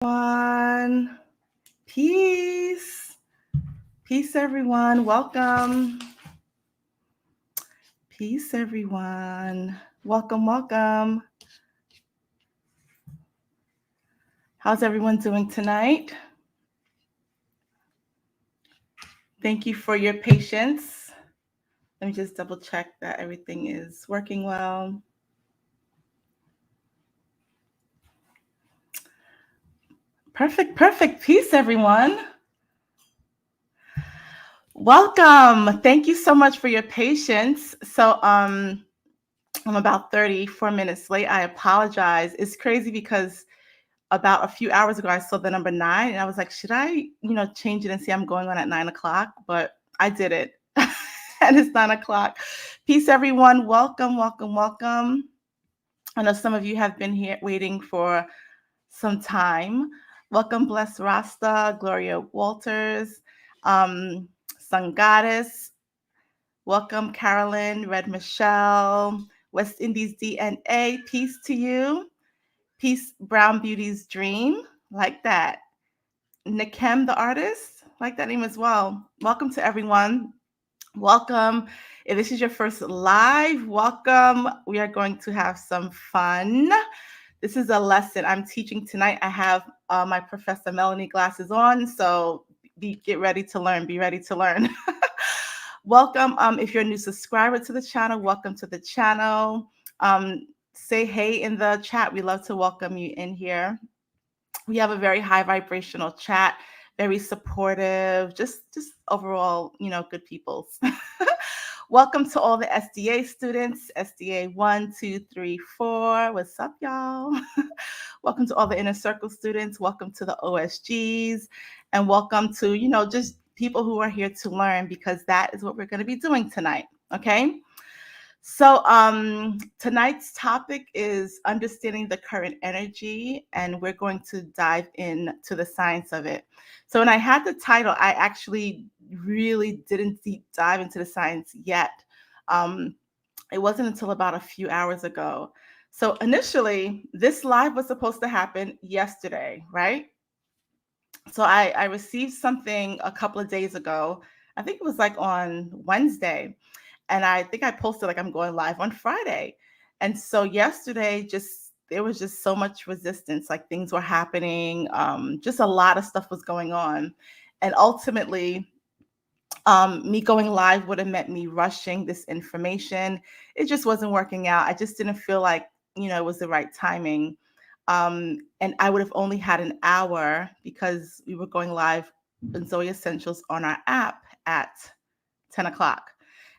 Everyone. Peace. Peace, everyone. Welcome. Peace, everyone. Welcome. How's everyone doing tonight? Thank you for your patience. Let me just double check that everything is working well. Perfect. Peace, everyone. Welcome. Thank you so much for your patience. So, I'm about 34 minutes late. I apologize. It's crazy because about a few hours ago, I saw the number 9 and I was like, should I, change it and say I'm going on at 9:00? But I did it. And it's 9:00. Peace, everyone. Welcome. I know some of you have been here waiting for some time. Welcome, Bless Rasta, Gloria Walters, Sun Goddess. Welcome, Carolyn, Red Michelle, West Indies DNA. Peace to you. Peace, Brown Beauty's Dream. Like that. Nakem, the artist. Like that name as well. Welcome to everyone. Welcome. If this is your first live, welcome. We are going to have some fun. This is a lesson I'm teaching tonight. I have my Professor Melanie glasses on, so get ready to learn. Be ready to learn. Welcome. If you're a new subscriber to the channel, welcome to the channel. Say hey in the chat. We love to welcome you in here. We have a very high vibrational chat, very supportive, just overall, good peoples. Welcome to all the SDA students, SDA 1, 2, 3, 4. What's up, y'all? Welcome to all the Inner Circle students. Welcome to the OSGs. And welcome to, just people who are here to learn, because that is what we're going to be doing tonight, okay? So tonight's topic is understanding the current energy, and we're going to dive into the science of it. So when I had the title, I actually really didn't deep dive into the science yet. It wasn't until about a few hours ago. So initially, this live was supposed to happen yesterday, right? So I received something a couple of days ago. I think it was like on Wednesday. And I think I posted like I'm going live on Friday. And so yesterday, there was just so much resistance, like things were happening. Just a lot of stuff was going on. And ultimately, me going live would have meant me rushing this information. It just wasn't working out. I just didn't feel like, it was the right timing. And I would have only had an hour because we were going live in Zoe Essentials on our app at 10:00.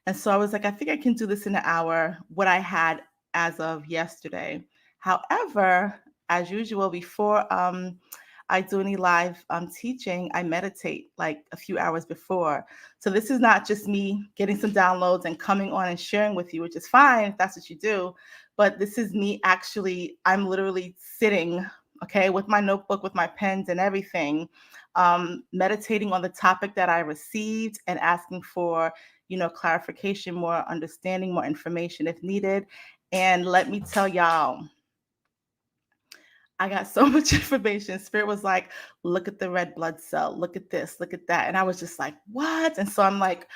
And so I was like, I think I can do this in an hour, what I had as of yesterday. However, as usual, before I do any live teaching, I meditate like a few hours before. So this is not just me getting some downloads and coming on and sharing with you, which is fine if that's what you do. But this is me actually, I'm literally sitting, okay, with my notebook, with my pens and everything, meditating on the topic that I received and asking for, clarification, more understanding, more information if needed. And let me tell y'all, I got so much information. Spirit was like, look at the red blood cell, look at this, look at that. And I was just like, what? And so I'm like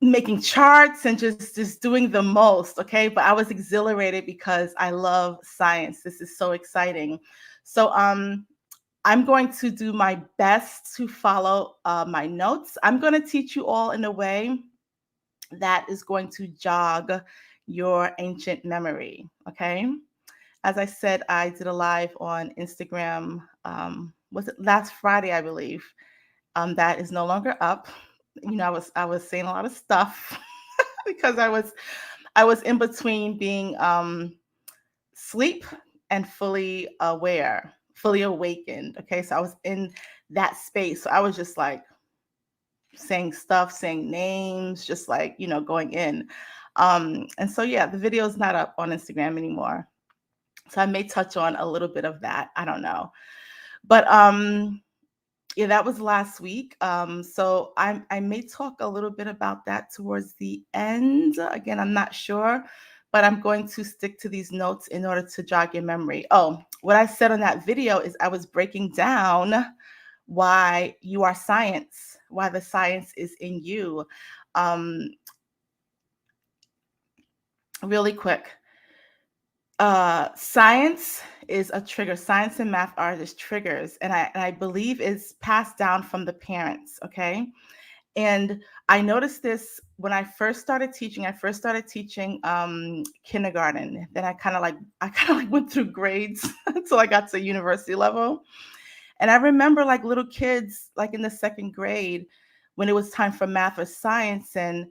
making charts and just doing the most, okay? But I was exhilarated because I love science. This is so exciting. So I'm going to do my best to follow my notes. I'm going to teach you all in a way that is going to jog your ancient memory, okay? As I said, I did a live on Instagram, was it last Friday, I believe. That is no longer up. I was saying a lot of stuff because I was in between being sleep and fully aware, fully awakened. Okay, so I was in that space. So I was just like saying stuff, saying names, just like, going in. And so, yeah, the video is not up on Instagram anymore. So I may touch on a little bit of that. I don't know. But yeah, that was last week. So I may talk a little bit about that towards the end. Again, I'm not sure. but I'm going to stick to these notes in order to jog your memory. Oh, what I said on that video is I was breaking down why you are science, why the science is in you. Really quick. Science is a trigger. Science and math are just triggers. And I believe it's passed down from the parents, okay? And I noticed this when I first started teaching. I first started teaching kindergarten. Then I kind of like went through grades until I got to university level. And I remember like little kids, like in the second grade, when it was time for math or science, and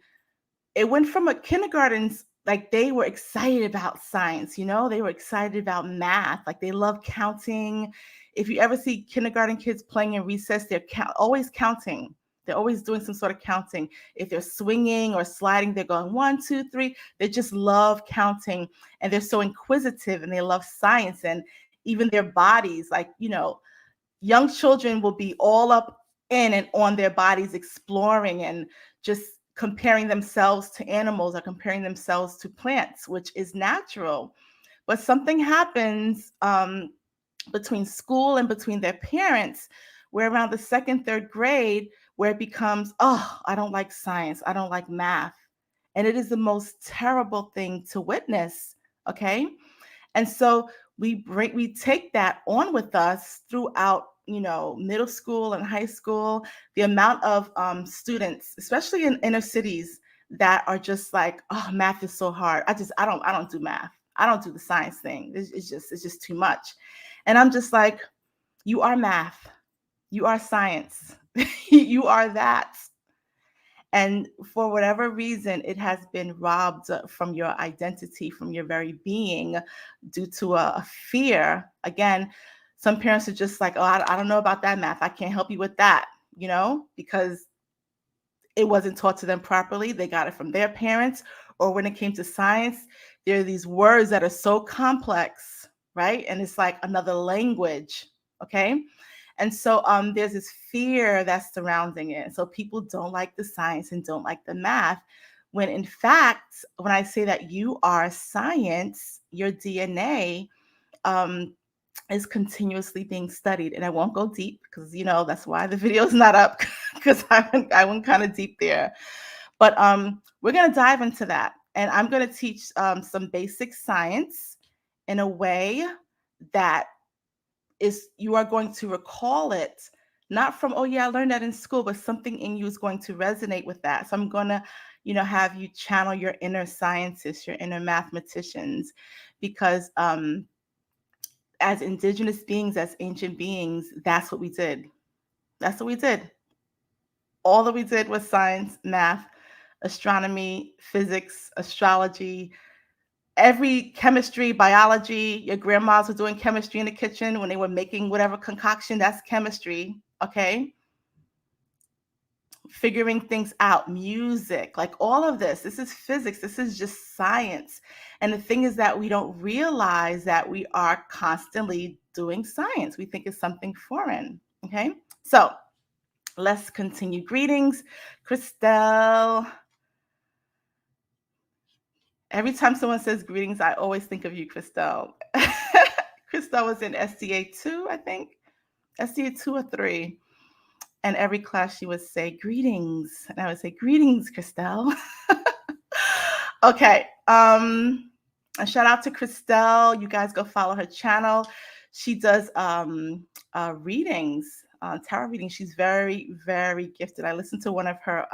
it went from a kindergarten's, like they were excited about science, they were excited about math, like they love counting. If you ever see kindergarten kids playing in recess, they're always counting. They're always doing some sort of counting. If they're swinging or sliding, they're going 1, 2, 3. They just love counting, and they're so inquisitive, and they love science, and even their bodies, like, young children will be all up in and on their bodies, exploring and just comparing themselves to animals or comparing themselves to plants, which is natural. But something happens between school and between their parents, where around the second, third grade, where it becomes, oh, I don't like science, I don't like math. And it is the most terrible thing to witness, okay? And so we take that on with us throughout, middle school and high school. The amount of students, especially in inner cities, that are just like, oh, math is so hard. I don't do math. I don't do the science thing. It's just too much. And I'm just like, you are math. You are science. You are that. And for whatever reason, it has been robbed from your identity, from your very being, due to a fear. Again, some parents are just like, oh, I don't know about that math. I can't help you with that, because it wasn't taught to them properly. They got it from their parents. Or when it came to science, there are these words that are so complex, right? And it's like another language, okay? And so there's this fear that's surrounding it. So people don't like the science and don't like the math, when in fact, when I say that you are science, your DNA is continuously being studied. And I won't go deep because, that's why the video is not up, because I went kind of deep there. But we're going to dive into that. And I'm going to teach some basic science in a way that you are going to recall it, not from, oh yeah, I learned that in school, but something in you is going to resonate with that. So I'm going to, have you channel your inner scientists, your inner mathematicians, because as indigenous beings, as ancient beings, that's what we did. That's what we did. All that we did was science, math, astronomy, physics, astrology, every chemistry, biology. Your grandmas were doing chemistry in the kitchen when they were making whatever concoction. That's chemistry, okay? Figuring things out, music, like all of this. This is physics. This is just science. And the thing is that we don't realize that we are constantly doing science. We think it's something foreign, okay? So let's continue. Greetings, Christelle. Every time someone says greetings, I always think of you, Christelle. Christelle was in SDA 2, I think. SDA 2 or 3. And every class she would say, greetings. And I would say, greetings, Christelle. Okay. A shout out to Christelle. You guys go follow her channel. She does readings, tarot readings. She's very, very gifted. I listened to one of her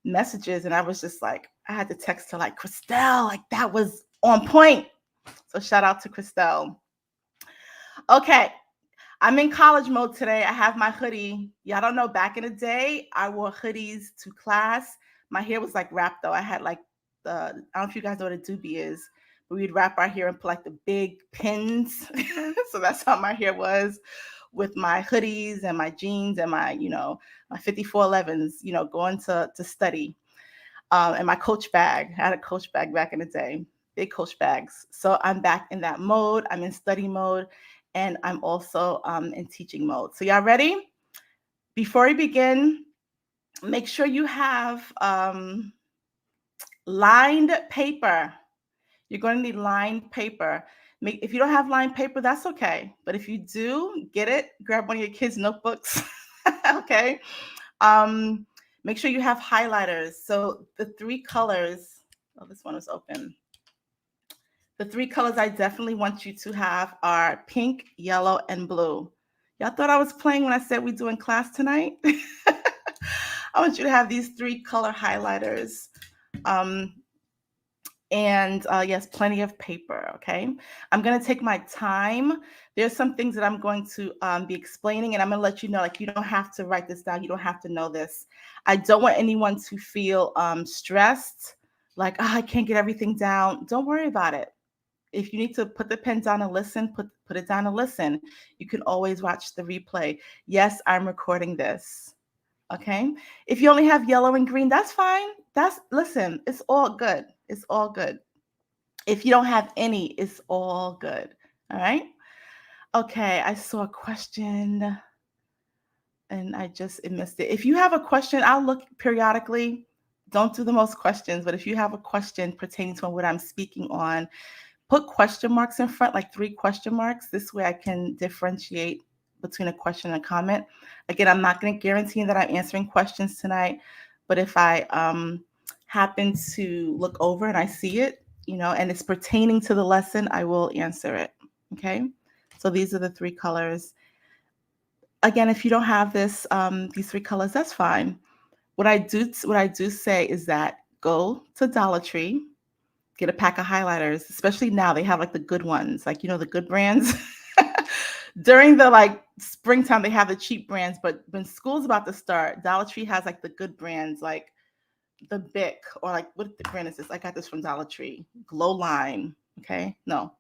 messages and I was just like, I had to text her like, Christelle, like that was on point. So shout out to Christelle. Okay. I'm in college mode today. I have my hoodie. Y'all don't know, back in the day, I wore hoodies to class. My hair was like wrapped though. I had like I don't know if you guys know what a doobie is, but we'd wrap our hair and put like the big pins. So that's how my hair was, with my hoodies and my jeans and my, my 5411s, going to study. And my Coach bag. I had a Coach bag back in the day, big Coach bags. So I'm back in that mode. I'm in study mode. And I'm also in teaching mode. So y'all ready? Before we begin, make sure you have lined paper You're going to need lined paper. If you don't have lined paper, that's okay. But if you do, get it. Grab one of your kids' notebooks. Okay. Um, Make sure you have highlighters. So the three colors. Oh, this one is open. The three colors I definitely want you to have are pink, yellow, and blue. Y'all thought I was playing when I said we're doing class tonight? I want you to have these three color highlighters. And yes, plenty of paper, okay? I'm going to take my time. There's some things that I'm going to be explaining, and I'm going to let you know, like, you don't have to write this down. You don't have to know this. I don't want anyone to feel stressed, like, oh, I can't get everything down. Don't worry about it. If you need to put the pen down and listen, put it down and listen. You can always watch the replay. Yes, I'm recording this. Okay. If you only have yellow and green, that's fine. Listen, it's all good. It's all good. If you don't have any, it's all good. All right. Okay. I saw a question and I just missed it. If you have a question, I'll look periodically. Don't do the most questions, but if you have a question pertaining to what I'm speaking on, put question marks in front, like 3 question marks. This way I can differentiate between a question and a comment. Again, I'm not going to guarantee that I'm answering questions tonight, but if I happen to look over and I see it, and it's pertaining to the lesson, I will answer it. Okay. So these are the 3 colors. Again, if you don't have these 3 colors, that's fine. What I do say is that go to Dollar Tree, get a pack of highlighters, especially now they have like the good ones, like, the good brands. During the springtime, they have the cheap brands, but when school's about to start, Dollar Tree has like the good brands, like the Bic, or like, what the brand is this? I got this from Dollar Tree, Glow Line. Okay. No,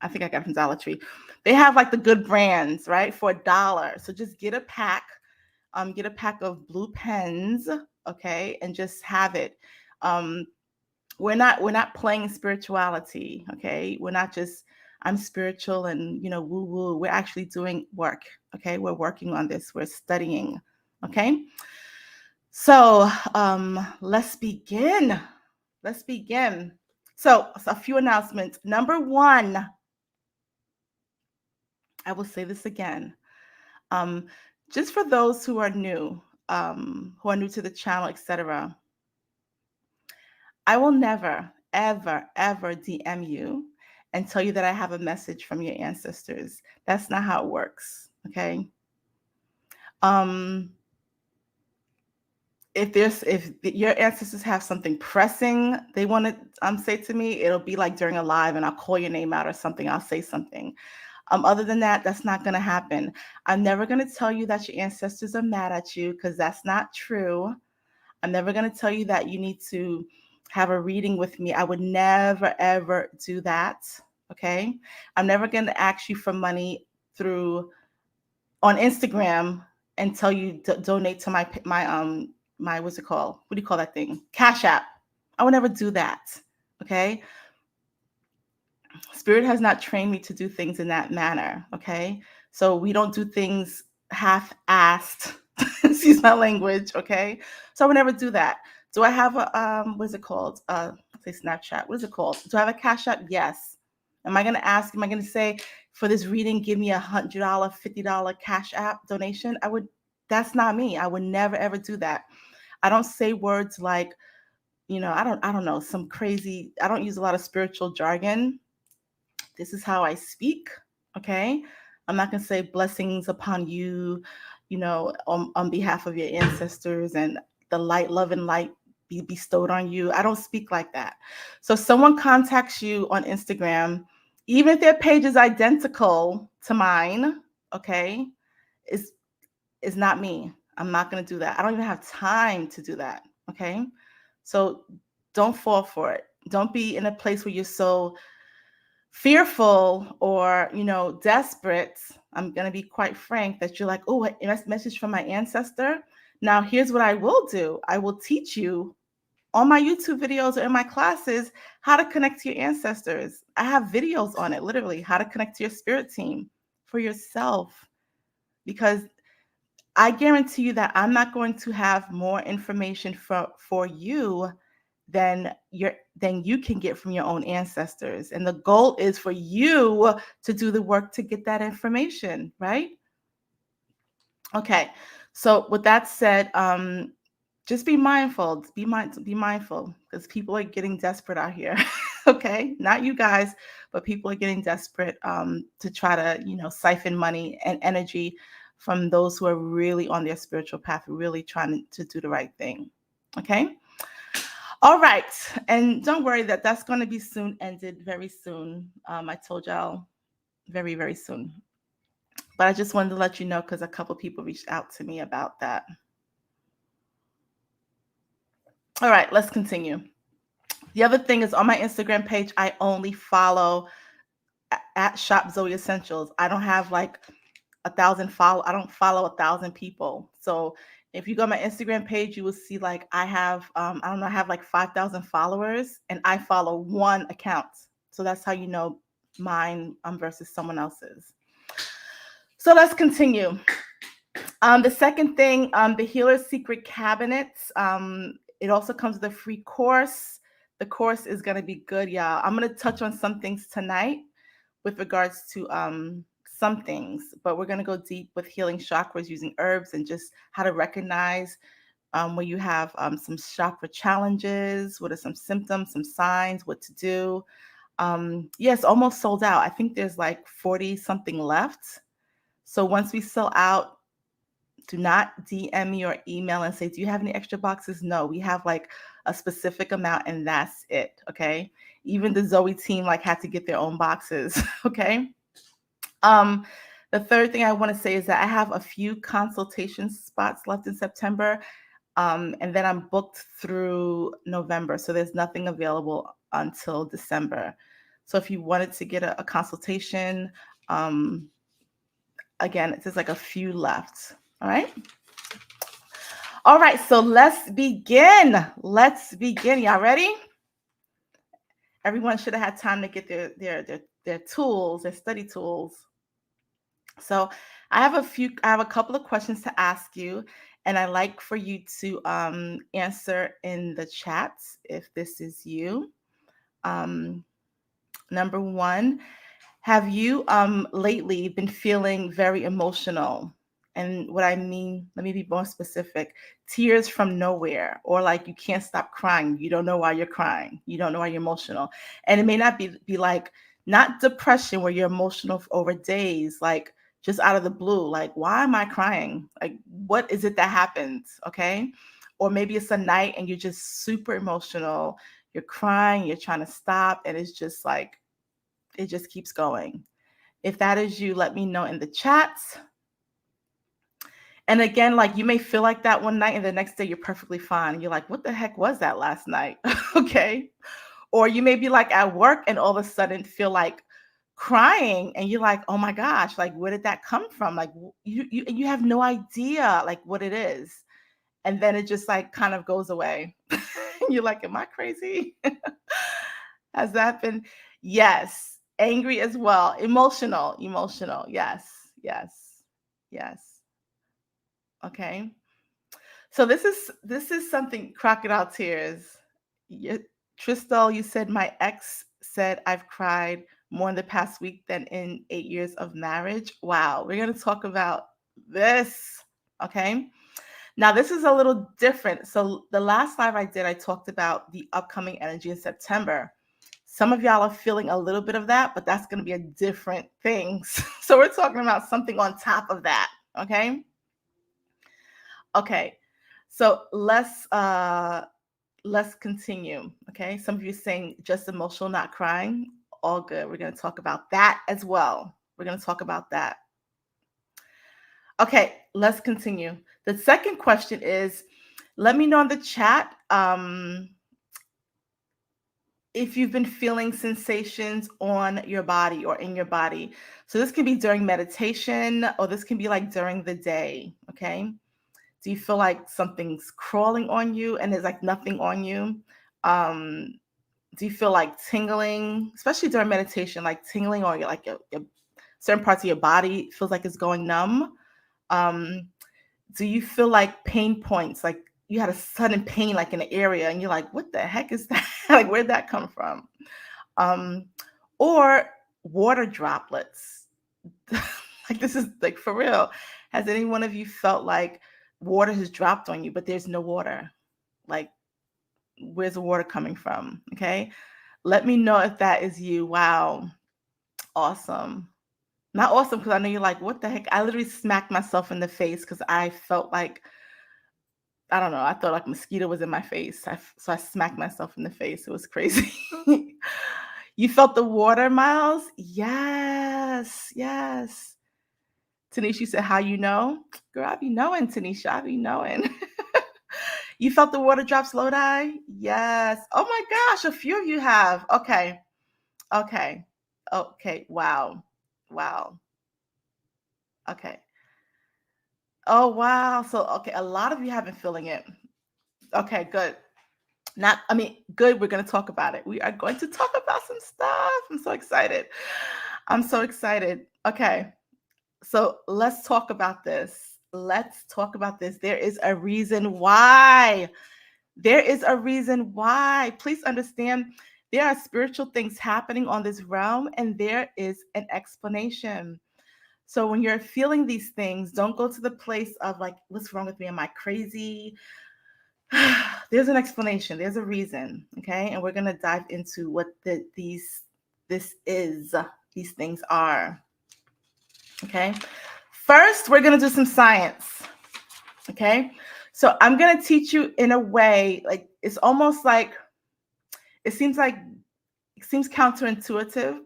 I think I got it from Dollar Tree. They have like the good brands, right? For $1. So just get a pack of blue pens. Okay. And just have it. We're not playing spirituality, okay? We're not just I'm spiritual and woo woo. We're actually doing work, okay? We're working on this. We're studying, okay? So let's begin. Let's begin. So a few announcements. Number 1, I will say this again. Just for those who are new to the channel, etc. I will never, ever, ever DM you and tell you that I have a message from your ancestors. That's not how it works, okay? If your ancestors have something pressing they want to say to me, it'll be like during a live and I'll call your name out or something. I'll say something. Other than that, that's not going to happen. I'm never going to tell you that your ancestors are mad at you, because that's not true. I'm never going to tell you that you need to have a reading with me. I would never, ever do that. Okay. I'm never going to ask you for money on Instagram and tell you to donate to my what's it called? What do you call that thing? Cash App. I would never do that. Okay. Spirit has not trained me to do things in that manner. Okay. So we don't do things half-assed. Excuse my language. Okay. So I would never do that. Do I have a what's it called? Say Snapchat. What is it called? Do I have a Cash App? Yes. Am I going to say, for this reading, give me $100, $50 Cash App donation? That's not me. I would never, ever do that. I don't say words like, I don't know, some crazy, I don't use a lot of spiritual jargon. This is how I speak. Okay. I'm not going to say blessings upon you, on behalf of your ancestors, and the light, love, and light be bestowed on you. I don't speak like that. So if someone contacts you on Instagram, even if their page is identical to mine, okay, is not me. I'm not going to do that. I don't even have time to do that. Okay. So don't fall for it. Don't be in a place where you're so fearful or, desperate. I'm going to be quite frank that you're like, oh, a message from my ancestor. Now, here's what I will do. I will teach you on my YouTube videos or in my classes how to connect to your ancestors. I have videos on it, literally, how to connect to your spirit team for yourself. Because I guarantee you that I'm not going to have more information for you than you can get from your own ancestors. And the goal is for you to do the work to get that information, right? Okay. So with that said, just be mindful. Be mindful, because people are getting desperate out here. Okay, not you guys, but people are getting desperate to try to siphon money and energy from those who are really on their spiritual path, really trying to do the right thing. Okay. All right, and don't worry that's going to be soon ended, very soon. I told y'all, very, very soon. But I just wanted to let you know because a couple people reached out to me about that. All right, let's continue. The other thing is, on my Instagram page, I only follow at Shop Zoe Essentials. I don't have like 1,000 follow. I don't follow 1,000 people. So if you go on my Instagram page, you will see like I have, I don't know, I have like 5,000 followers, and I follow one account. So that's how you know mine versus someone else's. So let's continue. The second thing, the Healer's Secret Cabinets. It also comes with a free course. The course is going to be good, y'all. I'm going to touch on some things tonight with regards to some things, but we're going to go deep with healing chakras using herbs and just how to recognize where you have some chakra challenges, what are some symptoms, some signs, what to do. Yes, almost sold out. I think there's like 40 something left. So once we sell out, do not DM me or email and say, do you have any extra boxes? No, we have like a specific amount and that's it. Okay. Even the Zoe team like had to get their own boxes. Okay. The third thing I want to say is that I have a few consultation spots left in September. And then I'm booked through November. So there's nothing available until December. So if you wanted to get a consultation, again, it's just like a few left. All right. All right. So let's begin. Y'all ready? Everyone should have had time to get their tools, their study tools. So I have a couple of questions to ask you, and I'd like for you to answer in the chat if this is you. Number one, have you lately been feeling very emotional? And what I mean, let me be more specific, tears from nowhere, or like you can't stop crying. You don't know why you're crying. You don't know why you're emotional. And it may not be like, not depression where you're emotional over days, like just out of the blue, like, why am I crying? Like, what is it that happens? Okay. Or maybe it's a night and you're just super emotional. You're crying, you're trying to stop, and it's just like, it just keeps going. If that is you, let me know in the chats. And again, like you may feel like that one night and the next day you're perfectly fine. And you're like, what the heck was that last night? Okay. Or you may be like at work and all of a sudden feel like crying and you're like, oh my gosh, like where did that come from? Like you have no idea like what it is. And then it just like kind of goes away. You're like, am I crazy? Has that been? Yes. Angry as well. Emotional. Yes. Okay. So this is something, crocodile tears. Tristel, you said my ex said I've cried more in the past week than in 8 years of marriage. Wow. We're going to talk about this. Okay. Now, this is a little different. So the last live I did, I talked about the upcoming energy in September. Some of y'all are feeling a little bit of that, but that's going to be a different thing. So we're talking about something on top of that. Okay. Okay. So let's continue. Okay. Some of you saying just emotional, not crying. All good. We're going to talk about that as well. We're going to talk about that. Okay, let's continue. The second question is, let me know in the chat if you've been feeling sensations on your body or in your body. So this can be during meditation, or this can be like during the day. Okay. Do you feel like something's crawling on you and there's like nothing on you? Do you feel like tingling, especially during meditation, like tingling, or like your certain parts of your body feels like it's going numb? Do you feel like pain points, like you had a sudden pain like in the area and you're like, what the heck is that? Like, where'd that come from? Or water droplets. Like, this is like for real. Has any one of you felt like water has dropped on you, but there's no water? Like, where's the water coming from? Okay. Let me know if that is you. Wow. Awesome. Not awesome because I know you're like, what the heck? I literally smacked myself in the face because I felt like, I don't know, I thought like a mosquito was in my face. So I smacked myself in the face. It was crazy. You felt the water, Miles? Yes, yes. Tanisha said, how you know? Girl, I be knowing, Tanisha. I be knowing. You felt the water drops, Lodi? Yes. Oh my gosh, a few of you have. Okay. Okay. Okay. Wow. Wow. Okay. Oh, wow. So, okay, a lot of you have been feeling it. Okay, good. Good. We're going to talk about it. We are going to talk about some stuff. I'm so excited. I'm so excited. Okay. So let's talk about this. Let's talk about this. There is a reason why. There is a reason why. Please understand there are spiritual things happening on this realm, and there is an explanation. So when you're feeling these things, don't go to the place of like, what's wrong with me? Am I crazy? There's an explanation. There's a reason. Okay. And we're going to dive into what these things are. Okay. First, we're going to do some science. Okay. So I'm going to teach you in a way, like it's almost like, it seems counterintuitive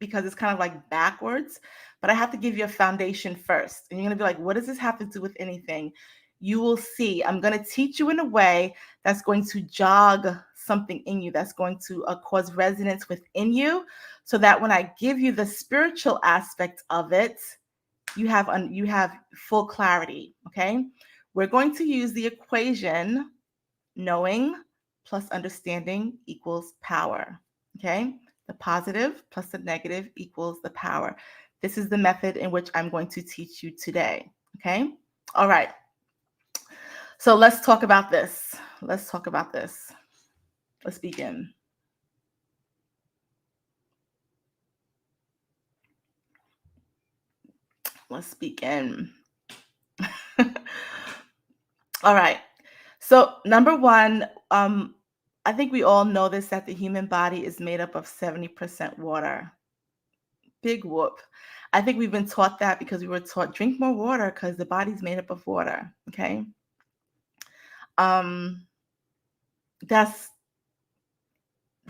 because it's kind of like backwards, but I have to give you a foundation first. And you're going to be like, what does this have to do with anything? You will see. I'm going to teach you in a way that's going to jog something in you, that's going to cause resonance within you, so that when I give you the spiritual aspect of it, you have full clarity. Okay. We're going to use the equation knowing plus understanding equals power. Okay. The positive plus the negative equals the power. This is the method in which I'm going to teach you today. Okay. All right. So let's talk about this. Let's talk about this. Let's begin. Let's begin. All right. So number one, I think we all know this, that the human body is made up of 70% water. Big whoop. I think we've been taught that because we were taught drink more water because the body's made up of water. Okay. That's,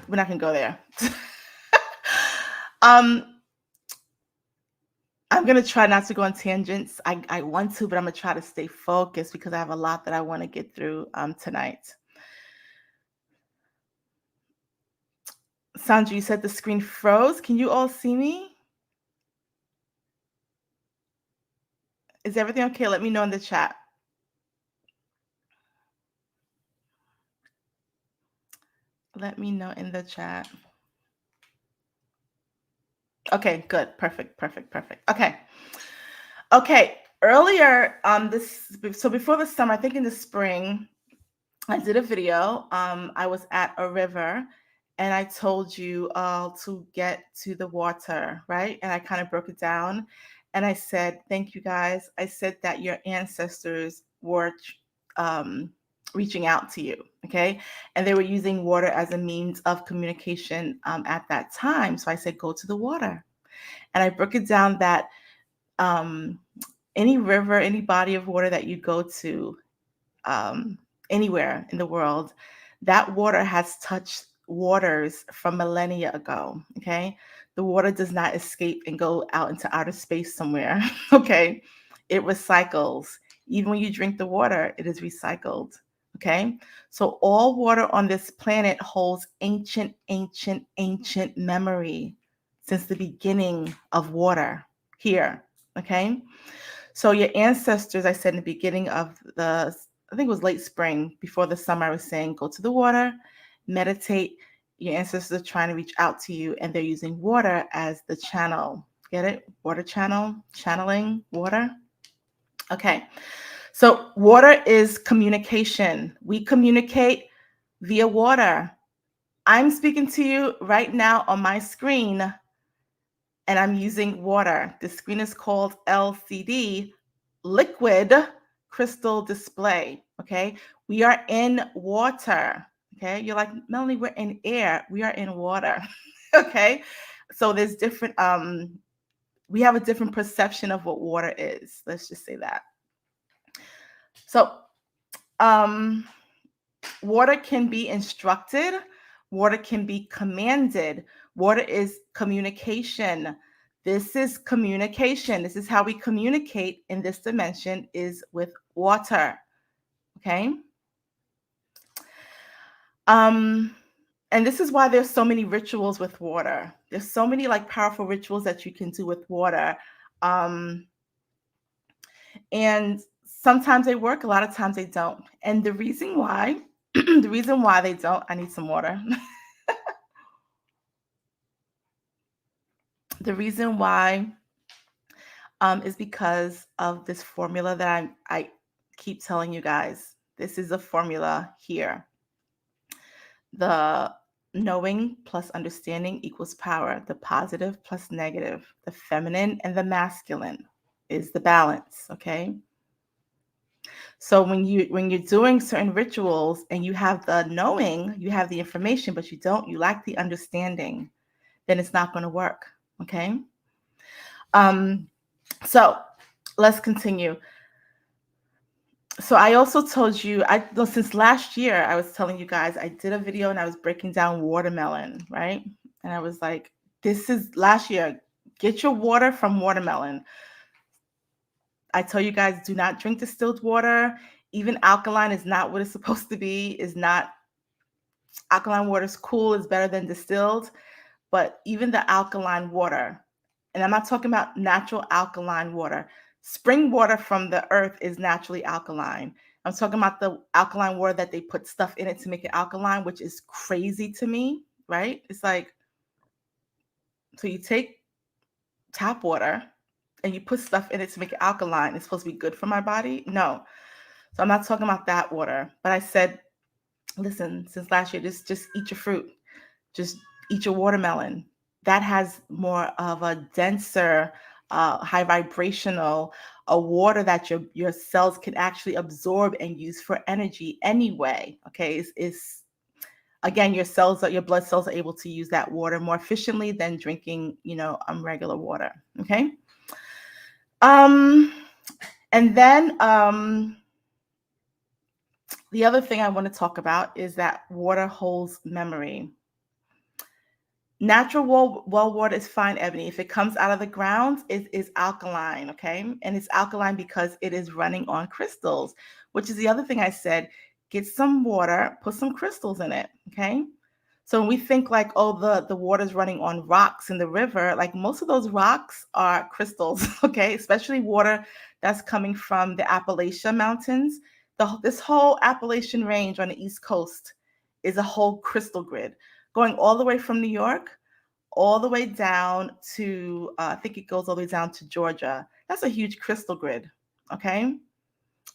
we're not gonna go there. I'm gonna try not to go on tangents. I want to, but I'm gonna try to stay focused because I have a lot that I want to get through tonight. Sandra, you said the screen froze. Can you all see me? Is everything okay? Let me know in the chat. Let me know in the chat. Okay, good. Perfect. Okay. Earlier, so before the summer, I think in the spring, I did a video. I was at a river and I told you to get to the water, right? And I kind of broke it down. And I said, thank you guys. I said that your ancestors were reaching out to you, okay? And they were using water as a means of communication at that time. So I said, go to the water. And I broke it down that any river, any body of water that you go to, anywhere in the world, that water has touched waters from millennia ago. Okay. The water does not escape and go out into outer space somewhere. Okay. It recycles. Even when you drink the water, it is recycled. Okay. So all water on this planet holds ancient memory since the beginning of water here. Okay. So your ancestors, I said in the beginning of I think it was late spring, before the summer, I was saying, go to the water, meditate. Your ancestors are trying to reach out to you, and they're using water as the channel. Get it? Water channel, channeling water. Okay. So water is communication. We communicate via water. I'm speaking to you right now on my screen, and I'm using water. The screen is called LCD, liquid crystal display. Okay. We are in water. Okay. You're like, Melanie, we're in air. We are in water. Okay. So there's different, we have a different perception of what water is. Let's just say that. So, water can be instructed, water can be commanded. Water is communication. This is communication. This is how we communicate in this dimension, is with water. Okay. And this is why there's so many rituals with water. There's so many like powerful rituals that you can do with water. And sometimes they work, a lot of times they don't. And the reason why, the reason why they don't, I need some water. The reason why is because of this formula that I keep telling you guys. This is a formula here. The knowing plus understanding equals power. The positive plus negative. The feminine and the masculine is the balance. Okay. So when you're doing certain rituals and you have the knowing, you have the information, but you lack the understanding, then it's not going to work. Okay. So let's continue. So I also told you, since last year, I was telling you guys, I did a video and I was breaking down watermelon, right? And I was like, this is last year, get your water from watermelon. I tell you guys, do not drink distilled water. Even alkaline is not what it's supposed to be, alkaline water is cool, it's better than distilled, but even the alkaline water, and I'm not talking about natural alkaline water. Spring water from the earth is naturally alkaline. I'm talking about the alkaline water that they put stuff in it to make it alkaline, which is crazy to me, right? It's like, so you take tap water and you put stuff in it to make it alkaline. It's supposed to be good for my body? No. So I'm not talking about that water. But I said, listen, since last year, just eat your fruit. Just eat your watermelon. That has more of a denser, high vibrational, a water that your cells can actually absorb and use for energy anyway. Okay, is again, your blood cells are able to use that water more efficiently than drinking, regular water. Okay. And then the other thing I want to talk about is that water holds memory. Natural well water is fine, Ebony. If it comes out of the ground, it is alkaline, okay? And it's alkaline because it is running on crystals, which is the other thing I said. Get some water, put some crystals in it, okay? So when we think like, oh, the water's running on rocks in the river, like most of those rocks are crystals, okay? Especially water that's coming from the Appalachian Mountains. This whole Appalachian range on the East Coast is a whole crystal grid, going all the way from New York, all the way down to, I think it goes all the way down to Georgia. That's a huge crystal grid, okay?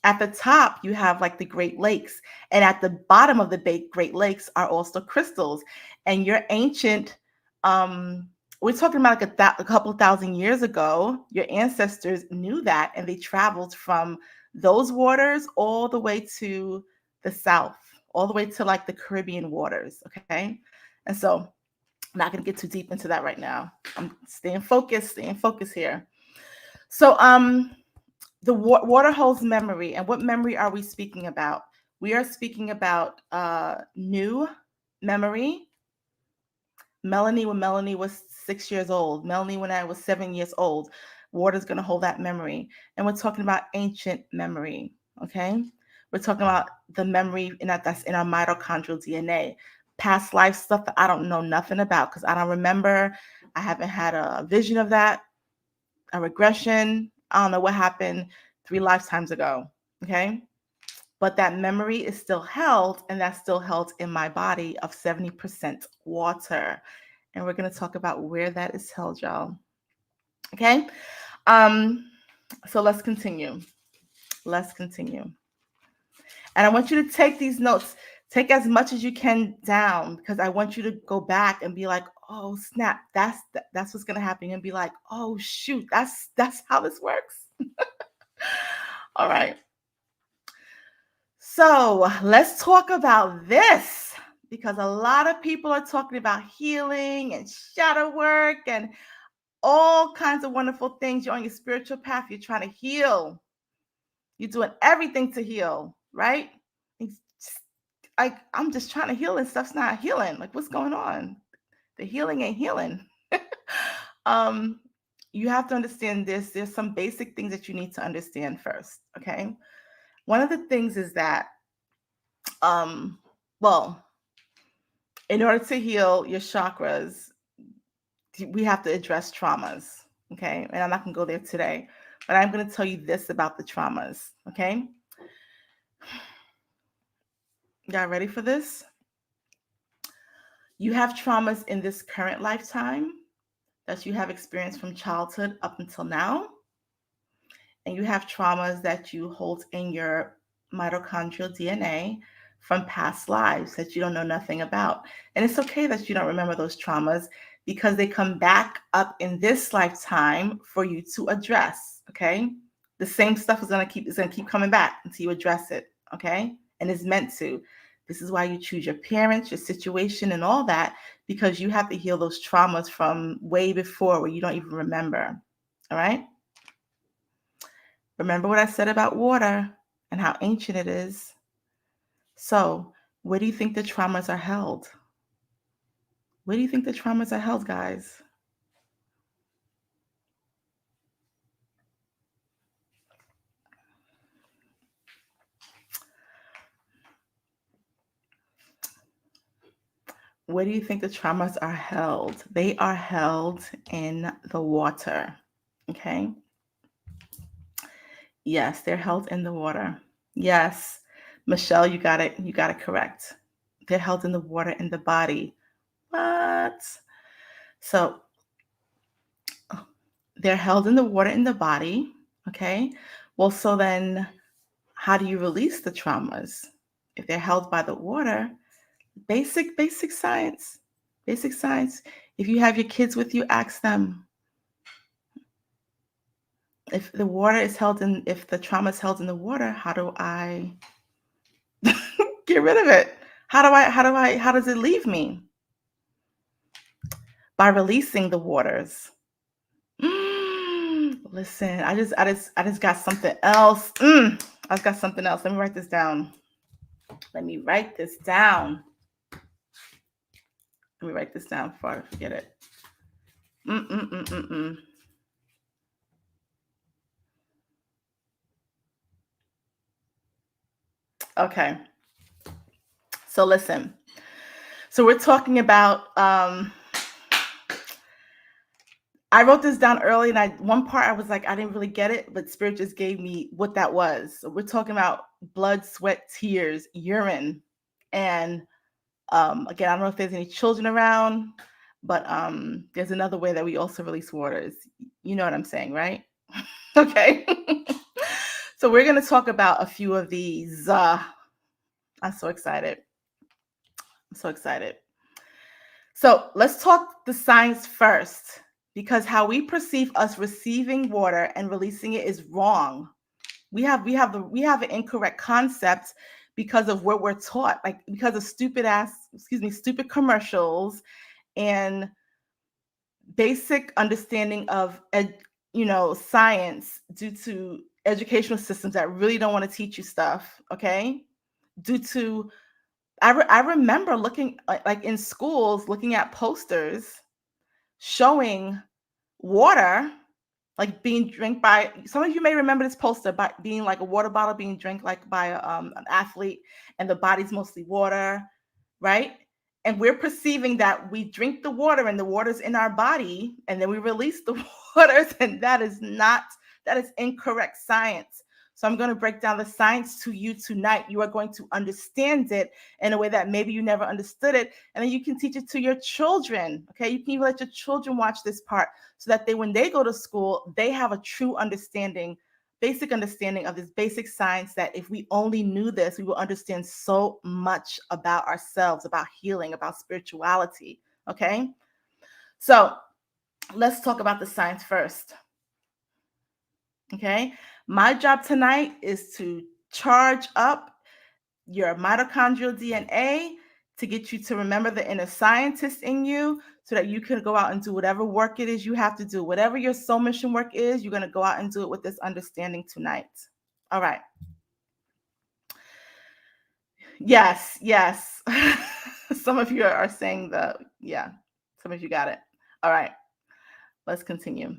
At the top, you have like the Great Lakes, and at the bottom of the Great Lakes are also crystals. And your ancient, we're talking about like a couple thousand years ago, your ancestors knew that, and they traveled from those waters all the way to the south, all the way to like the Caribbean waters, okay? And so I'm not going to get too deep into that right now. I'm staying focused here. So the water holds memory. And what memory are we speaking about? We are speaking about new memory. Melanie, when Melanie was 6 years old. Melanie, when I was 7 years old. Water's going to hold that memory. And we're talking about ancient memory, okay? We're talking about the memory that's in our mitochondrial DNA. Past life stuff that I don't know nothing about because I don't remember. I haven't had a vision of that, a regression. I don't know what happened 3 lifetimes ago, okay? But that memory is still held, and that's still held in my body of 70% water. And we're going to talk about where that is held, y'all. Okay? So let's continue. Let's continue. And I want you to take these notes. Take as much as you can down, because I want you to go back and be like, oh snap, that's what's gonna happen, and be like, oh shoot, that's how this works. All right. So let's talk about this, because a lot of people are talking about healing and shadow work and all kinds of wonderful things. You're on your spiritual path. You're trying to heal. You're doing everything to heal, right? Like, I'm just trying to heal and stuff's not healing. Like, what's going on? The healing ain't healing. You have to understand this. There's some basic things that you need to understand first, okay? One of the things is that, well, in order to heal your chakras, we have to address traumas, okay? And I'm not going to go there today, but I'm going to tell you this about the traumas, okay? Y'all ready for this? You have traumas in this current lifetime that you have experienced from childhood up until now. And you have traumas that you hold in your mitochondrial DNA from past lives that you don't know nothing about. And it's okay that you don't remember those traumas, because they come back up in this lifetime for you to address, okay? The same stuff is gonna keep coming back until you address it, okay? And it's meant to. This is why you choose your parents, your situation, and all that, because you have to heal those traumas from way before, where you don't even remember, all right? Remember what I said about water and how ancient it is. So, where do you think the traumas are held? Where do you think the traumas are held, guys? Where do you think the traumas are held? They are held in the water, okay? Yes, they're held in the water. Yes, Michelle, you got it. You got it correct. They're held in the water in the body. What? So they're held in the water in the body, okay? Well, so then how do you release the traumas? If they're held by the water, basic science. Basic science. If you have your kids with you, ask them. If the water is held in, if the trauma is held in the water, how do I get rid of it? How does it leave me? By releasing the waters. Listen, I just got something else. I just got something else. Let me write this down. Let me write this down before I forget it. Okay. So listen. So we're talking about, I wrote this down early, and one part I was like, I didn't really get it, but Spirit just gave me what that was. So we're talking about blood, sweat, tears, urine. And again, I don't know if there's any children around, but there's another way that we also release waters. You know what I'm saying, right? Okay. So we're going to talk about a few of these. I'm so excited. So let's talk the science first, because how we perceive us receiving water and releasing it is wrong. We have an incorrect concept because of what we're taught, like because of stupid commercials and basic understanding of science, due to educational systems that really don't want to teach you stuff, okay? Due to I remember looking like in schools, looking at posters showing water like being drank by, some of you may remember this poster, by being like a water bottle being drank like by an athlete, and the body's mostly water, right? And we're perceiving that we drink the water and the water's in our body, and then we release the waters, and that is incorrect science. So I'm going to break down the science to you tonight. You are going to understand it in a way that maybe you never understood it. And then you can teach it to your children. Okay. You can even let your children watch this part, so that when they go to school, they have a true understanding basic understanding of this basic science that if we only knew this, we will understand so much about ourselves, about healing, about spirituality. Okay? So let's talk about the science first. Okay? My job tonight is to charge up your mitochondrial DNA to get you to remember the inner scientist in you so that you can go out and do whatever work it is you have to do. Whatever your soul mission work is, you're going to go out and do it with this understanding tonight. All right. Yes, yes. Some of you are saying some of you got it. All right. Let's continue.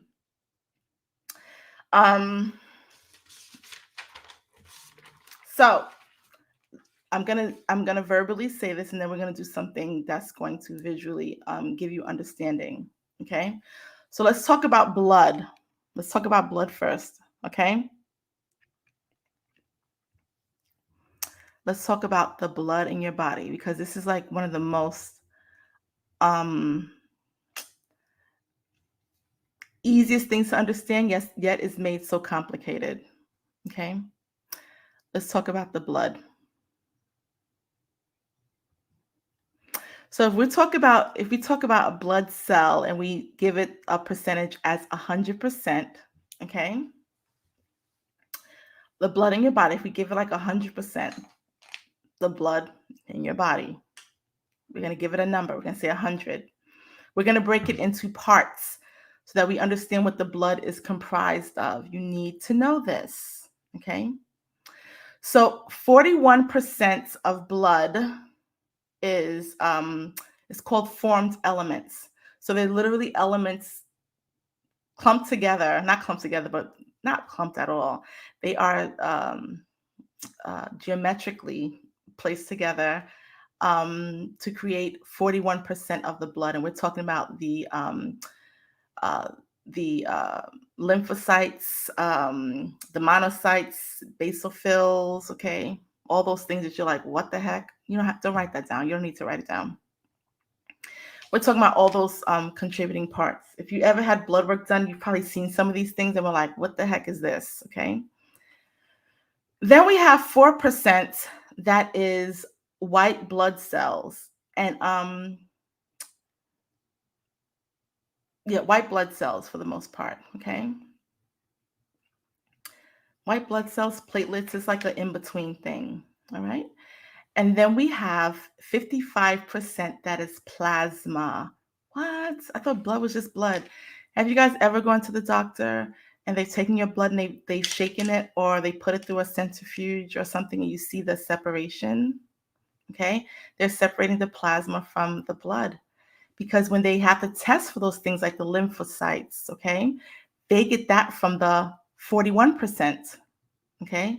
So I'm gonna verbally say this, and then we're gonna do something that's going to visually give you understanding. Okay, so let's talk about blood. Let's talk about blood first. Okay, let's talk about the blood in your body, because this is like one of the most easiest things to understand. Yes, yet is made so complicated. Okay, let's talk about the blood. So if we talk about a blood cell and we give it a percentage as 100%, okay? The blood in your body, if we give it like 100%, the blood in your body, we're going to give it a number. We're going to say 100. We're going to break it into parts so that we understand what the blood is comprised of. You need to know this, okay? So 41% of blood is it's called formed elements. So they're literally elements clumped together, not clumped together, but not clumped at all. They are geometrically placed together to create 41% of the blood. And we're talking about the lymphocytes, the monocytes, basophils, okay? All those things that you're like, what the heck? You don't write that down. You don't need to write it down. We're talking about all those contributing parts. If you ever had blood work done, you've probably seen some of these things and we're like, what the heck is this? Okay. Then we have 4% that is white blood cells. And white blood cells for the most part. Okay. White blood cells, platelets is like an in-between thing. All right. And then we have 55% that is plasma. What? I thought blood was just blood. Have you guys ever gone to the doctor and they've taken your blood and they've shaken it, or they put it through a centrifuge or something and you see the separation? Okay. They're separating the plasma from the blood, because when they have to test for those things like the lymphocytes, okay, they get that from the 41%. Okay.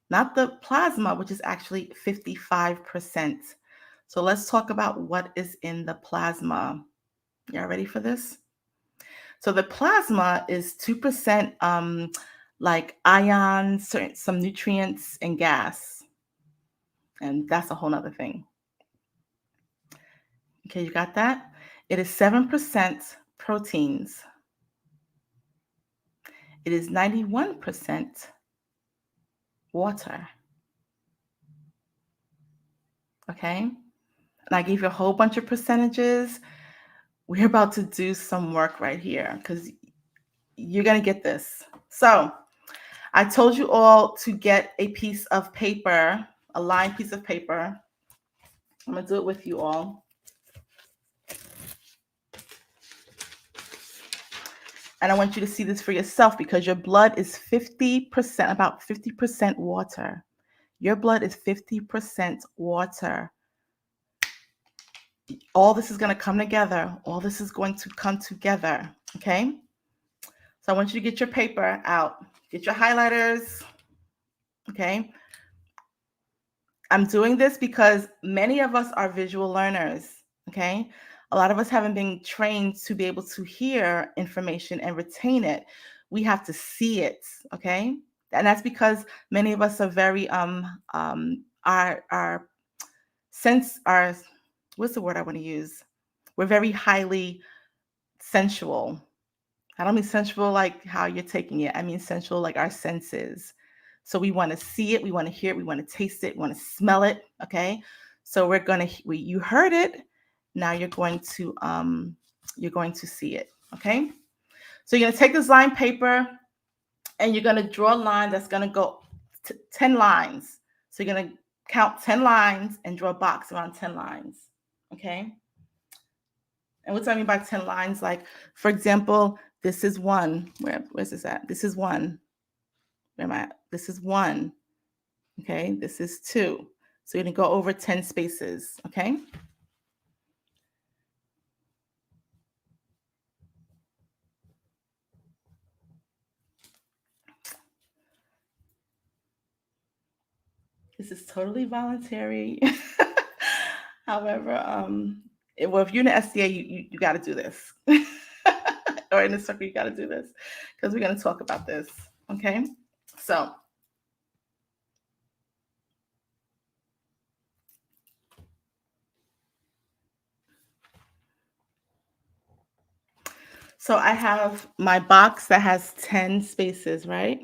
Not the plasma, which is actually 55%. So let's talk about what is in the plasma. Y'all ready for this? So the plasma is 2% like ions, some nutrients, and gas. And that's a whole nother thing. Okay, you got that? It is 7% proteins. It is 91% water. Okay? And I gave you a whole bunch of percentages. We're about to do some work right here because you're going to get this. So I told you all to get a piece of paper, a lined piece of paper. I'm going to do it with you all. And I want you to see this for yourself, because your blood is 50%, about 50% water. Your blood is 50% water. All this is going to come together. All this is going to come together. Okay? So I want you to get your paper out. Get your highlighters. Okay? I'm doing this because many of us are visual learners. Okay? A lot of us haven't been trained to be able to hear information and retain it. We have to see it. Okay? And that's because many of us are very our sense, our, what's the word I want to use? We're very highly sensual. I don't mean sensual like how you're taking it. I mean sensual like our senses. So we want to see it, we want to hear it, we want to taste it, we want to smell it. Okay. So we're gonna you heard it. Now you're going to see it. Okay. So you're gonna take this line paper and you're gonna draw a line that's gonna go 10 lines. So you're gonna count 10 lines and draw a box around 10 lines. Okay. And what do I mean by 10 lines? Like, for example, this is one. Where's this at? This is one. Where am I at? This is one. Okay, this is two. So you're gonna go over 10 spaces, okay? This is totally voluntary. However, well, if you're in the SDA, you got to do this. Or in the circle, you got to do this because we're going to talk about this, okay? So I have my box that has 10 spaces, right?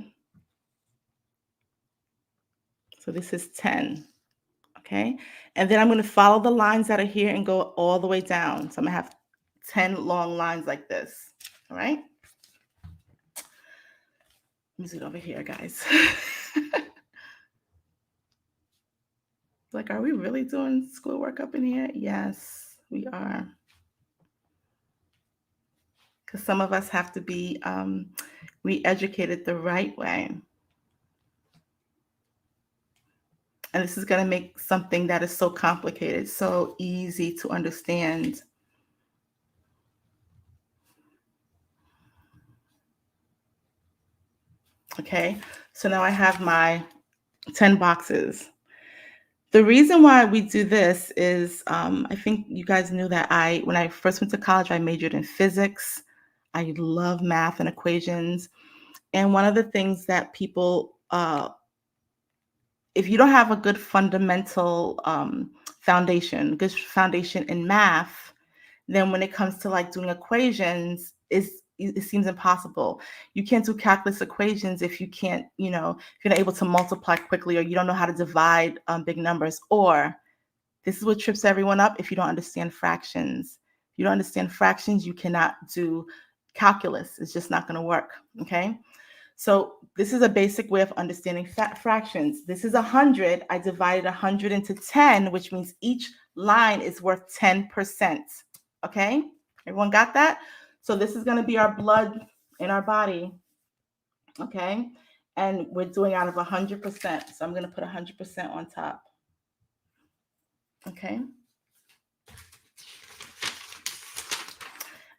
So this is 10, okay? And then I'm going to follow the lines that are here and go all the way down. So I'm going to have 10 long lines like this, all right? Let me zoom over here, guys. Like, are we really doing schoolwork up in here? Yes, we are. Because some of us have to be re-educated the right way. And this is going to make something that is so complicated so easy to understand. Okay, so now I have my 10 boxes. The reason why we do this is I think you guys knew that when I first went to college, I majored in physics. I love math and equations. And one of the things that people, if you don't have a good fundamental foundation, good foundation in math, then when it comes to like doing equations, it seems impossible. You can't do calculus equations if you can't, if you're not able to multiply quickly, or you don't know how to divide big numbers. Or this is what trips everyone up: if you don't understand fractions. If you don't understand fractions, you cannot do calculus. It's just not going to work. Okay. So this is a basic way of understanding fractions. This is 100. I divided 100 into 10, which means each line is worth 10%. Okay, everyone got that? So this is going to be our blood in our body. Okay, and we're doing out of 100%. So I'm going to put 100% on top. Okay.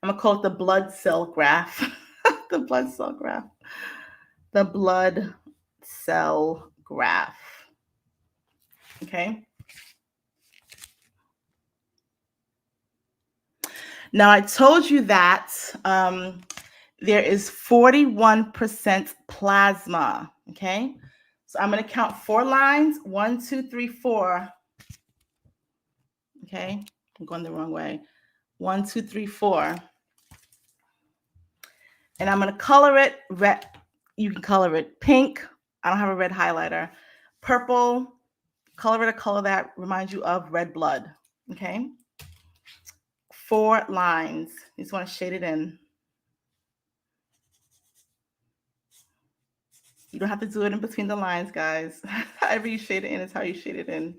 I'm going to call it the blood cell graph. The blood cell graph. The blood cell graph. Okay. Now, I told you that there is 41% plasma. Okay. So I'm going to count 4 lines. 1, 2, 3, 4. Okay. I'm going the wrong way. 1, 2, 3, 4. And I'm going to color it red. You can color it pink. I don't have a red highlighter. Purple. Color it a color that reminds you of red blood. Okay. 4 lines. You just want to shade it in. You don't have to do it in between the lines, guys. However you shade it in is how you shade it in.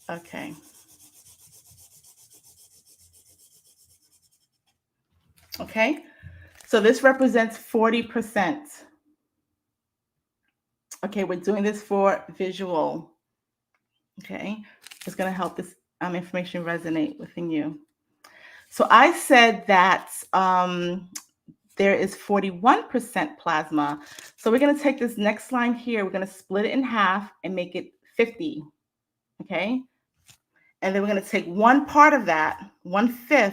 Okay. Okay. So this represents 40%. Okay, we're doing this for visual. Okay. It's going to help this information resonate within you. So I said that there is 41% plasma. So we're going to take this next line here. We're going to split it in half and make it 50. Okay. And then we're going to take one part of that, 1/5.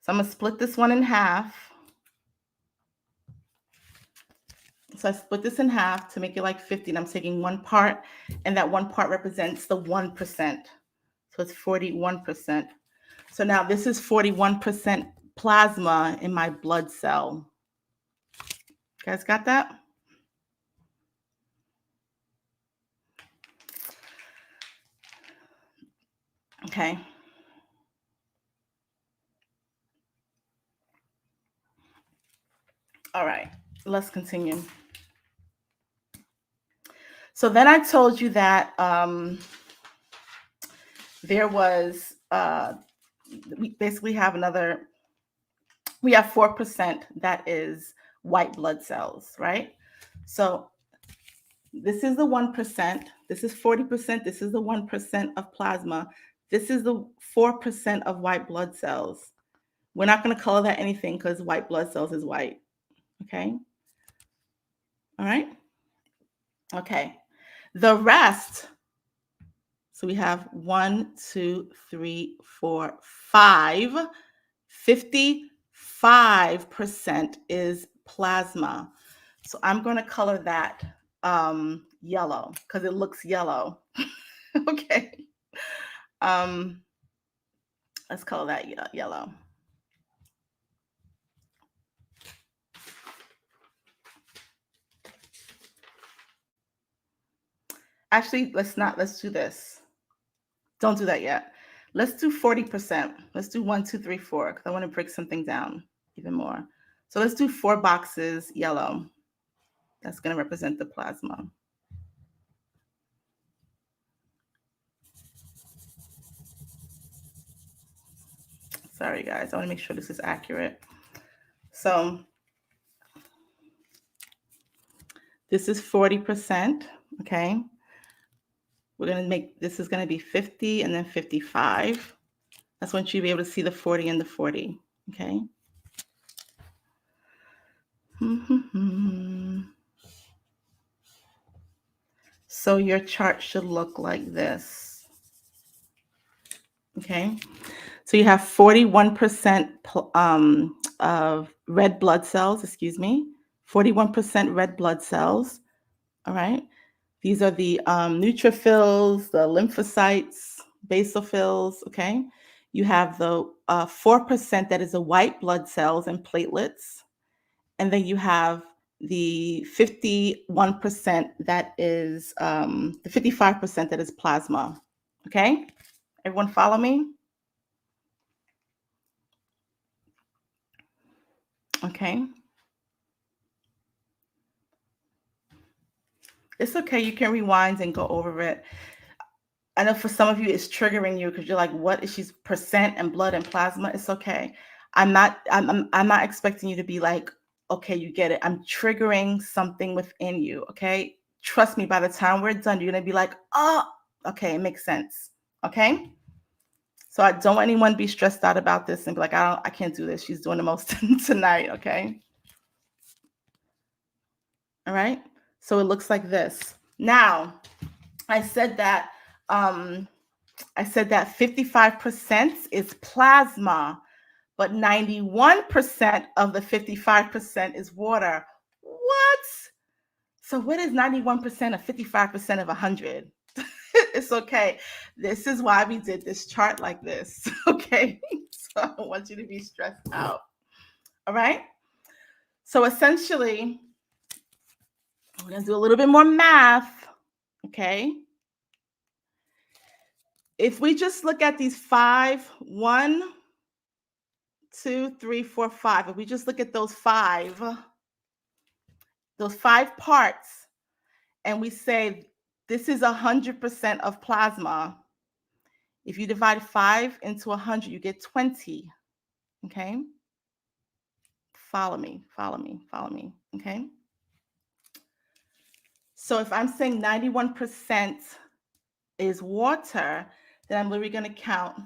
So I'm going to split this one in half. So I split this in half to make it like 50, and I'm taking one part, and that one part represents the 1%. So it's 41%. So now this is 41% plasma in my blood cell. You guys got that? Okay. All right, let's continue. So then I told you that there was, we basically have we have 4% that is white blood cells, right? So this is the 1%, this is 40%, this is the 1% of plasma, this is the 4% of white blood cells. We're not going to color that anything because white blood cells is white, okay? All right? Okay. The rest, so we have 1, 2, 3, 4, 5. 55% is plasma. So I'm going to color that yellow because it looks yellow. Okay. Let's color that yellow. Actually, let's do this. Don't do that yet. Let's do 40%. Let's do 1, 2, 3, 4, because I want to break something down even more. So let's do 4 boxes yellow. That's going to represent the plasma. Sorry, guys. I want to make sure this is accurate. So this is 40%, okay? We're going to make, this is going to be 50 and then 55. I just want you to be able to see the 40 and the 40, okay? So your chart should look like this, okay? So you have 41% of red blood cells, 41% red blood cells, all right? These are the neutrophils, the lymphocytes, basophils, okay? You have the 4% that is the white blood cells and platelets. And then you have the 51% that is, the 55% that is plasma, okay? Everyone follow me? Okay. It's okay. You can rewind and go over it. I know for some of you it's triggering you because you're like, what is she's percent and blood and plasma? It's okay. I'm not expecting you to be like, okay, you get it. I'm triggering something within you. Okay. Trust me, by the time we're done, you're gonna be like, oh, okay, it makes sense. Okay. So I don't want anyone to be stressed out about this and be like, I can't do this. She's doing the most tonight. Okay. All right. So it looks like this. Now, I said that 55% is plasma, but 91% of the 55% is water. What? So what is 91% of 55% of 100? It's okay. This is why we did this chart like this. Okay. So I don't want you to be stressed out. All right. So essentially, we're going to do a little bit more math. Okay. If we just look at these 5, 1, 2, 3, 4, 5, if we just look at those five parts, and we say this is 100% of plasma, if you divide 5 into 100, you get 20. Okay. Follow me. Okay. So if I'm saying 91% is water, then I'm literally going to count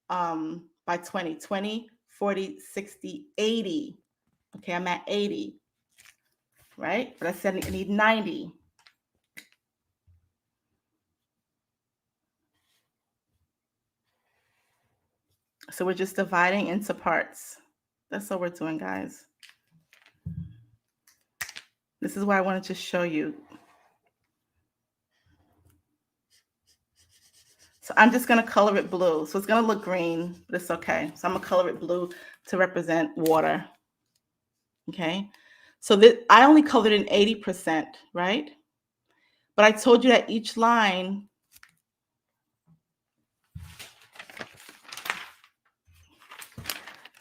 by 20, 40, 60, 80. Okay, I'm at 80, right? But I said I need 90. So we're just dividing into parts. That's what we're doing, guys. This is why I wanted to show you. So I'm just going to color it blue. So it's going to look green, but it's okay. So I'm going to color it blue to represent water. Okay. So that I only colored in 80%, right? But I told you that each line,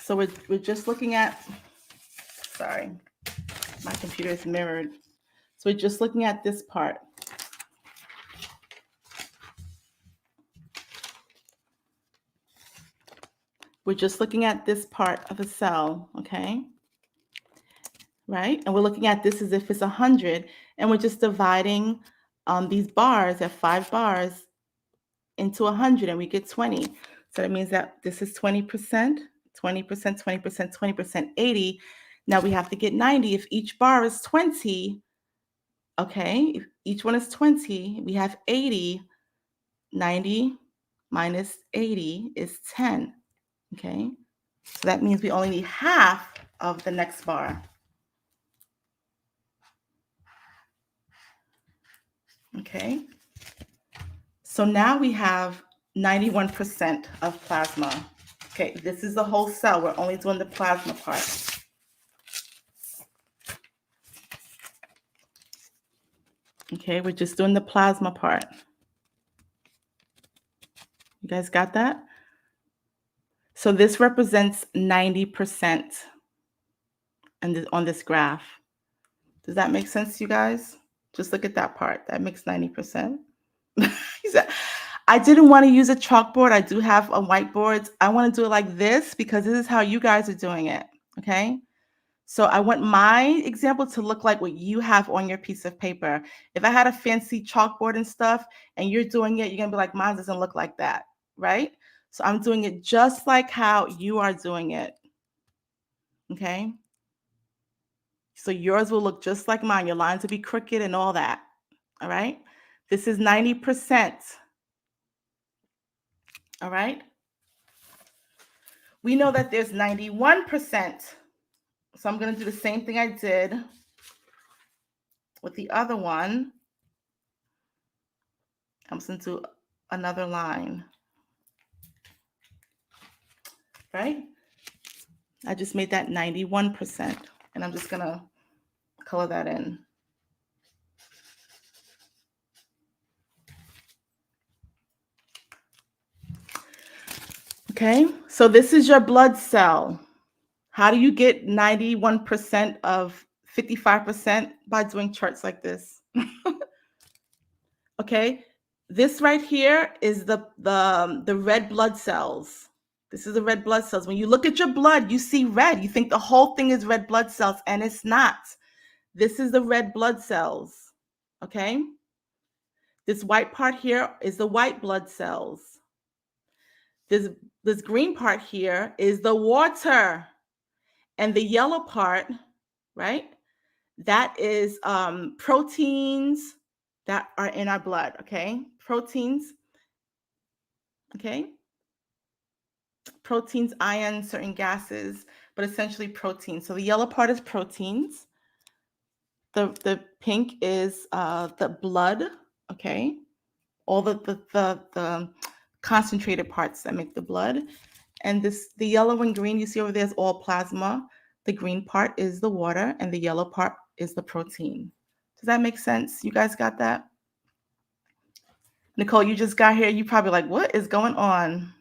so we're just looking at, sorry, my computer is mirrored. So we're just looking at this part. We're just looking at this part of a cell, okay? Right? And we're looking at this as if it's 100, and we're just dividing these bars at 5 bars into 100, and we get 20. So that means that this is 20%, 20%, 20%, 20%, 80. Now we have to get 90. If each bar is 20, okay, if each one is 20, we have 80. 90 minus 80 is 10, okay? So that means we only need half of the next bar. Okay, so now we have 91% of plasma. Okay, this is the whole cell. We're only doing the plasma part. Okay, we're just doing the plasma part. You guys got that? So this represents 90% on this graph. Does that make sense to you guys? Just look at that part. That makes 90%. He said, I didn't want to use a chalkboard. I do have a whiteboard. I want to do it like this because this is how you guys are doing it. Okay. So I want my example to look like what you have on your piece of paper. If I had a fancy chalkboard and stuff and you're doing it, you're going to be like, mine doesn't look like that. Right. So I'm doing it just like how you are doing it. Okay. So yours will look just like mine. Your lines will be crooked and all that. All right. This is 90%. All right. We know that there's 91%. So I'm going to do the same thing I did with the other one. I'm just going to do another line. Right? I just made that 91%. And I'm just going to color that in. Okay, so this is your blood cell. How do you get 91% of 55%? By doing charts like this. Okay, this right here is the red blood cells. This is the red blood cells. When you look at your blood, you see red. You think the whole thing is red blood cells, and it's not. This is the red blood cells. Okay, this white part here is the white blood cells. This green part here is the water, and the yellow part, right? That is proteins that are in our blood, okay? Proteins, okay? Proteins, ions, certain gases, but essentially proteins. So the yellow part is proteins. The pink is the blood, okay? All the concentrated parts that make the blood. And the yellow and green you see over there is all plasma. The green part is the water, and the yellow part is the protein. Does that make sense? You guys got that? Nicole, you just got here. You probably like, what is going on?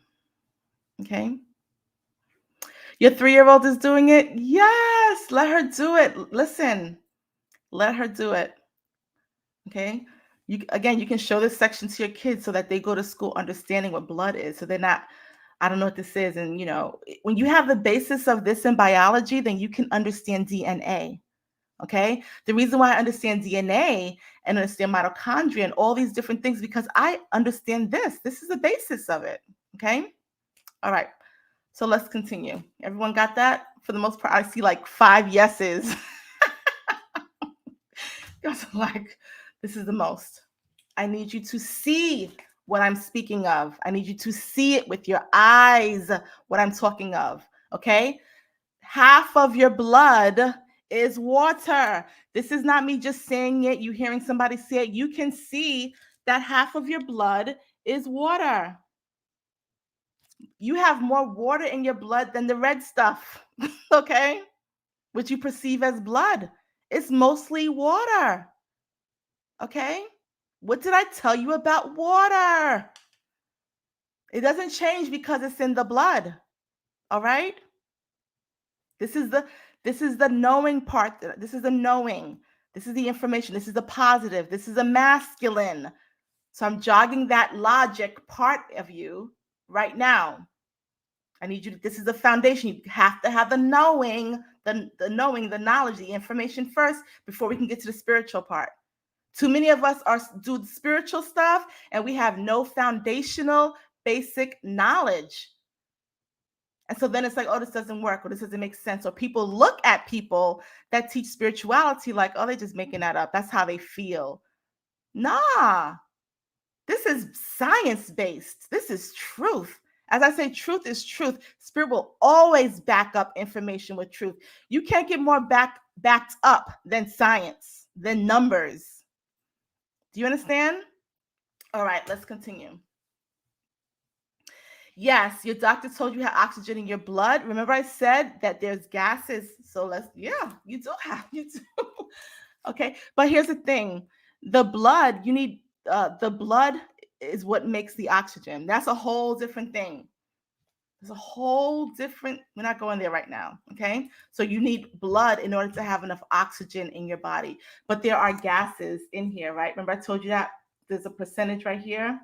Okay. Your 3-year-old is doing it? Yes, let her do it. Listen, let her do it. Okay. You can show this section to your kids so that they go to school understanding what blood is. So they're not, I don't know what this is. And, when you have the basis of this in biology, then you can understand DNA. Okay. The reason why I understand DNA and understand mitochondria and all these different things, because I understand this. This is the basis of it. Okay. All right. So let's continue. Everyone got that? For the most part, I see like 5 yeses. Guys are like, this is the most. I need you to see what I'm speaking of. I need you to see it with your eyes, what I'm talking of. Okay. Half of your blood is water. This is not me just saying it, you hearing somebody say it. You can see that half of your blood is water. You have more water in your blood than the red stuff, okay? Which you perceive as blood. It's mostly water, okay? What did I tell you about water? It doesn't change because it's in the blood, all right? This is the knowing part. This is the knowing. This is the information. This is the positive. This is a masculine. So I'm jogging that logic part of you right now. I need you to, this is the foundation. You have to have the knowing, the knowing, the knowledge, the information first before we can get to the spiritual part. Too many of us do the spiritual stuff and we have no foundational basic knowledge. And so then it's like, oh, this doesn't work, or this doesn't make sense. Or people look at people that teach spirituality like, oh, they're just making that up. That's how they feel. Nah, this is science-based. This is truth. As I say, truth is truth. Spirit will always back up information with truth. You can't get more backed up than science, than numbers. Do you understand? All right, let's continue. Yes, your doctor told you have oxygen in your blood. Remember I said that there's gases. So you do have, you do. Okay, but here's the thing. The blood, you need, the blood is what makes the oxygen. That's a whole different thing. There's a whole different, we're not going there right now, okay? So you need blood in order to have enough oxygen in your body. But there are gases in here, right? Remember I told you that there's a percentage right here,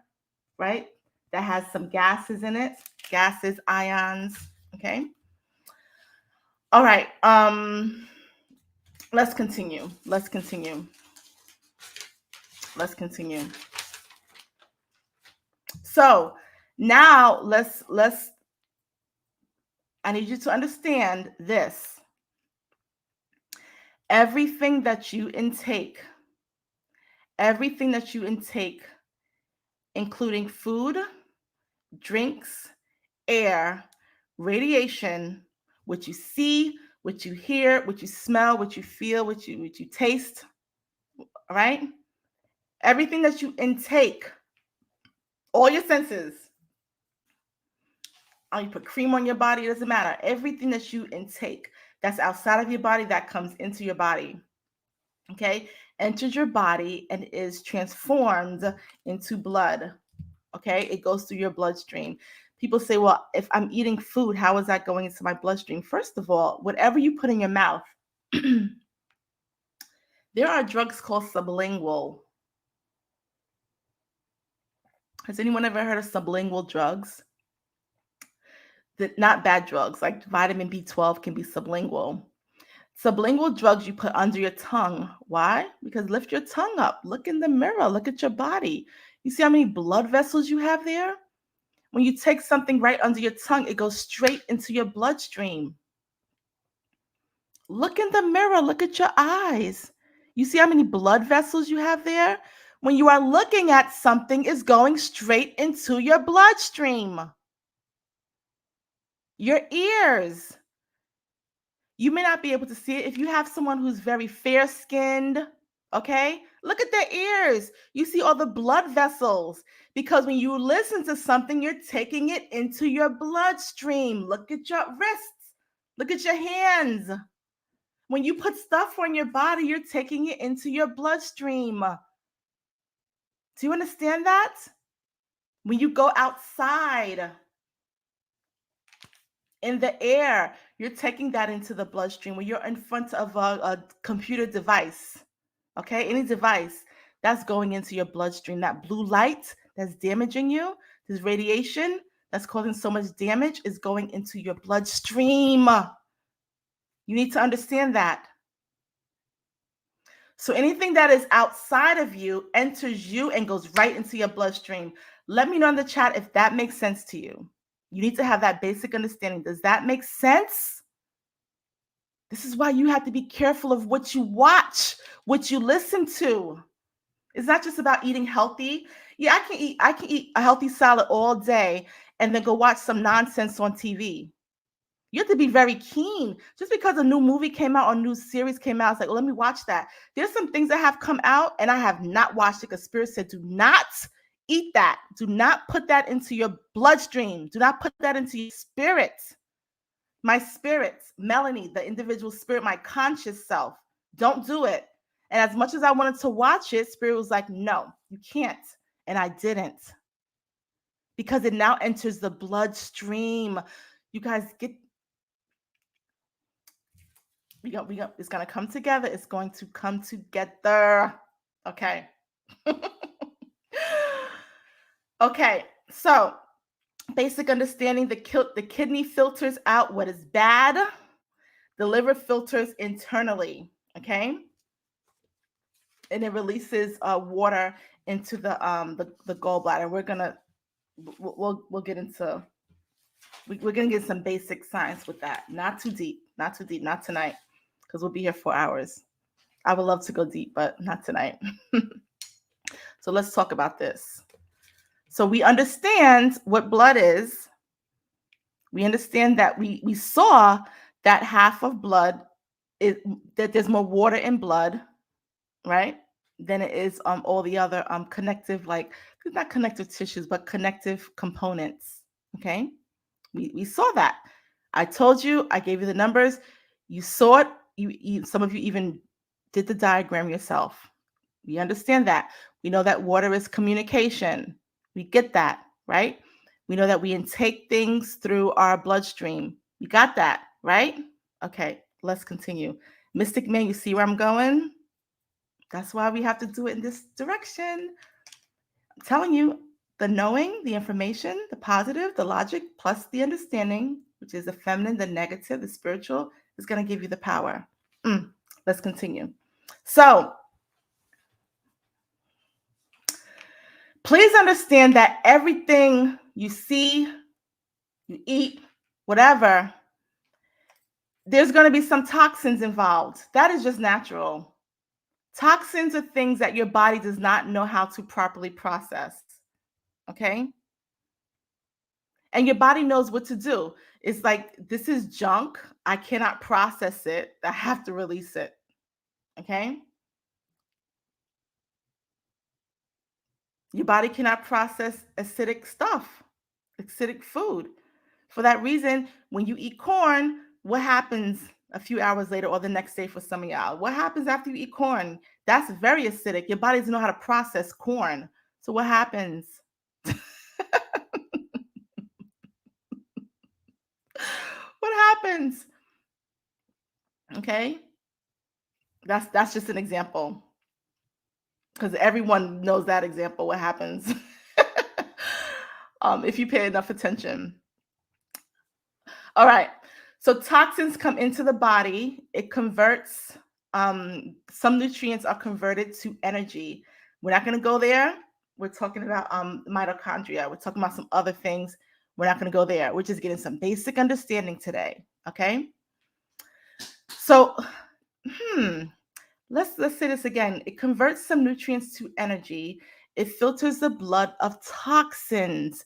right? That has some gases in it, gases, ions, okay? All right, let's continue. So now I need you to understand this. Everything that you intake, including food, drinks, air, radiation, what you see, what you hear, what you smell, what you feel, what you taste, all right? Everything that you intake, all your senses. You put cream on your body, it doesn't matter. Everything that you intake that's outside of your body that comes into your body, okay, enters your body and is transformed into blood. Okay, it goes through your bloodstream. People say, well, if I'm eating food, how is that going into my bloodstream? First of all, whatever you put in your mouth, there are drugs called sublingual. Has anyone ever heard of sublingual drugs? Not bad drugs, like vitamin B12 can be sublingual. Sublingual drugs you put under your tongue. Why? Because lift your tongue up. Look in the mirror. Look at your body. You see how many blood vessels you have there? When you take something right under your tongue, it goes straight into your bloodstream. Look in the mirror. Look at your eyes. You see how many blood vessels you have there? When you are looking at something, it's going straight into your bloodstream. Your ears. You may not be able to see it. If you have someone who's very fair-skinned, okay, look at their ears. You see all the blood vessels, because when you listen to something, you're taking it into your bloodstream. Look at your wrists. Look at your hands. When you put stuff on your body, you're taking it into your bloodstream. Do you understand that? When you go outside in the air, you're taking that into the bloodstream. When you're in front of a computer device, okay, any device, that's going into your bloodstream. That blue light that's damaging you, this radiation that's causing so much damage, is going into your bloodstream. You need to understand that. So anything that is outside of you enters you and goes right into your bloodstream. Let me know in the chat if that makes sense to you. You need to have that basic understanding. Does that make sense? This is why you have to be careful of what you watch, what you listen to. It's not just about eating healthy. Yeah, I can eat a healthy salad all day and then go watch some nonsense on TV. You have to be very keen. Just because a new movie came out or a new series came out, it's like, well, let me watch that. There's some things that have come out and I have not watched it because Spirit said, do not eat that. Do not put that into your bloodstream. Do not put that into your spirit. My spirit, Melanie, the individual spirit, my conscious self. Don't do it. And as much as I wanted to watch it, Spirit was like, no, you can't. And I didn't. Because it now enters the bloodstream. You guys get, it's going to come together. It's going to come together. Okay. Okay. So, basic understanding, the kidney filters out what is bad. The liver filters internally. Okay. And it releases water into the gallbladder. We're gonna we'll get into we're gonna get some basic science with that. Not too deep, not tonight, because we'll be here for hours. I would love to go deep, but not tonight. So let's talk about this. So we understand what blood is. We understand that we saw that half of blood is that there's more water in blood, right? Than it is all the other connective, like not connective tissues, but connective components. Okay, we saw that. I told you, I gave you the numbers. You saw it. You some of you even did the diagram yourself. We understand that. We know that water is communication. We get that, right? We know that we intake things through our bloodstream. You got that, right? Okay, let's continue. Mystic Man, you see where I'm going? That's why we have to do it in this direction. I'm telling you, the knowing, the information, the positive, the logic, plus the understanding, which is the feminine, the negative, the spiritual, is going to give you the power. Let's continue. So, please understand that everything you see, you eat, whatever, there's going to be some toxins involved. That is just natural. Toxins are things that your body does not know how to properly process. Okay? And your body knows what to do. It's like, this is junk. I cannot process it. I have to release it. Okay? Your body cannot process acidic stuff, acidic food. For that reason, when you eat corn, what happens a few hours later or the next day for some of y'all? What happens after you eat corn? That's very acidic. Your body doesn't know how to process corn. So what happens? What happens? Okay? That's just an example. Because everyone knows that example, what happens if you pay enough attention. All right. So toxins come into the body. It converts, some nutrients are converted to energy. We're not going to go there. We're talking about mitochondria. We're talking about some other things. We're not going to go there. We're just getting some basic understanding today. Okay. So, let's say this again. It converts some nutrients to energy. It filters the blood of toxins.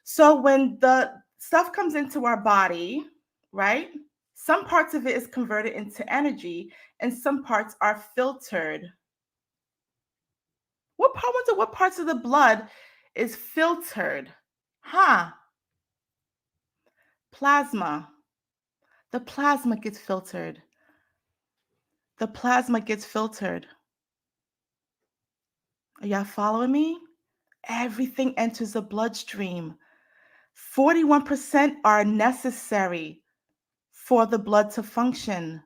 So when the stuff comes into our body, right? Some parts of it is converted into energy and some parts are filtered. What parts of the blood is filtered? Plasma. The plasma gets filtered. The plasma gets filtered. Are y'all following me? Everything enters the bloodstream. 41% are necessary for the blood to function.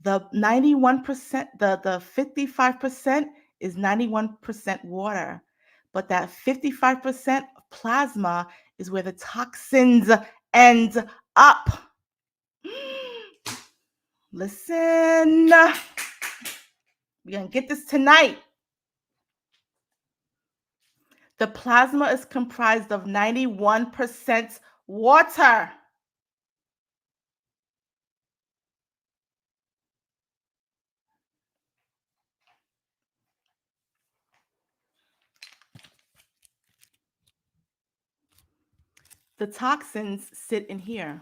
The 91%, the 55% is 91% water. But that 55% plasma is where the toxins end up. Listen, we're going to get this tonight. The plasma is comprised of 91% water. The toxins sit in here.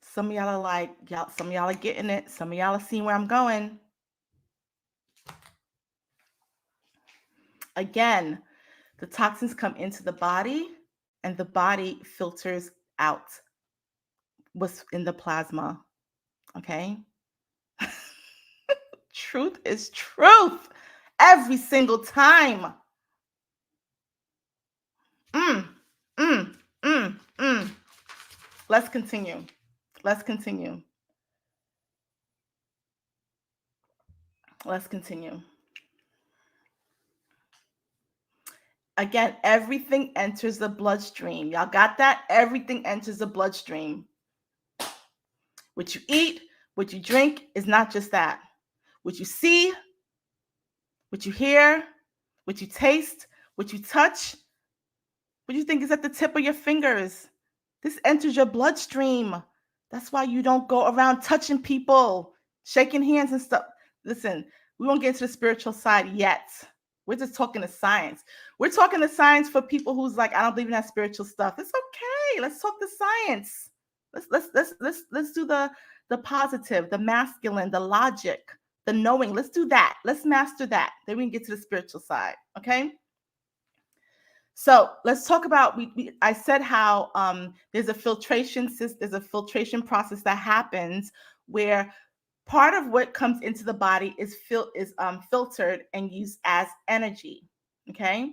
Some of y'all are like, some of y'all are getting it. Some of y'all are seeing where I'm going. Again, the toxins come into the body and the body filters out what's in the plasma. Okay? Truth is truth every single time. Mm, mm, mm, mm. Let's continue. Let's continue. Let's continue. Again, everything enters the bloodstream. Y'all got that? Everything enters the bloodstream. What you eat, what you drink is not just that. What you see, what you hear, what you taste, what you touch, what you think is at the tip of your fingers. This enters your bloodstream. That's why you don't go around touching people, shaking hands and stuff. Listen, we won't get into the spiritual side yet. We're just talking the science. We're talking the science for people who's like, I don't believe in that spiritual stuff. It's okay. Let's talk the science. Let's do the positive, the masculine, the logic, the knowing. Let's do that. Let's master that. Then we can get to the spiritual side. Okay. So let's talk about. I said how there's a filtration process that happens where part of what comes into the body is filtered and used as energy. Okay.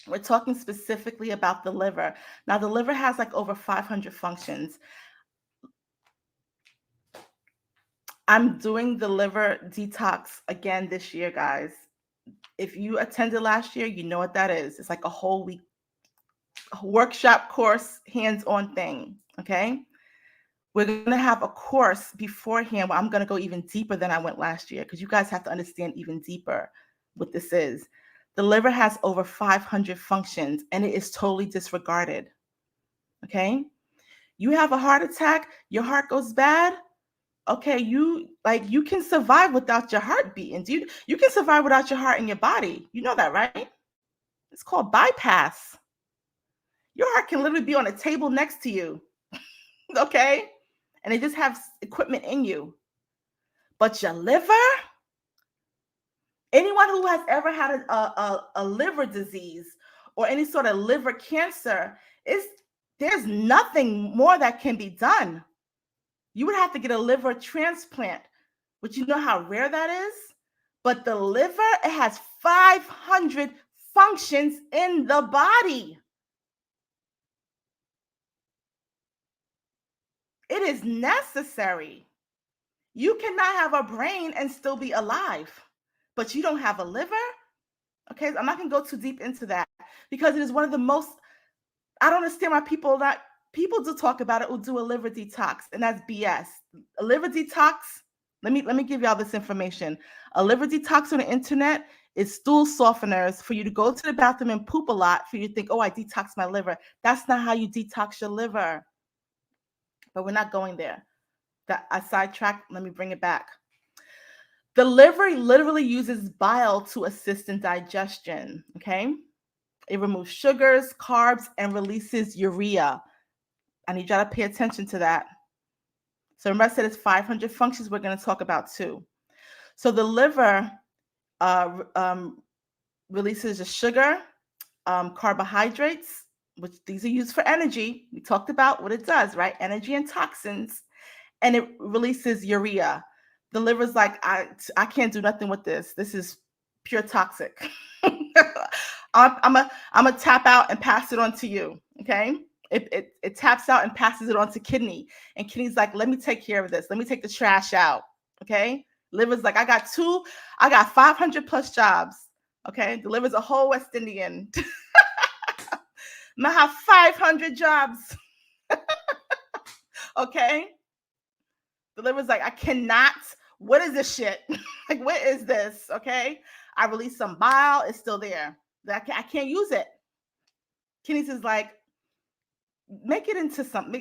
We're talking specifically about the liver. Now, the liver has like over 500 functions. I'm doing the liver detox again this year, guys. If you attended last year, you know what that is. It's like a whole week workshop course, hands-on thing. Okay. We're going to have a course beforehand where I'm going to go even deeper than I went last year because you guys have to understand even deeper what this is. The liver has over 500 functions and it is totally disregarded. Okay. You have a heart attack, your heart goes bad. Okay, you can survive without your heart beating. You can survive without your heart in your body. You know that, right? It's called bypass. Your heart can literally be on a table next to you. Okay? And they just have equipment in you. But your liver, anyone who has ever had a liver disease or any sort of liver cancer, there's nothing more that can be done. You would have to get a liver transplant, but you know how rare that is? But the liver, it has 500 functions in the body. It is necessary. You cannot have a brain and still be alive, but you don't have a liver? Okay, I'm not going to go too deep into that because it is one of the most, I don't understand why people do talk about it, will do a liver detox, and that's BS. A liver detox, let me give y'all this information. A liver detox on the internet is stool softeners for you to go to the bathroom and poop a lot for you to think, oh, I detox my liver. That's not how you detox your liver. But we're not going there. I sidetracked. Let me bring it back. The liver literally uses bile to assist in digestion, okay? It removes sugars, carbs, and releases urea. I need y'all to pay attention to that. So remember I said it's 500 functions we're going to talk about too. So the liver releases the sugar, carbohydrates, which these are used for energy. We talked about what it does, right? Energy and toxins. And it releases urea. The liver's like, I can't do nothing with this. This is pure toxic. I'm a tap out and pass it on to you. Okay. It taps out and passes it on to kidney. And kidney's like, let me take care of this. Let me take the trash out. Okay. Liver's like, I got 500 plus jobs. Okay. The liver's a whole West Indian. I have 500 jobs. Okay. The liver's like, I cannot. What is this shit? Like, what is this? Okay. I release some bile. It's still there. I can't use it. Kidneys is like, make it into something.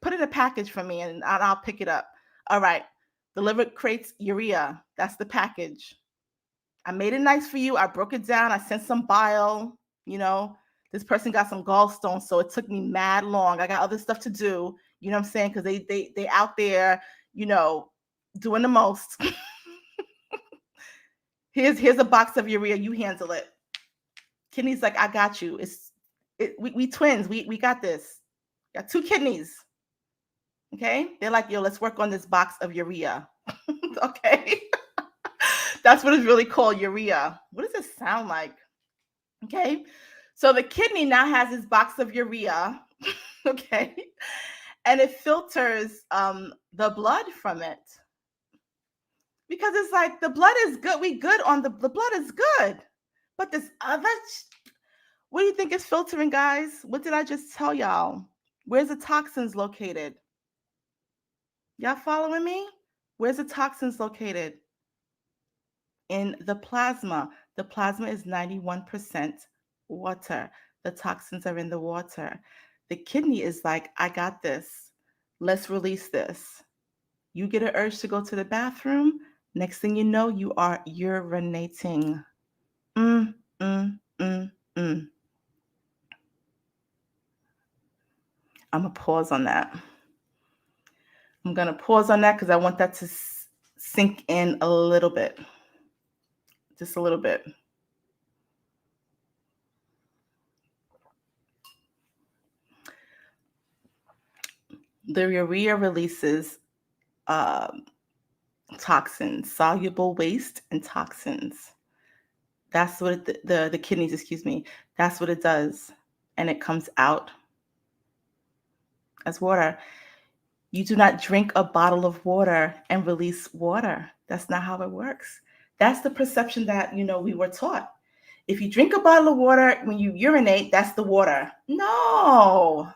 Put it in a package for me and I'll pick it up. All right. The liver creates urea. That's the package. I made it nice for you. I broke it down. I sent some bile, this person got some gallstones, so it took me mad long. I got other stuff to do, you know what I'm saying? Because they out there, doing the most. Here's a box of urea. You handle it. Kidney's like, I got you. We twins. We got this. Got 2 kidneys. Okay? They're like, yo, let's work on this box of urea. Okay? That's what it's really called, urea. What does it sound like? Okay? So the kidney now has this box of urea. Okay? And it filters the blood from it. Because it's like, the blood is good. We good on the blood is good. But this other, what do you think is filtering, guys? What did I just tell y'all? Where's the toxins located? Y'all following me? Where's the toxins located? In the plasma. The plasma is 91% water. The toxins are in the water. The kidney is like, I got this. Let's release this. You get an urge to go to the bathroom. Next thing you know, you are urinating. I'm going to pause on that. I'm going to pause on that because I want that to sink in a little bit. Just a little bit. The urea releases toxins, soluble waste and toxins. That's what the kidneys, excuse me, that's what it does. And it comes out as water. You do not drink a bottle of water and release water. That's not how it works. That's the perception that, we were taught. If you drink a bottle of water, when you urinate, that's the water. No.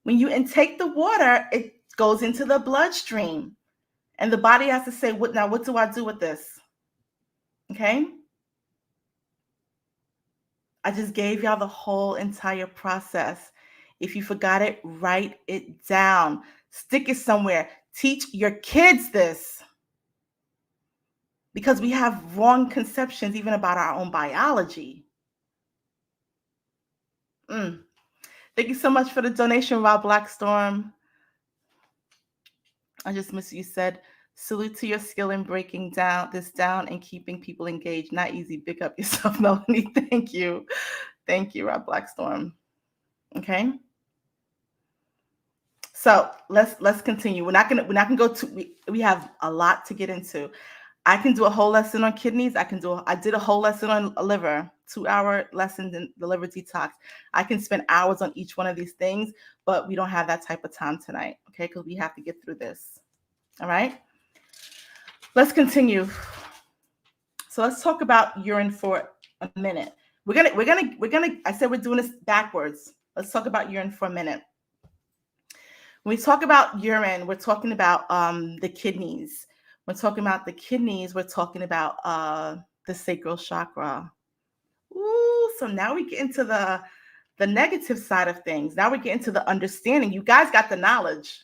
When you intake the water, it goes into the bloodstream. And the body has to say, what do I do with this? Okay? I just gave y'all the whole entire process. If you forgot it, write it down. Stick it somewhere. Teach your kids this. Because we have wrong conceptions even about our own biology. Thank you so much for the donation, Rob Blackstorm. I just missed you said, salute to your skill in breaking this down and keeping people engaged. Not easy. Big up yourself, Melanie. Thank you. Thank you, Rob Blackstorm. Okay. So let's continue. We're not gonna go to. We have a lot to get into. I can do a whole lesson on kidneys. I did a whole lesson on liver, 2-hour lesson in the liver detox. I can spend hours on each one of these things, but we don't have that type of time tonight, okay? Because we have to get through this. All right. Let's continue. So let's talk about urine for a minute. We're gonna. I said we're doing this backwards. Let's talk about urine for a minute. When we talk about urine, we're talking about the kidneys. We're talking about the kidneys. We're talking about the sacral chakra. Ooh, so now we get into the negative side of things. Now we get into the understanding. You guys got the knowledge.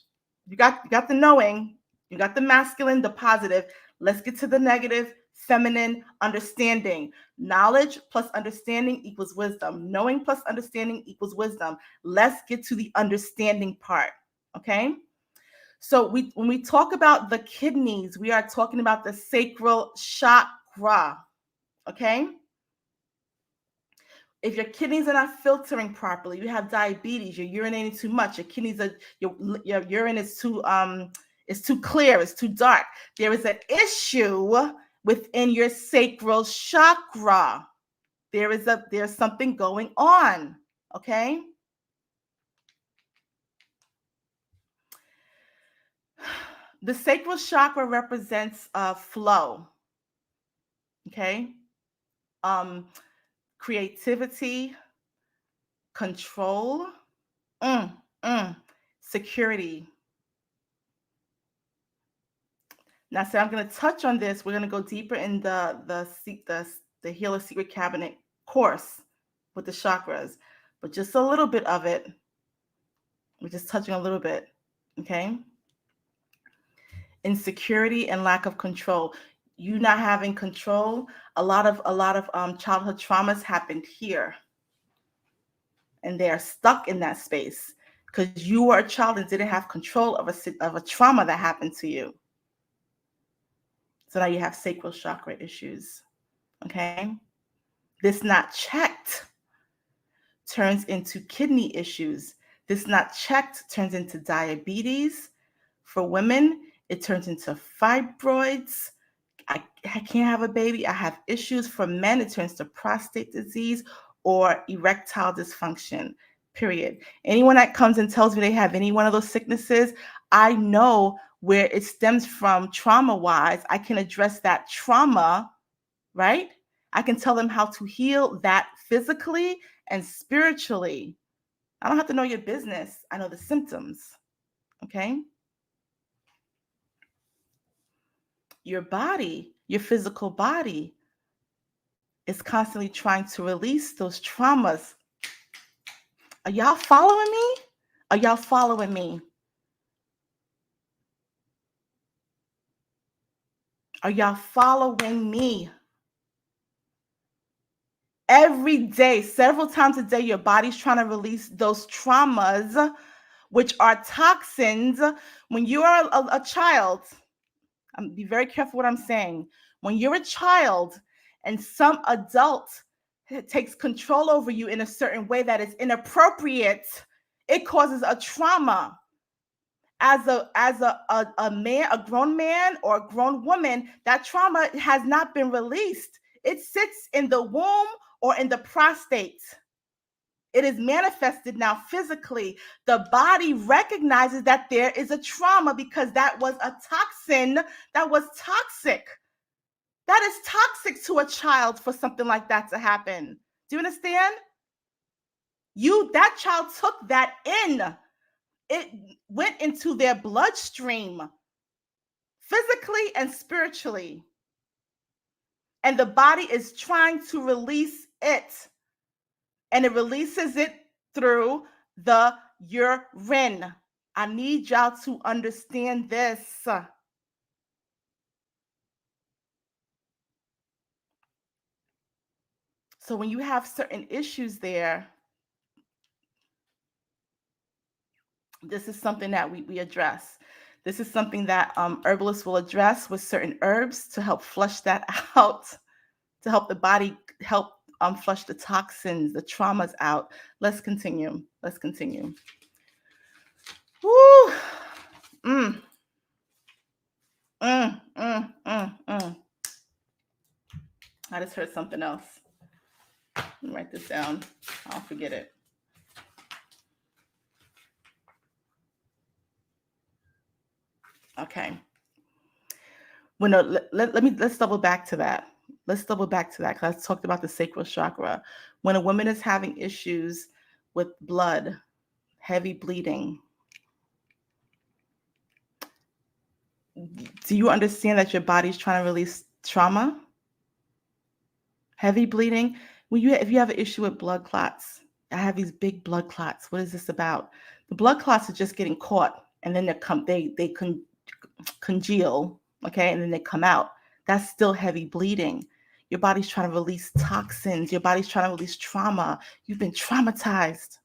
You got the knowing. You got the masculine, the positive. Let's get to the negative, feminine understanding. Knowledge plus understanding equals wisdom. Knowing plus understanding equals wisdom. Let's get to the understanding part. Okay? So when we talk about the kidneys, we are talking about the sacral chakra, okay? If your kidneys are not filtering properly, you have diabetes, you're urinating too much, your urine is too clear, it's too dark. There is an issue within your sacral chakra. There's something going on, okay? The sacral chakra represents flow, okay? Creativity, control, security. Now, so I'm going to touch on this. We're going to go deeper in the Healer Secret Cabinet course with the chakras, but just a little bit of it. We're just touching a little bit, okay? Insecurity and lack of control. you not having control, a lot of childhood traumas happened here, and they are stuck in that space because you were a child and didn't have control of a trauma that happened to you. So now you have sacral chakra issues. Okay, this not checked turns into kidney issues. This not checked turns into diabetes. For women, it turns into fibroids. I can't have a baby. I have issues. For men, it turns to prostate disease or erectile dysfunction, period. Anyone that comes and tells me they have any one of those sicknesses, I know where it stems from trauma-wise. I can address that trauma, right? I can tell them how to heal that physically and spiritually. I don't have to know your business. I know the symptoms, okay? Your body, your physical body, is constantly trying to release those traumas. Are y'all following me? Are y'all following me? Are y'all following me? Every day, several times a day, your body's trying to release those traumas, which are toxins. When you are a child, be very careful what I'm saying. When you're a child and some adult takes control over you in a certain way that is inappropriate, it causes a trauma. As a man, a grown man or a grown woman, that trauma has not been released. It sits in the womb or in the prostate. It is manifested now physically. The body recognizes that there is a trauma because that was a toxin that was toxic. That is toxic to a child for something like that to happen. Do you understand? That child took that in. It went into their bloodstream, physically and spiritually. And the body is trying to release it. And it releases it through the urine. I need y'all to understand this. So when you have certain issues there, this is something that we address. This is something that herbalists will address with certain herbs to help flush that out, to help the body help flush the toxins, the traumas out. Let's continue. Let's continue. Woo! I just heard something else. Let me write this down. I'll forget it. Okay. Well, no, let's double back to that. Let's double back to that because I talked about the sacral chakra. When a woman is having issues with blood, heavy bleeding, do you understand that your body's trying to release trauma? Heavy bleeding. If you have an issue with blood clots, I have these big blood clots. What is this about? The blood clots are just getting caught, and then they congeal, okay, and then they come out. That's still heavy bleeding. Your body's trying to release toxins. Your body's trying to release trauma. You've been traumatized,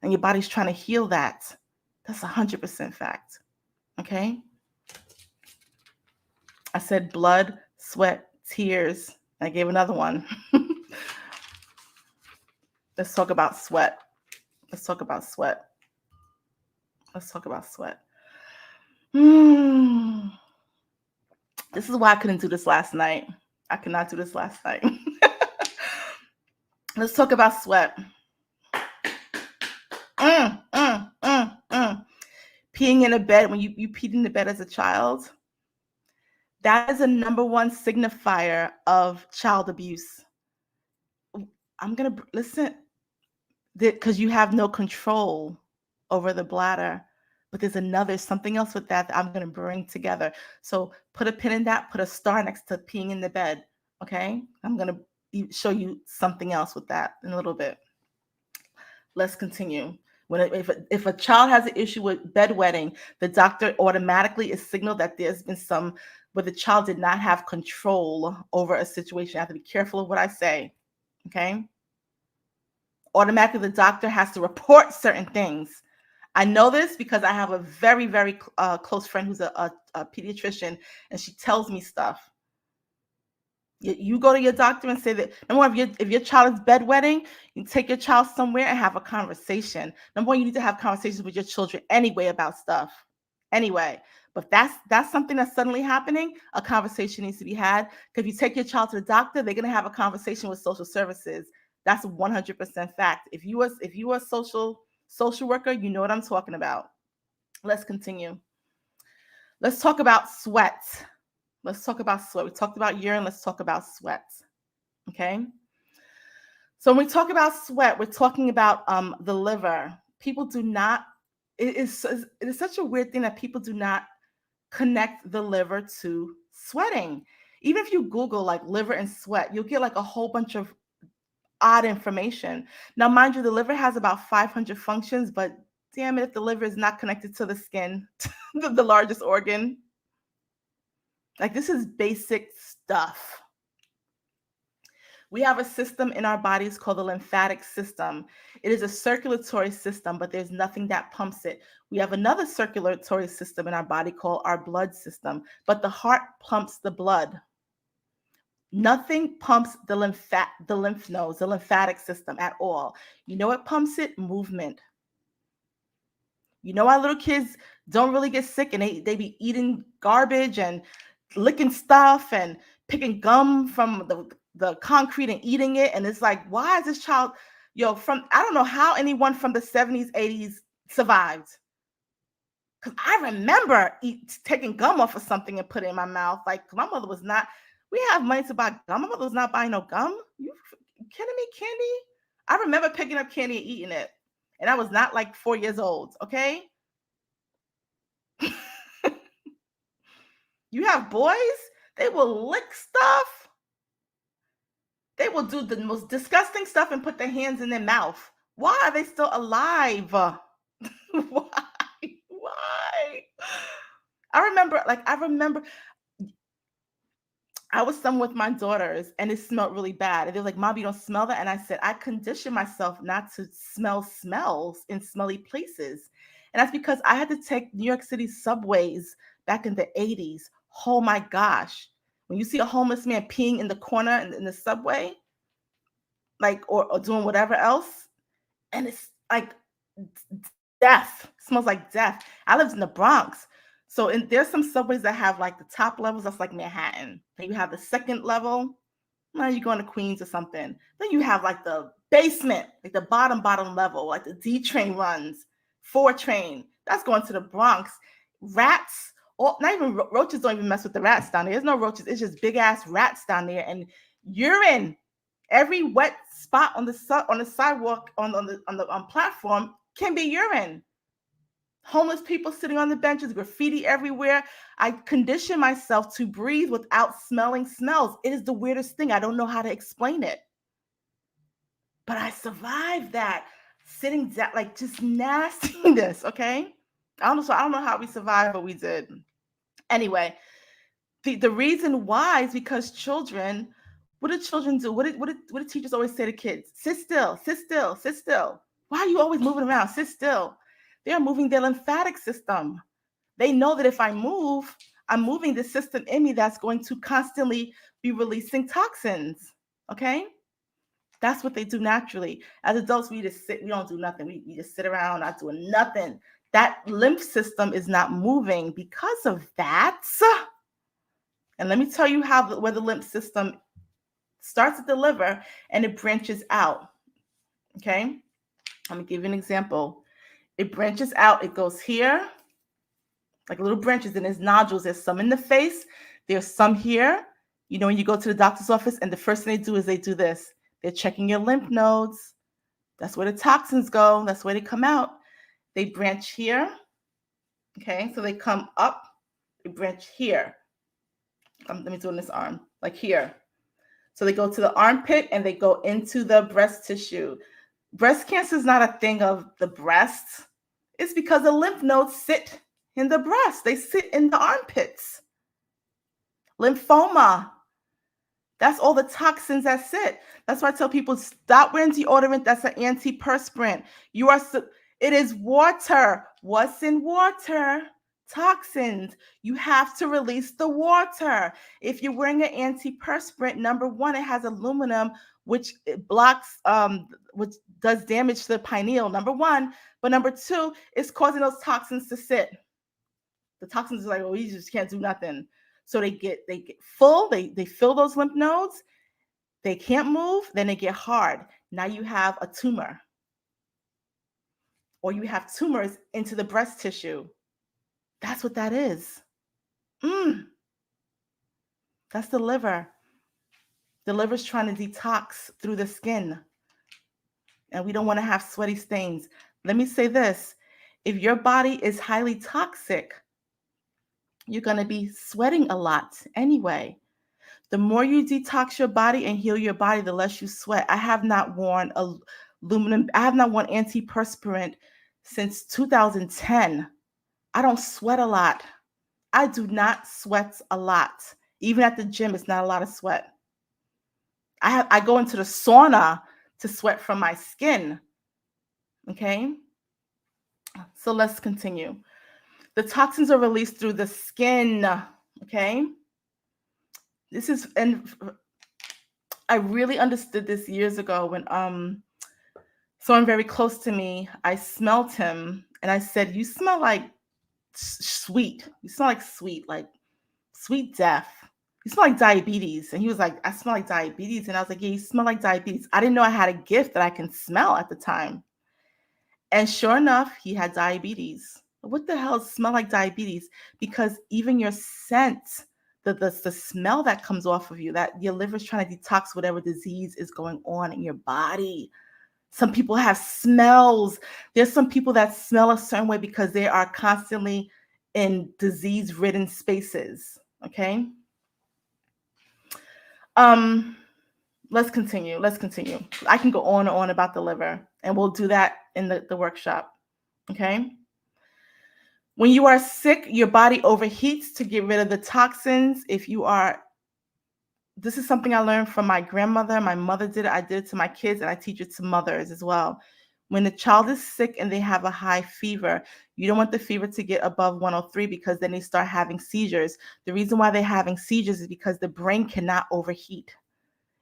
and your body's trying to heal that. That's 100% fact, okay? I said blood, sweat, tears. I gave another one. Let's talk about sweat. Let's talk about sweat. Let's talk about sweat. This is why I couldn't do this last night. I could not do this last night. Let's talk about sweat. Peeing in a bed, when you peed in the bed as a child, that is a number one signifier of child abuse. I'm going to listen, because you have no control over the bladder. But there's something else with that I'm going to bring together. So put a pin in that, put a star next to peeing in the bed. Okay? I'm going to show you something else with that in a little bit. Let's continue. If a child has an issue with bedwetting, the doctor automatically is signaled that there's been some where the child did not have control over a situation. I have to be careful of what I say, okay? Automatically, the doctor has to report certain things. I know this because I have a very, very close friend who's a pediatrician, and she tells me stuff. You go to your doctor and say that, number one, if your child is bedwetting, you take your child somewhere and have a conversation. Number one, you need to have conversations with your children anyway about stuff. Anyway, but that's something that's suddenly happening, a conversation needs to be had. Because if you take your child to the doctor, they're going to have a conversation with social services. That's 100% fact. If you are a social worker, you know what I'm talking about. Let's continue. Let's talk about sweat. Let's talk about sweat. We talked about urine. Let's talk about sweat. Okay. So when we talk about sweat, we're talking about the liver. People do not, it is such a weird thing that people do not connect the liver to sweating. Even if you Google like liver and sweat, you'll get like a whole bunch of odd information. Now, mind you, the liver has about 500 functions, but damn it, if the liver is not connected to the skin, the largest organ, like this is basic stuff. We have a system in our bodies called the lymphatic system. It is a circulatory system, but there's nothing that pumps it. We have another circulatory system in our body called our blood system, but the heart pumps the blood. Nothing pumps the lymph nodes, the lymphatic system at all. You know what pumps it? Movement. You know why little kids don't really get sick and they be eating garbage and licking stuff and picking gum from the concrete and eating it. And it's like, why is this child, I don't know how anyone from the 70s, 80s survived. Because I remember taking gum off of something and put it in my mouth. Like, my mother was not, we have money to buy gum. My mother was not buying no gum. You kidding me? Candy? I remember picking up candy and eating it. And I was not like 4 years old, okay? You have boys, they will lick stuff. They will do the most disgusting stuff and put their hands in their mouth. Why are they still alive? Why? I remember I was somewhere with my daughters and it smelled really bad. And they were like, Mom, you don't smell that? And I said, I conditioned myself not to smell smells in smelly places. And that's because I had to take New York City subways back in the 80s. Oh my gosh. When you see a homeless man peeing in the corner in the subway, like, or doing whatever else, and it's like death. It smells like death. I lived in the Bronx. So there's some subways that have like the top levels, that's like Manhattan. Then you have the second level. Now you're going to Queens or something. Then you have like the basement, like the bottom level, like the D train runs, 4 train. That's going to the Bronx. Rats, or not even roaches don't even mess with the rats down there. There's no roaches. It's just big ass rats down there. And urine, every wet spot on the sidewalk on the platform can be urine. Homeless people sitting on the benches, graffiti everywhere. I condition myself to breathe without smelling smells. It is the weirdest thing. I don't know how to explain it. But I survived that. Sitting down, like just nastiness, okay? I don't know how we survived, but we did. Anyway, the reason why is because children, what do children do? What do teachers always say to kids? Sit still, sit still, sit still. Why are you always moving around? Sit still. They're moving their lymphatic system. They know that if I move, I'm moving the system in me that's going to constantly be releasing toxins. Okay? That's what they do naturally. As adults, we just sit, we don't do nothing. We just sit around, not doing nothing. That lymph system is not moving because of that. And let me tell you where the lymph system starts at the liver and it branches out. Okay? Let me give you an example. It branches out. It goes here, like little branches, and there's nodules. There's some in the face. There's some here. You know, when you go to the doctor's office and the first thing they do is they do this. They're checking your lymph nodes. That's where the toxins go. That's where they come out. They branch here. Okay, so they come up. They branch here. Let me do it in this arm, like here. So they go to the armpit and they go into the breast tissue. Breast cancer is not a thing of the breast. It's because the lymph nodes sit in the breast. They sit in the armpits. lymphoma. That's all the toxins that sit. That's why I tell people stop wearing deodorant. That's an antiperspirant. It is water. What's in water? Toxins. You have to release the water. If you're wearing an antiperspirant, number one, it has aluminum, which it blocks, which does damage to the pineal. Number one, but number two, it's causing those toxins to sit. The toxins are like, well, you just can't do nothing. So they get full. They fill those lymph nodes. They can't move. Then they get hard. Now you have a tumor, or you have tumors into the breast tissue. That's what that is. That's the liver. The liver's trying to detox through the skin, and we don't want to have sweaty stains. Let me say this. If your body is highly toxic, you're going to be sweating a lot anyway. The more you detox your body and heal your body, the less you sweat. I have not worn antiperspirant since 2010. I don't sweat a lot. I do not sweat a lot. Even at the gym, it's not a lot of sweat. I go into the sauna to sweat from my skin. Okay? So let's continue. The toxins are released through the skin. Okay? And I really understood this years ago when someone very close to me, I smelled him and I said, you smell like sweet. You smell like sweet death. You smell like diabetes. And he was like, I smell like diabetes. And I was like, yeah, you smell like diabetes. I didn't know I had a gift that I can smell at the time. And sure enough, he had diabetes. What the hell smell like diabetes? Because even your scent, the smell that comes off of you, that your liver's trying to detox whatever disease is going on in your body. Some people have smells. There's some people that smell a certain way because they are constantly in disease-ridden spaces. Okay. Let's continue. I can go on and on about the liver, and we'll do that in the workshop. Okay. When you are sick, your body overheats to get rid of the toxins. This is something I learned from my grandmother. My mother did it. I did it to my kids, and I teach it to mothers as well. When the child is sick and they have a high fever, you don't want the fever to get above 103 because then they start having seizures. The reason why they're having seizures is because the brain cannot overheat.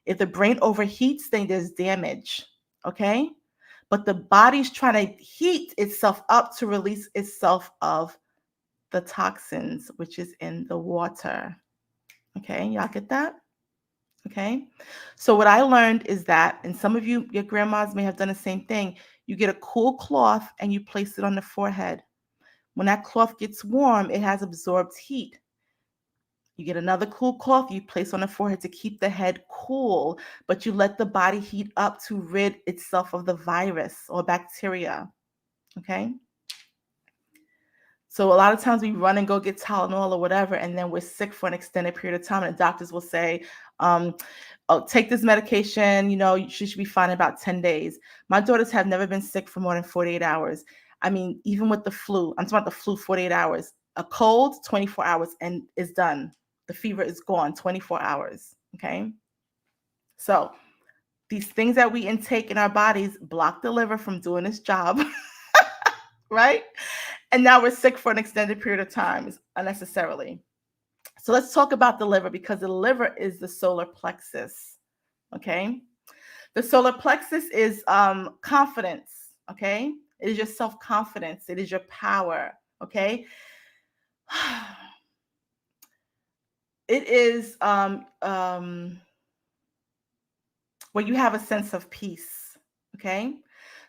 If the brain overheats, then there's damage. Okay? But the body's trying to heat itself up to release itself of the toxins, which is in the water. Okay, y'all get that? Okay, so what I learned is that, and some of you, your grandmas may have done the same thing, you get a cool cloth and you place it on the forehead. When that cloth gets warm, it has absorbed heat. You get another cool cloth you place on the forehead to keep the head cool, but you let the body heat up to rid itself of the virus or bacteria. Okay? So a lot of times we run and go get Tylenol or whatever, and then we're sick for an extended period of time, and doctors will say, take this medication, you should be fine in about 10 days. My daughters have never been sick for more than 48 hours. I mean, even with the flu, I'm talking about the flu, 48 hours. A cold, 24 hours, and it's done. The fever is gone, 24 hours, okay? So these things that we intake in our bodies block the liver from doing its job, right? And now we're sick for an extended period of time unnecessarily. So let's talk about the liver, because the liver is the solar plexus, okay? The solar plexus is confidence, okay? It is your self-confidence. It is your power, okay? It is where you have a sense of peace, okay?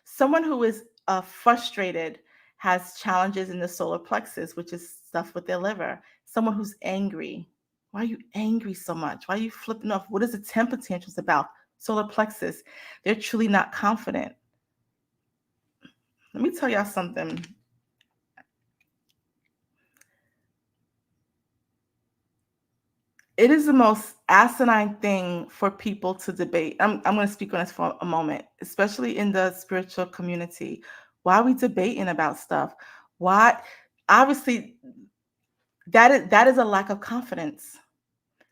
Someone who is frustrated has challenges in the solar plexus, which is stuff with their liver. Someone who's angry. Why are you angry so much? Why are you flipping off? What is the temper tantrums about? Solar plexus. They're truly not confident. Let me tell y'all something. It is the most asinine thing for people to debate. I'm going to speak on this for a moment, especially in the spiritual community. Why are we debating about stuff? Why? Obviously, that is a lack of confidence.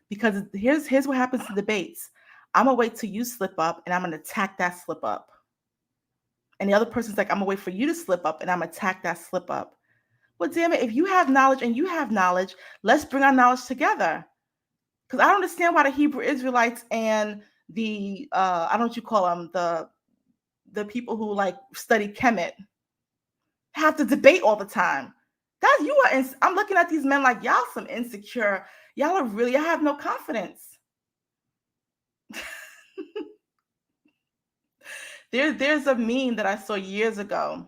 Because here's what happens in debates. I'm gonna wait till you slip up and I'm gonna attack that slip up. And the other person's like, I'm gonna wait for you to slip up and I'm gonna attack that slip up. Well, damn it, if you have knowledge and you have knowledge, let's bring our knowledge together. Because I don't understand why the Hebrew Israelites and the I don't know what you call them, the people who like study Kemet have to debate all the time. That you are I'm looking at these men like y'all some insecure. Y'all are really, I have no confidence. There's a meme that I saw years ago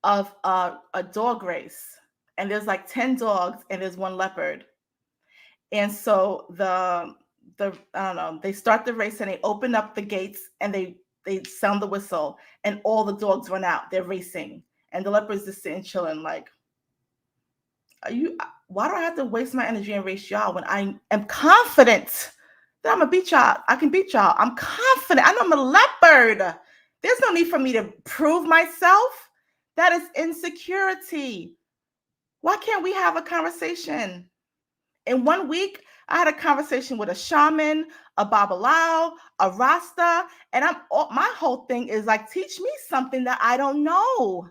of a dog race, and there's like 10 dogs and there's one leopard. And so the I don't know, they start the race and they open up the gates and they sound the whistle and all the dogs run out. They're racing and the leopard's just sitting chilling like, why do I have to waste my energy and race y'all when I am confident that I'm gonna beat y'all? I can beat y'all. I'm confident. I know I'm a leopard. There's no need for me to prove myself. That is insecurity. Why can't we have a conversation? In 1 week, I had a conversation with a shaman, a babalao, a rasta, and my whole thing is like, teach me something that I don't know.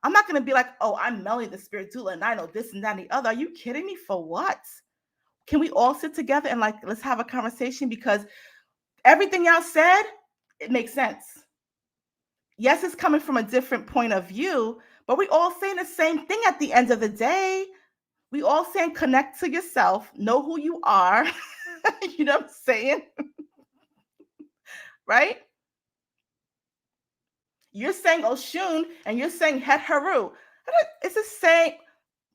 I'm not going to be like, oh, I'm Melanie the spirit doula and I know this and that and the other. Are you kidding me? For what? Can we all sit together and like, let's have a conversation? Because everything y'all said, it makes sense. Yes, it's coming from a different point of view, but we all saying the same thing at the end of the day. We all saying connect to yourself, know who you are. You know what I'm saying? Right? You're saying Oshun and you're saying Het Haru. It's the same.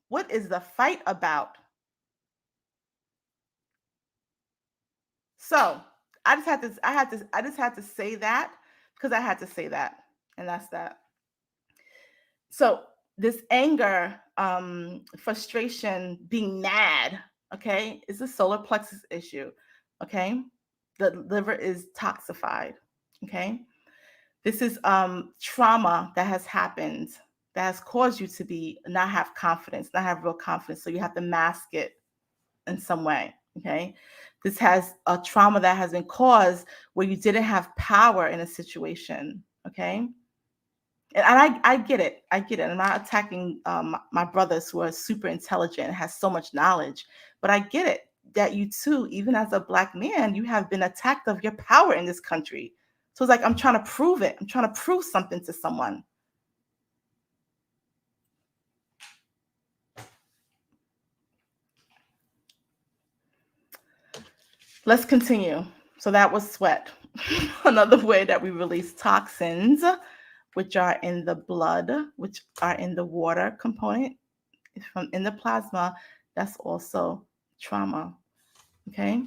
What is the fight about? So I just had to say that because I had to say that. And that's that. So this anger, frustration, being mad, okay, is a solar plexus issue. Okay. The liver is toxified. Okay. This is trauma that has happened that has caused you to not have confidence, not have real confidence. So you have to mask it in some way. Okay. This has a trauma that has been caused where you didn't have power in a situation. Okay. And I get it. I get it. I'm not attacking my brothers who are super intelligent and has so much knowledge, but I get it that you too, even as a Black man, you have been attacked of your power in this country. So it's like, I'm trying to prove it. I'm trying to prove something to someone. Let's continue. So that was sweat. Another way that we release toxins, which are in the blood, which are in the water component, in the plasma, that's also trauma. Okay.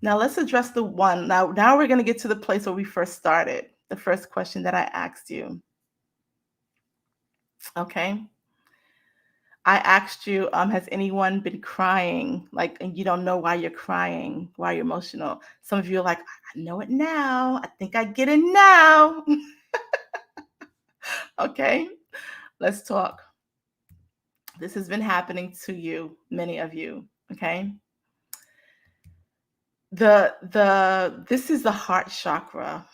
Now let's address the one. Now we're going to get to the place where we first started. The first question that I asked you. Okay. I asked you, has anyone been crying? Like, and you don't know why you're crying, why you're emotional. Some of you are like, I know it now. I think I get it now. Okay. Let's talk. This has been happening to you, many of you. Okay. This is the heart chakra.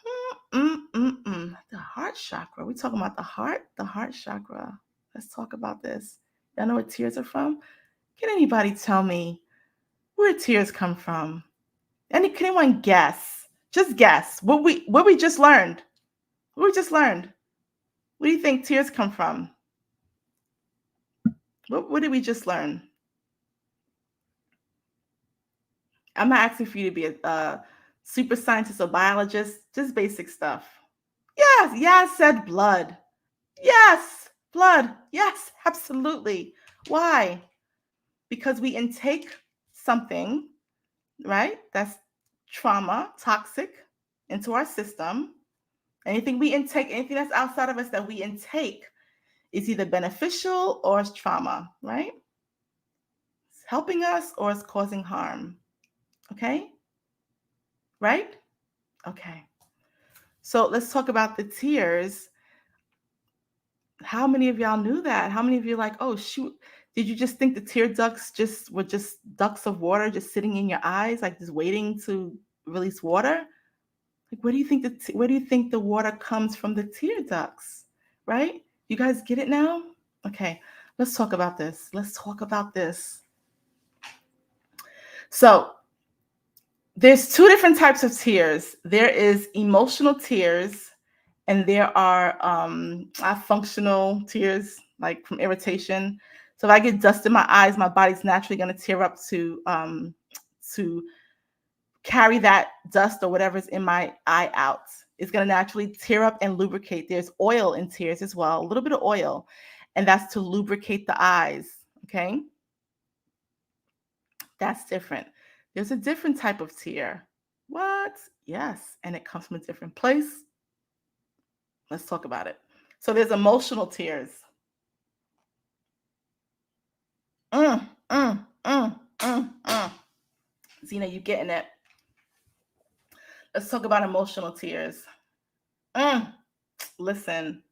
The heart chakra. We're talking about the heart chakra. Let's talk about this. Y'all know where tears are from? Can anybody tell me where tears come from? Can anyone guess? Just guess. What we just learned. What we just learned. Where do you think tears come from? What did we just learn? I'm not asking for you to be a super scientist or biologist, just basic stuff. Yes, I said blood. Yes, blood. Yes, absolutely. Why? Because we intake something, right? That's trauma, toxic, into our system. Anything we intake, anything that's outside of us that we intake is either beneficial or it's trauma, right? It's helping us or it's causing harm. Okay? Right? Okay. So let's talk about the tears. How many of y'all knew that? How many of you are like, oh, shoot, Did you just think the tear ducts were just ducts of water just sitting in your eyes, like just waiting to release water? Like, where do you think the water comes from the tear ducts, right? You guys get it now? Okay, let's talk about this. So there's two different types of tears. There is emotional tears, and there are functional tears, like from irritation. So if I get dust in my eyes, my body's naturally going to tear up to carry that dust or whatever's in my eye out. It's going to naturally tear up and lubricate. There's oil in tears as well, a little bit of oil, and that's to lubricate the eyes. Okay, that's different. There's a different type of tear. What? Yes, and it comes from a different place. Let's talk about it. So there's emotional tears. Mm, mm, mm, mm, mm. Zena, you getting it? Let's talk about emotional tears. Listen.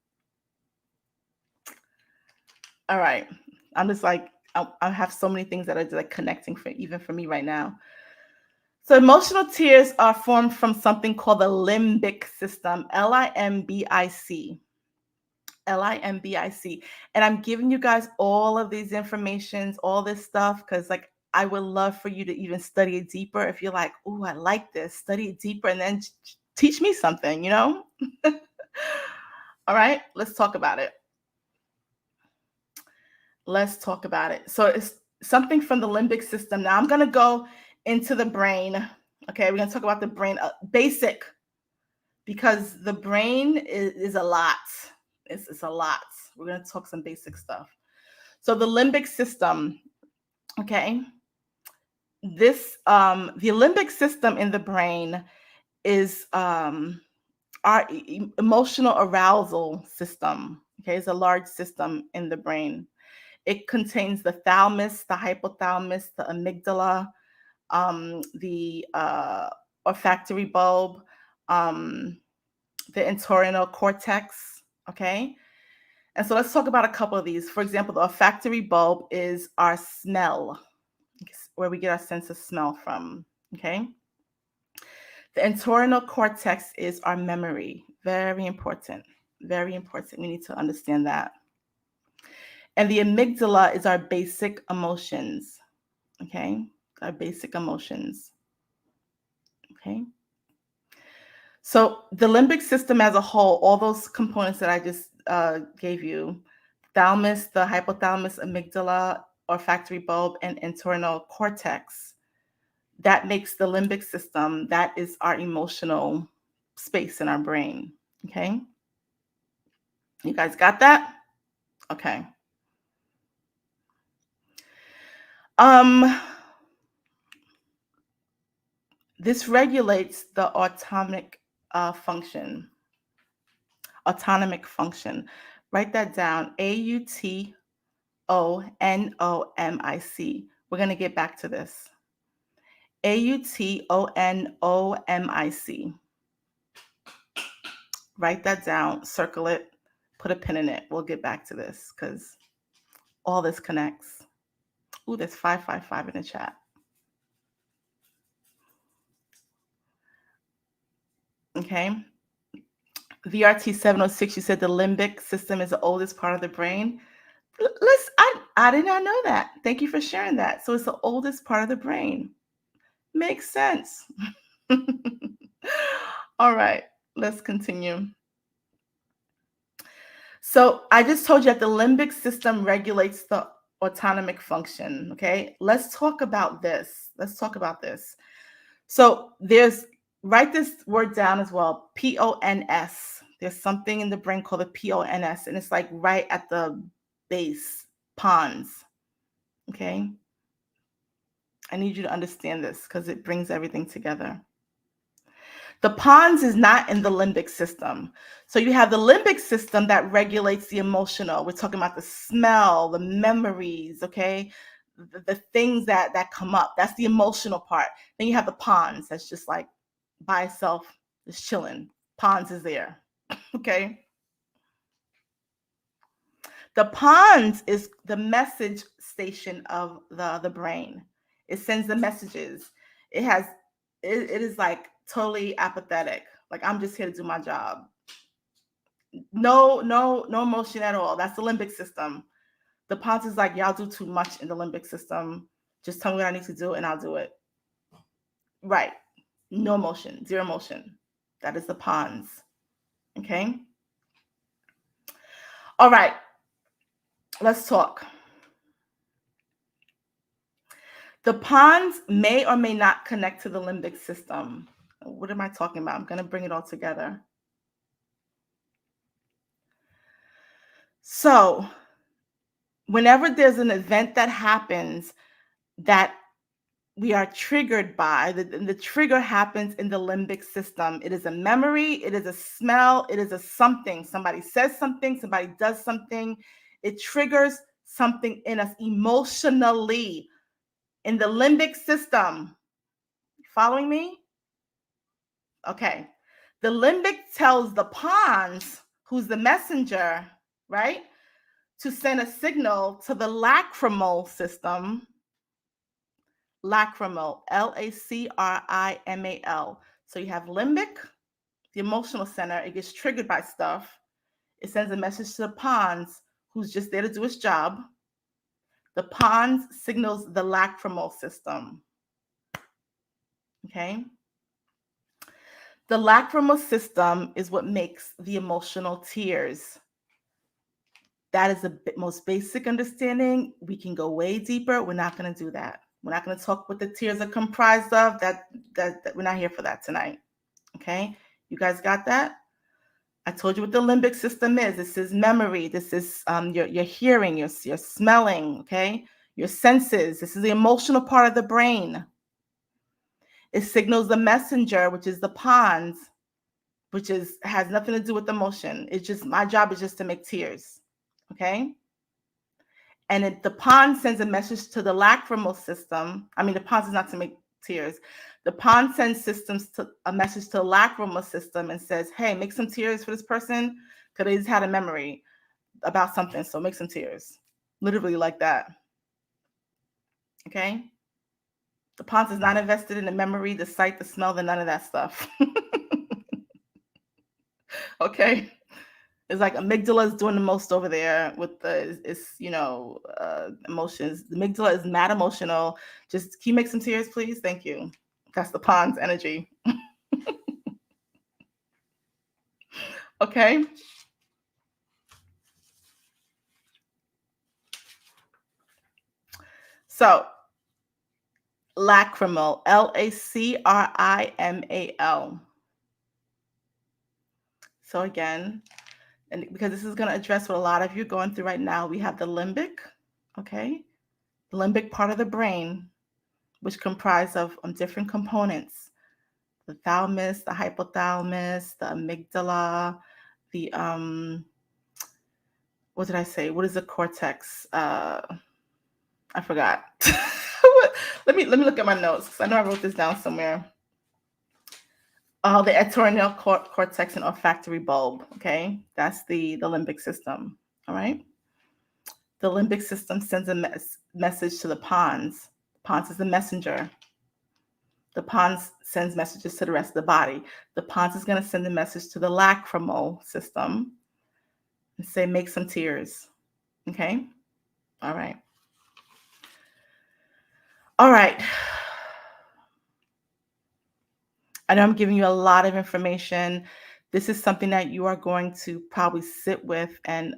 All right. I'm just like, I have so many things that are like connecting even for me right now. So emotional tears are formed from something called the limbic system, Limbic. Limbic. And I'm giving you guys all of these informations, all this stuff, because like I would love for you to even study it deeper. If you're like, oh, I like this, study it deeper and then teach me something, All right, let's talk about it. So it's something from the limbic system. Now I'm going to go into the brain. Okay, we're going to talk about the brain, basic, because the brain is a lot. It's a lot. We're going to talk some basic stuff. So the limbic system, okay, the limbic system in the brain is our emotional arousal system. Okay, it's a large system in the brain. It contains the thalamus, the hypothalamus, the amygdala, the olfactory bulb, the entorhinal cortex. Okay, and so let's talk about a couple of these. For example, the olfactory bulb is our smell, where we get our sense of smell from. Okay. The entorhinal cortex is our memory. Very important. Very important. We need to understand that. And the amygdala is our basic emotions. Okay. Our basic emotions. Okay. So the limbic system as a whole, all those components that I just gave you, thalamus, the hypothalamus, amygdala, olfactory bulb, and entorhinal cortex, that makes the limbic system. That is our emotional space in our brain. Okay. You guys got that? Okay. This regulates the autonomic function. Autonomic function. Write that down. Autonomic. We're going to get back to this. Autonomic. Write that down. Circle it. Put a pin in it. We'll get back to this because all this connects. Ooh, there's 555 in the chat. Okay. VRT 706, you said the limbic system is the oldest part of the brain. I did not know that. Thank you for sharing that. So it's the oldest part of the brain. Makes sense. All right, let's continue. So I just told you that the limbic system regulates the autonomic function. Okay, let's talk about this. So write this word down as well. PONS. There's something in the brain called the PONS, and it's like right at the base, pons. Okay. I need you to understand this because it brings everything together. The pons is not in the limbic system. So you have the limbic system that regulates the emotional. We're talking about the smell, the memories, okay? The things that come up. That's the emotional part. Then you have the pons that's just like by itself, just chilling. Pons is there, okay? The pons is the message station of the brain. It sends the messages. It is like totally apathetic. Like, I'm just here to do my job. No emotion at all. That's the limbic system. The pons is like, y'all do too much in the limbic system. Just tell me what I need to do and I'll do it. Right. No emotion, zero emotion. That is the pons. Okay. All right. Let's talk. The pons may or may not connect to the limbic system. What am I talking about? I'm going to bring it all together. So, whenever there's an event that happens that we are triggered by, the trigger happens in the limbic system. It is a memory, it is a smell, it is a something. Somebody says something, somebody does something. It triggers something in us emotionally in the limbic system. Following me? Okay. The limbic tells the pons, who's the messenger, right, to send a signal to the lacrimal system. Lacrimal, Lacrimal. So you have limbic, the emotional center. It gets triggered by stuff. It sends a message to the pons, who's just there to do its job. The pons signals the lacrimal system. Okay. The lacrimal system is what makes the emotional tears. That is the most basic understanding. We can go way deeper. We're not going to do that. We're not going to talk what the tears are comprised of. That we're not here for that tonight. Okay? You guys got that? I told you what the limbic system is. This is memory. This is your hearing, your smelling, okay? Your senses. This is the emotional part of the brain. It signals the messenger, which is the pons, which has nothing to do with emotion. It's just, my job is just to make tears, okay? And the pons sends a message to the lacrimal system. I mean, the pons is not to make tears. The pons sends a message to the lacrimal system and says, hey, make some tears for this person because they just had a memory about something, so make some tears. Literally like that. Okay? The pons is not invested in the memory, the sight, the smell, none of that stuff. Okay? It's like amygdala is doing the most over there with emotions. The amygdala is not emotional. Just, can you make some tears, please? Thank you. That's the pons energy. Okay? So, lacrimal, Lacrimal. So again, and because this is going to address what a lot of you are going through right now, we have the limbic, okay? The limbic part of the brain, which comprise of different components. The thalamus, the hypothalamus, the amygdala, the, what did I say? What is the cortex? I forgot. Let me look at my notes, because I know I wrote this down somewhere. The entorhinal cortex and olfactory bulb, okay? That's the limbic system, all right? The limbic system sends a message to the pons. Pons is the messenger. The pons sends messages to the rest of the body. The pons is going to send a message to the lacrimal system and say, make some tears, okay? All right. All right. I know I'm giving you a lot of information. This is something that you are going to probably sit with and,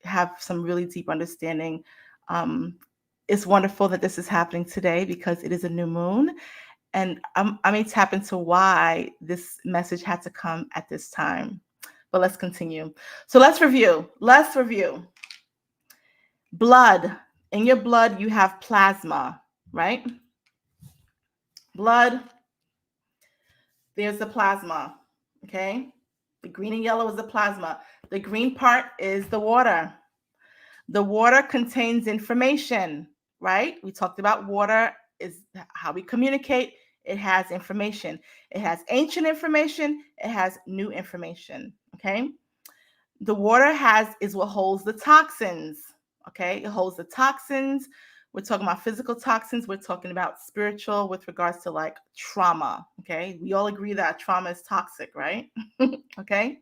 have some really deep understanding. It's wonderful that this is happening today because it is a new moon. And I may tap into why this message had to come at this time. But let's continue. So let's review. Blood. In your blood, you have plasma, right? Blood. There's the plasma, okay? The green and yellow is the plasma. The green part is the water. The water contains information, right? We talked about water is how we communicate. It has information. It has ancient information. It has new information, okay? The water is what holds the toxins. Okay, it holds the toxins. We're talking about physical toxins. We're talking about spiritual with regards to like trauma. Okay, we all agree that trauma is toxic, right? Okay,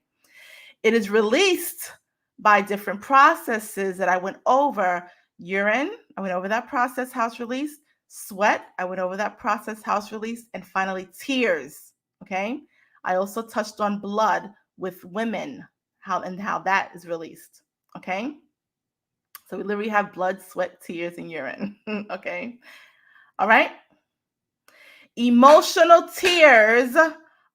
it is released by different processes that I went over. Urine, I went over that process, how it's released. Sweat, I went over that process, how it's released. And finally, tears. Okay, I also touched on blood with women, how that is released. Okay, so we literally have blood, sweat, tears, and urine. Okay, all right. Emotional tears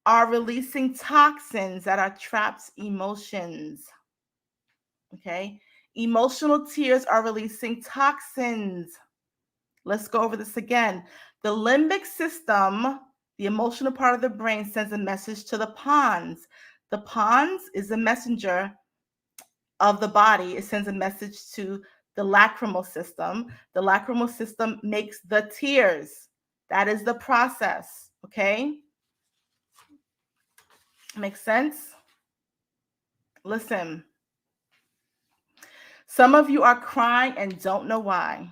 are releasing toxins that are trapped emotions. Okay, emotional tears are releasing toxins. Let's go over this again. The limbic system, the emotional part of the brain, sends a message to the pons. The pons is a messenger of the body. It sends a message to the lacrimal system. The lacrimal system makes the tears. That is the process. Okay? Makes sense? Listen. Some of you are crying and don't know why.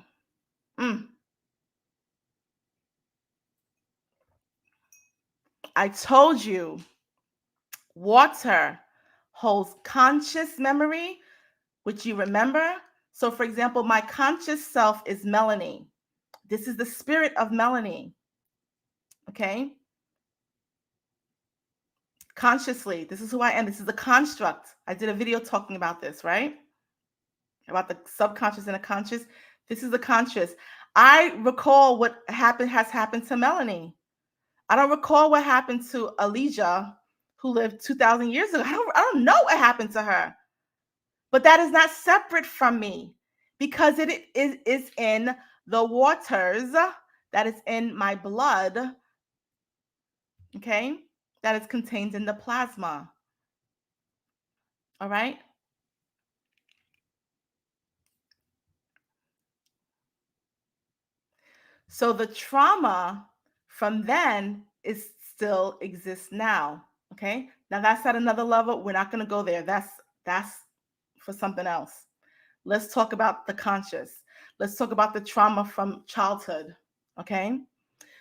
I told you, water holds conscious memory, which you remember. So, for example, my conscious self is Melanie. This is the spirit of Melanie. Okay? Consciously, this is who I am. This is the construct. I did a video talking about this, right? About the subconscious and the conscious. This is the conscious. I recall what has happened to Melanie. I don't recall what happened to Elijah, who lived 2,000 years ago. I don't know what happened to her. But that is not separate from me because it is in the waters, that is in my blood, okay, that is contained in the plasma. All right? So the trauma from then is still exists now. Okay. Now that's at another level. We're not going to go there. That's for something else. Let's talk about the conscious. Let's talk about the trauma from childhood. Okay.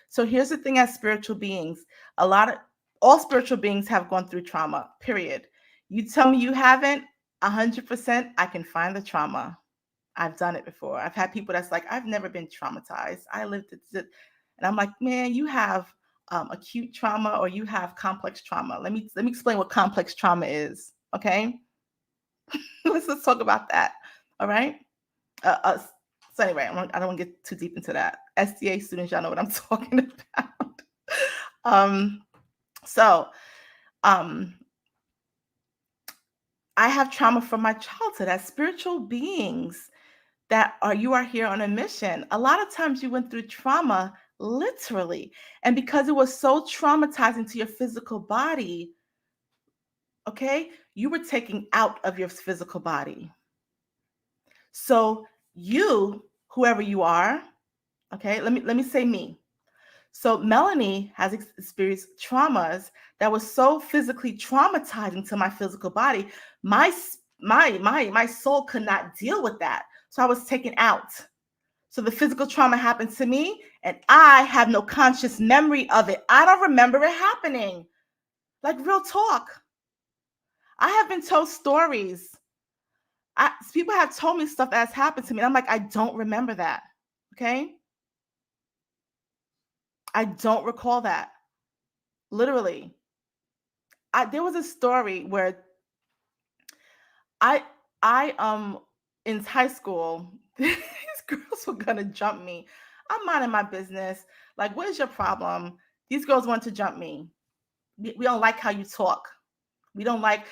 So here's the thing: as spiritual beings, all spiritual beings have gone through trauma. Period. You tell me you haven't, 100%. I can find the trauma. I've done it before. I've had people that's like, I've never been traumatized. I lived it. And I'm like, man, you have acute trauma or you have complex trauma. Let me explain what complex trauma is. Okay. let's talk about that. All right. So anyway, I don't want to get too deep into that. SDA students, y'all know what I'm talking about. So I have trauma from my childhood. As spiritual beings, you are here on a mission. A lot of times you went through trauma literally, and because it was so traumatizing to your physical body, okay, you were taken out of your physical body. So you, whoever you are, okay, let me say me. So Melanie has experienced traumas that was so physically traumatizing to my physical body. My soul could not deal with that. So I was taken out. So the physical trauma happened to me and I have no conscious memory of it. I don't remember it happening. Like, real talk. I have been told stories. People have told me stuff that has happened to me. And I'm like, I don't remember that. Okay. I don't recall that. Literally. There was a story where I in high school, these girls were gonna jump me. I'm minding my business. Like, what is your problem? These girls want to jump me. We don't like how you talk. We don't like.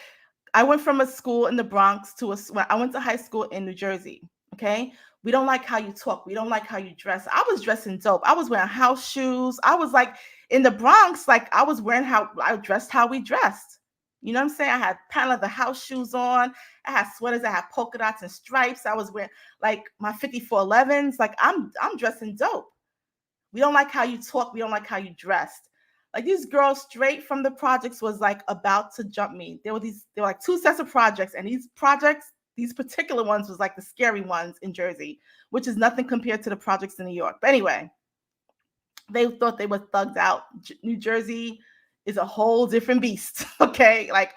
I went from a school in the Bronx I went to high school in New Jersey. Okay. We don't like how you talk. We don't like how you dress. I was dressing dope. I was wearing house shoes. I was like in the Bronx, like I was wearing how I dressed, how we dressed. You know what I'm saying? I had patent leather house shoes on. I had sweaters. I had polka dots and stripes. I was wearing like my 5411s. Like I'm dressing dope. We don't like how you talk. We don't like how you dressed. Like these girls straight from the projects was like about to jump me. There were like two sets of projects, and these projects, these particular ones was like the scary ones in Jersey, which is nothing compared to the projects in New York. But anyway, they thought they were thugged out. New Jersey is a whole different beast. Okay. Like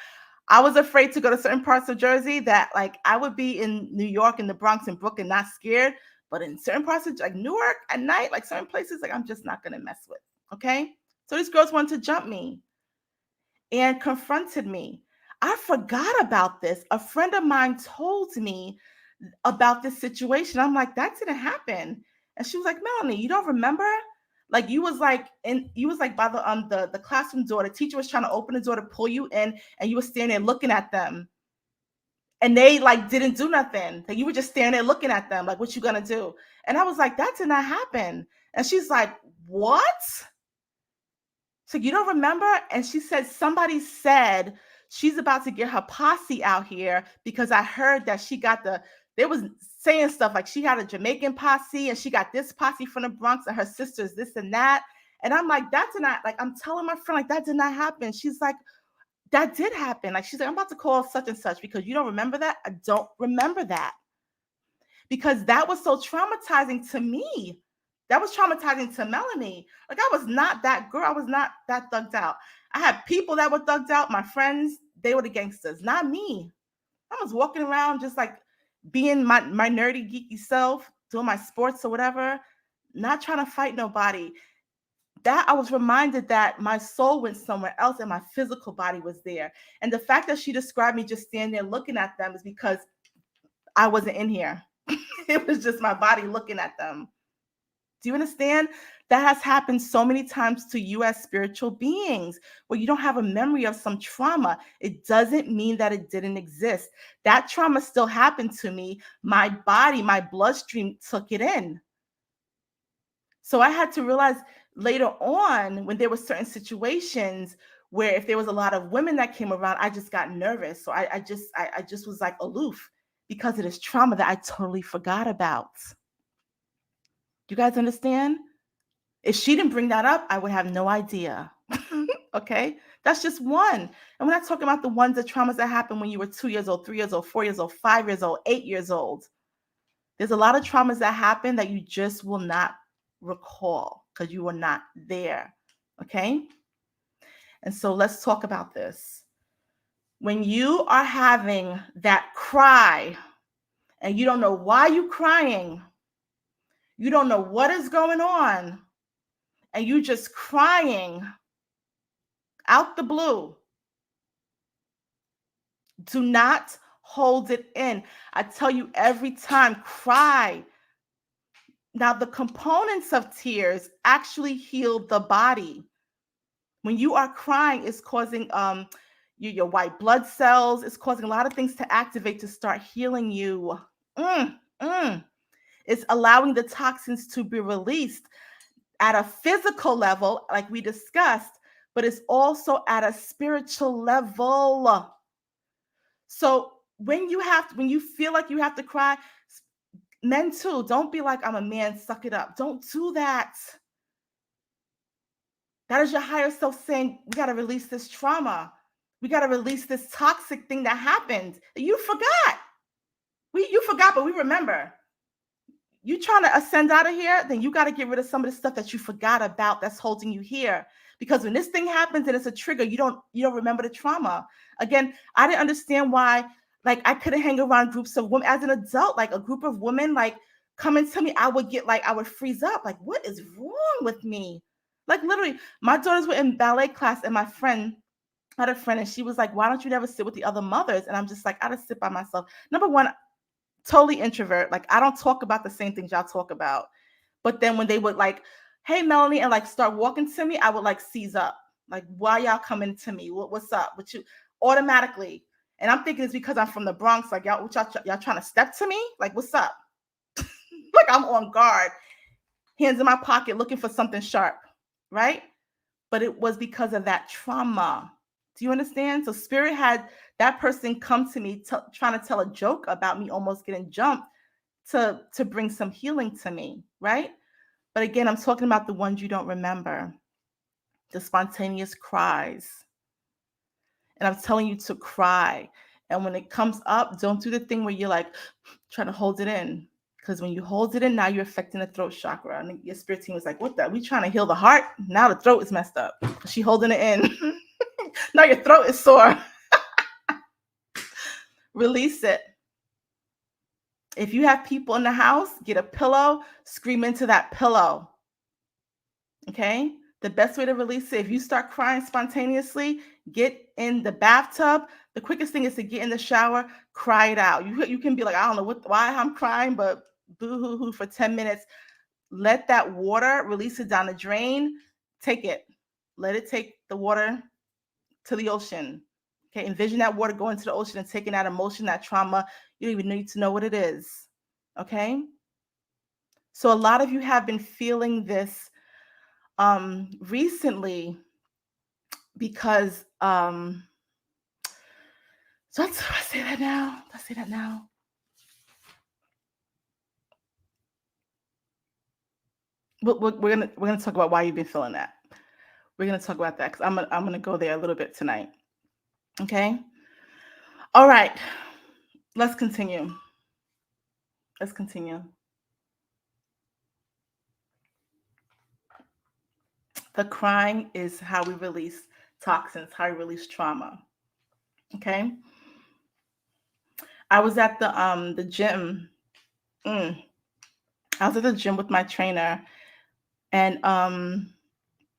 I was afraid to go to certain parts of Jersey that like I would be in New York and the Bronx and Brooklyn, not scared. But in certain parts of like Newark at night, like certain places, like I'm just not going to mess with. Okay. So these girls wanted to jump me and confronted me. I forgot about this. A friend of mine told me about this situation. I'm like, that didn't happen. And she was like, Melanie, you don't remember? Like you was like by the classroom door. The teacher was trying to open the door to pull you in, and you were standing there looking at them. And they like didn't do nothing. Like you were just standing there looking at them, like, what you gonna do? And I was like, that did not happen. And she's like, what? So you don't remember? And she said, somebody said she's about to get her posse out here because I heard that they was saying stuff like she had a Jamaican posse and she got this posse from the Bronx and her sisters this and that. And I'm like, that did not, like, I'm telling my friend, like, that did not happen. She's like, that did happen. Like, she's like, I'm about to call such and such because you don't remember that. I don't remember that because that was so traumatizing to me. That was traumatizing to Melanie. Like I was not that girl. I was not that thugged out. I had people that were thugged out. My friends, they were the gangsters, not me. I was walking around just like being my nerdy, geeky self, doing my sports or whatever, not trying to fight nobody. That I was reminded that my soul went somewhere else and my physical body was there. And the fact that she described me just standing there looking at them is because I wasn't in here. It was just my body looking at them. Do you understand? That has happened so many times to you as spiritual beings where you don't have a memory of some trauma. It doesn't mean that it didn't exist. That trauma still happened to me. My body, my bloodstream took it in. So I had to realize later on when there were certain situations where if there was a lot of women that came around, I just got nervous. So I just was like aloof because of this trauma that I totally forgot about. Do you guys understand? If she didn't bring that up, I would have no idea. Okay? That's just one. And we're not talking about the traumas that happened when you were 2 years old, 3 years old, 4 years old, 5 years old, 8 years old. There's a lot of traumas that happen that you just will not recall because you were not there. Okay? And so let's talk about this. When you are having that cry and you don't know why you're crying, you don't know what is going on, and you just crying out the blue, do not hold it in. I tell you every time, cry. Now, the components of tears actually heal the body. When you are crying, it's causing your white blood cells, it's causing a lot of things to activate to start healing you. It's allowing the toxins to be released at a physical level, like we discussed, but it's also at a spiritual level. So when you feel like you have to cry, men too, don't be like, I'm a man, suck it up. Don't do that. That is your higher self saying, we got to release this trauma. We got to release this toxic thing that happened. You forgot. You forgot, but we remember. You trying to ascend out of here, then you got to get rid of some of the stuff that you forgot about that's holding you here. Because when this thing happens and it's a trigger, you don't remember the trauma. Again, I didn't understand why, like, I couldn't hang around groups of women as an adult, like a group of women, like coming to me, I would freeze up. Like, what is wrong with me? Like, literally, my daughters were in ballet class and I had a friend and she was like, why don't you never sit with the other mothers? And I'm just like, I just sit by myself. Number one, totally introvert. Like, I don't talk about the same things y'all talk about. But then when they would like, hey, Melanie, and like start walking to me, I would like seize up. Like, why y'all coming to me? What's up with you? Automatically. And I'm thinking it's because I'm from the Bronx. Like, y'all trying to step to me? Like, what's up? Like, I'm on guard. Hands in my pocket looking for something sharp. Right? But it was because of that trauma. Do you understand? So spirit had that person come to me trying to tell a joke about me almost getting jumped to bring some healing to me, right? But again, I'm talking about the ones you don't remember. the spontaneous cries. And I'm telling you to cry. And when it comes up, don't do the thing where you're like trying to hold it in. Because when you hold it in, now you're affecting the throat chakra. And your spirit team was like, what the? We trying to heal the heart? Now the throat is messed up. She holding it in. Now your throat is sore. Release it. If you have people in the house, get a pillow, scream into that pillow. Okay? The best way to release it, if you start crying spontaneously, get in the bathtub. The quickest thing is to get in the shower, cry it out. You can be like, I don't know why I'm crying, but boo-hoo-hoo for 10 minutes. Let that water, release it down the drain. Take it. Let it take the water to the ocean. Okay, envision that water going to the ocean and taking that emotion, that trauma. You don't even need to know what it is. Okay? So a lot of you have been feeling this recently because so let's say that now. Let's say that now. We're gonna talk about why you've been feeling that. We're gonna talk about that because I'm gonna go there a little bit tonight. Okay. All right. Let's continue. Let's continue. The crying is how we release toxins, how we release trauma. Okay. I was at the gym. I was at the gym with my trainer, and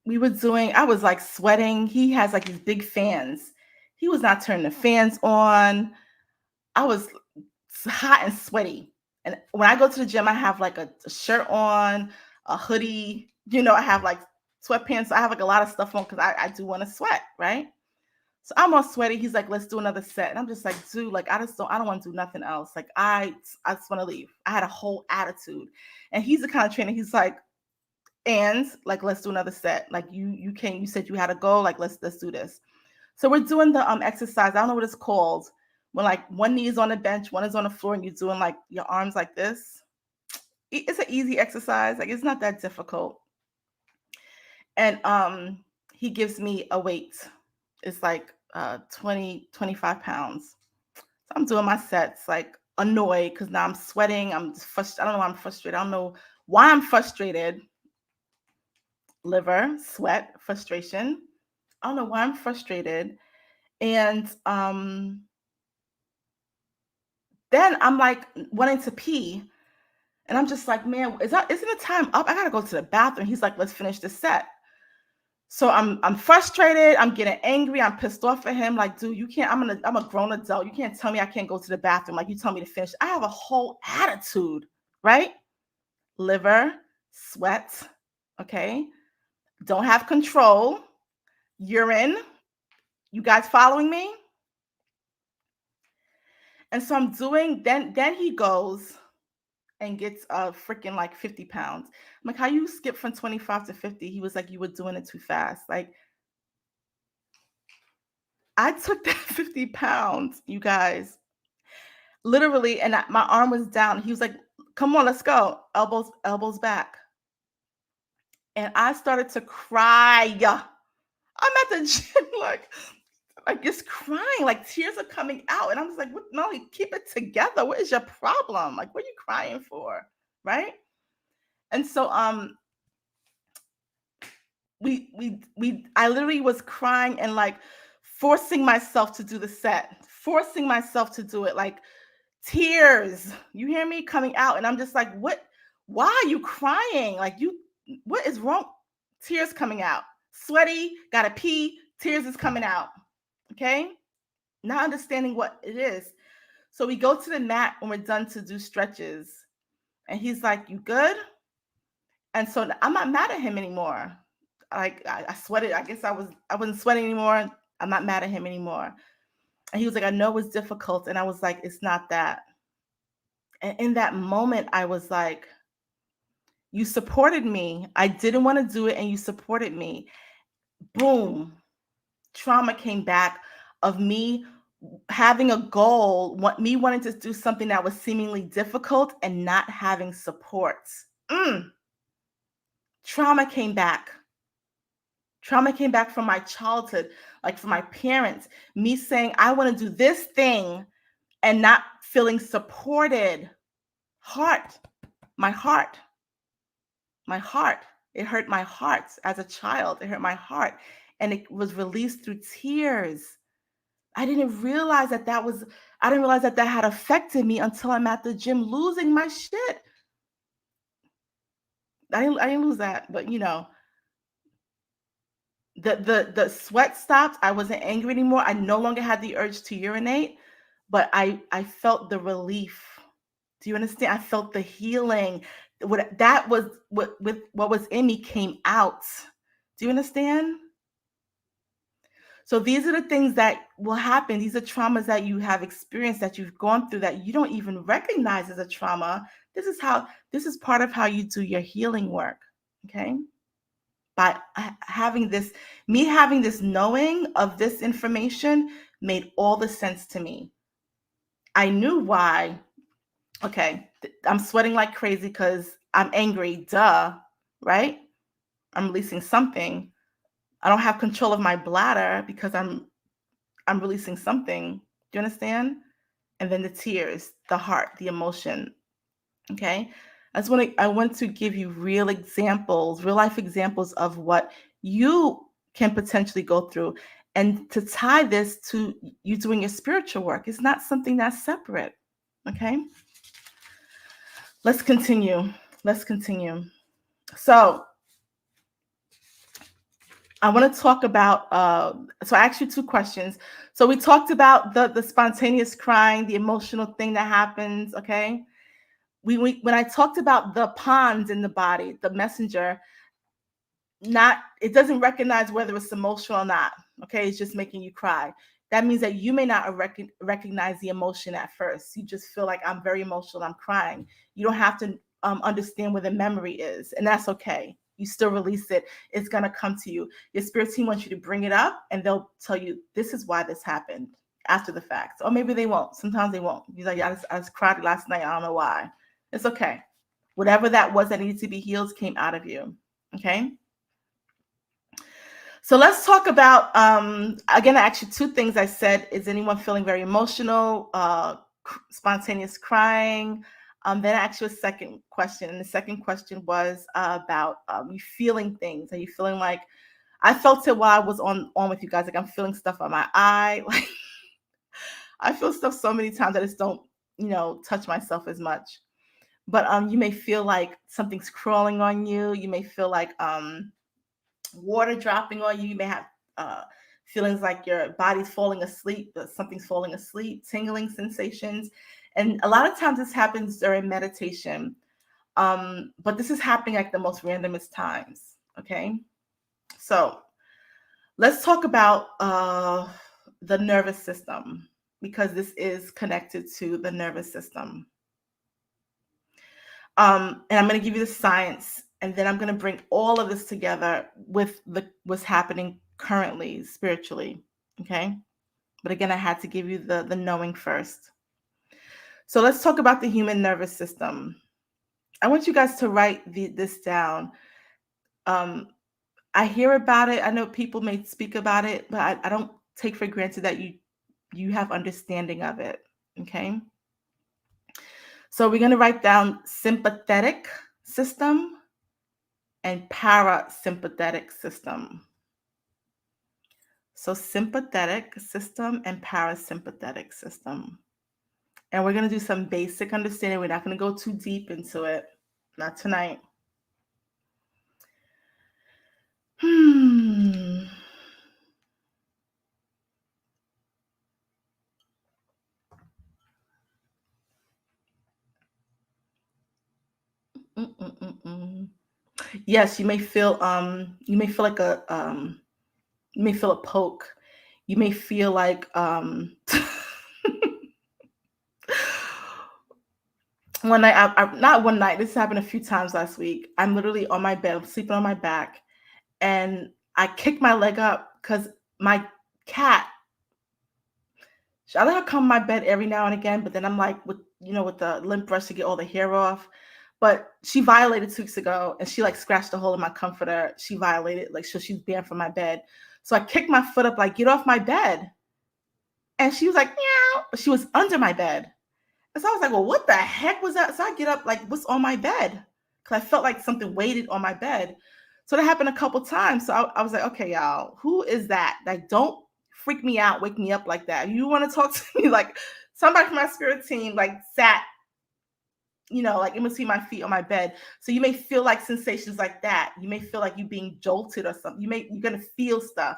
we were doing. I was like sweating. He has like these big fans. He was not turning the fans on. I was hot and sweaty. And when I go to the gym, I have like a shirt on, a hoodie. I have like sweatpants. I have like a lot of stuff on because I do want to sweat, right? So I'm all sweaty. He's like, let's do another set. And I'm just like, dude, like I don't want to do nothing else. Like I just want to leave. I had a whole attitude. And he's the kind of trainer, he's like, and like, let's do another set. Like you said you had to go, like let's do this. So we're doing the exercise. I don't know what it's called. When like one knee is on the bench, one is on the floor, and you're doing like your arms like this. It's an easy exercise. Like it's not that difficult. And he gives me a weight. It's like 25 pounds. So I'm doing my sets, like annoyed because now I'm sweating. I'm just frustrated. I don't know why I'm frustrated. I don't know why I'm frustrated. Liver, sweat, frustration. I don't know why I'm frustrated. And then I'm like wanting to pee. And I'm just like, man, isn't the time up? I gotta go to the bathroom. He's like, let's finish the set. So I'm frustrated. I'm getting angry. I'm pissed off at him. Like, dude, you can't. I'm a grown adult. You can't tell me I can't go to the bathroom. Like, you tell me to finish. I have a whole attitude, right? Liver, sweat. Okay, don't have control. Urine. You guys following me? And so I'm doing. Then he goes and gets freaking like 50 pounds. I'm like, how you skip from 25 to 50? He was like, you were doing it too fast. Like, I took that 50 pounds, you guys, literally, and my arm was down. He was like, come on, let's go. Elbows back. And I started to cry. I'm at the gym, like just crying, like tears are coming out. And I'm just like, what? No, keep it together. What is your problem? Like, what are you crying for? Right? And so I literally was crying and like forcing myself to do the set, forcing myself to do it, like tears. You hear me coming out, and I'm just like, what? Why are you crying? Like what is wrong? Tears coming out, sweaty, gotta pee, tears is coming out. Okay, not understanding what it is. So we go to the mat when we're done to do stretches, and he's like, you good? And so I'm not mad at him anymore. Like I sweated. I guess I wasn't sweating anymore. I'm not mad at him anymore. And he was like, I know it's difficult. And I was like, it's not that. And in that moment, I was like, you supported me. I didn't want to do it, and you supported me. Boom. Trauma came back of me having a goal, me wanting to do something that was seemingly difficult and not having support. Trauma came back. Trauma came back from my childhood, like from my parents, me saying, I want to do this thing and not feeling supported. Heart, my heart, my heart. It hurt my heart as a child. It hurt my heart. And it was released through tears. I didn't realize I didn't realize that had affected me until I'm at the gym losing my shit. I didn't lose that, but the sweat stopped. I wasn't angry anymore. I no longer had the urge to urinate, but I felt the relief. Do you understand? I felt the healing. What was in me came out. Do you understand? So these are the things that will happen. These are traumas that you have experienced, that you've gone through, that you don't even recognize as a trauma. This is part of how you do your healing work. Okay. By having this knowing of this information made all the sense to me. I knew why. Okay, I'm sweating like crazy because I'm angry. Duh, right? I'm releasing something. I don't have control of my bladder because I'm releasing something. Do you understand? And then the tears, the heart, the emotion. Okay. I want to give you real life examples of what you can potentially go through, and to tie this to you doing your spiritual work. It's not something that's separate. Okay. Let's continue. So I want to talk about, so I asked you two questions. So we talked about the spontaneous crying, the emotional thing that happens. Okay. When I talked about the pons in the body, the messenger, it doesn't recognize whether it's emotional or not. Okay, it's just making you cry. That means that you may not recognize the emotion at first. You just feel like, I'm very emotional, I'm crying. You don't have to understand where the memory is, and that's okay. You still release it. It's gonna come to you. Your spirit team wants you to bring it up, and they'll tell you, this is why this happened after the fact. Or maybe they won't. Sometimes they won't. You're like, I just cried last night. I don't know why. It's okay. Whatever that was that needed to be healed came out of you. Okay. So let's talk about, again, actually two things I said. Is anyone feeling very emotional, spontaneous crying? Then I asked you a second question. And the second question was about you feeling things. Are you feeling like, I felt it while I was on with you guys, like I'm feeling stuff on my eye. Like I feel stuff so many times I just don't, touch myself as much. But you may feel like something's crawling on you. You may feel like water dropping on you. You may have feelings like your body's falling asleep, that something's falling asleep, tingling sensations. And a lot of times this happens during meditation. But this is happening like the most randomest times. Okay. So let's talk about the nervous system, because this is connected to the nervous system. And I'm going to give you the science, and then I'm going to bring all of this together with what's happening currently spiritually. Okay. But again, I had to give you the knowing first. So let's talk about the human nervous system. I want you guys to write this down. I hear about it. I know people may speak about it, but I don't take for granted that you have understanding of it. Okay. So we're going to write down sympathetic system and parasympathetic system. So sympathetic system and parasympathetic system. And we're going to do some basic understanding. We're not going to go too deep into it. Not tonight. Yes, you may feel like you may feel a poke. You may feel like one night, not one night, this happened a few times last week. I'm literally on my bed, I'm sleeping on my back, and I kick my leg up because my cat, I let her come on my bed every now and again, but then I'm like, with the lint brush to get all the hair off. But she violated 2 weeks ago, and she like scratched a hole in my comforter. She violated, like, so she's banned from my bed. So I kicked my foot up, like, get off my bed. And she was like, meow. But she was under my bed. And so I was like, well, what the heck was that? So I get up, like, what's on my bed? Because I felt like something weighted on my bed. So that happened a couple times. So I was like, okay, y'all, who is that? Like, don't freak me out, wake me up like that. You want to talk to me? Like, somebody from my spirit team, like, sat, like in between my feet on my bed. So you may feel like sensations like that. You may feel like you being jolted or something. You're going to feel stuff.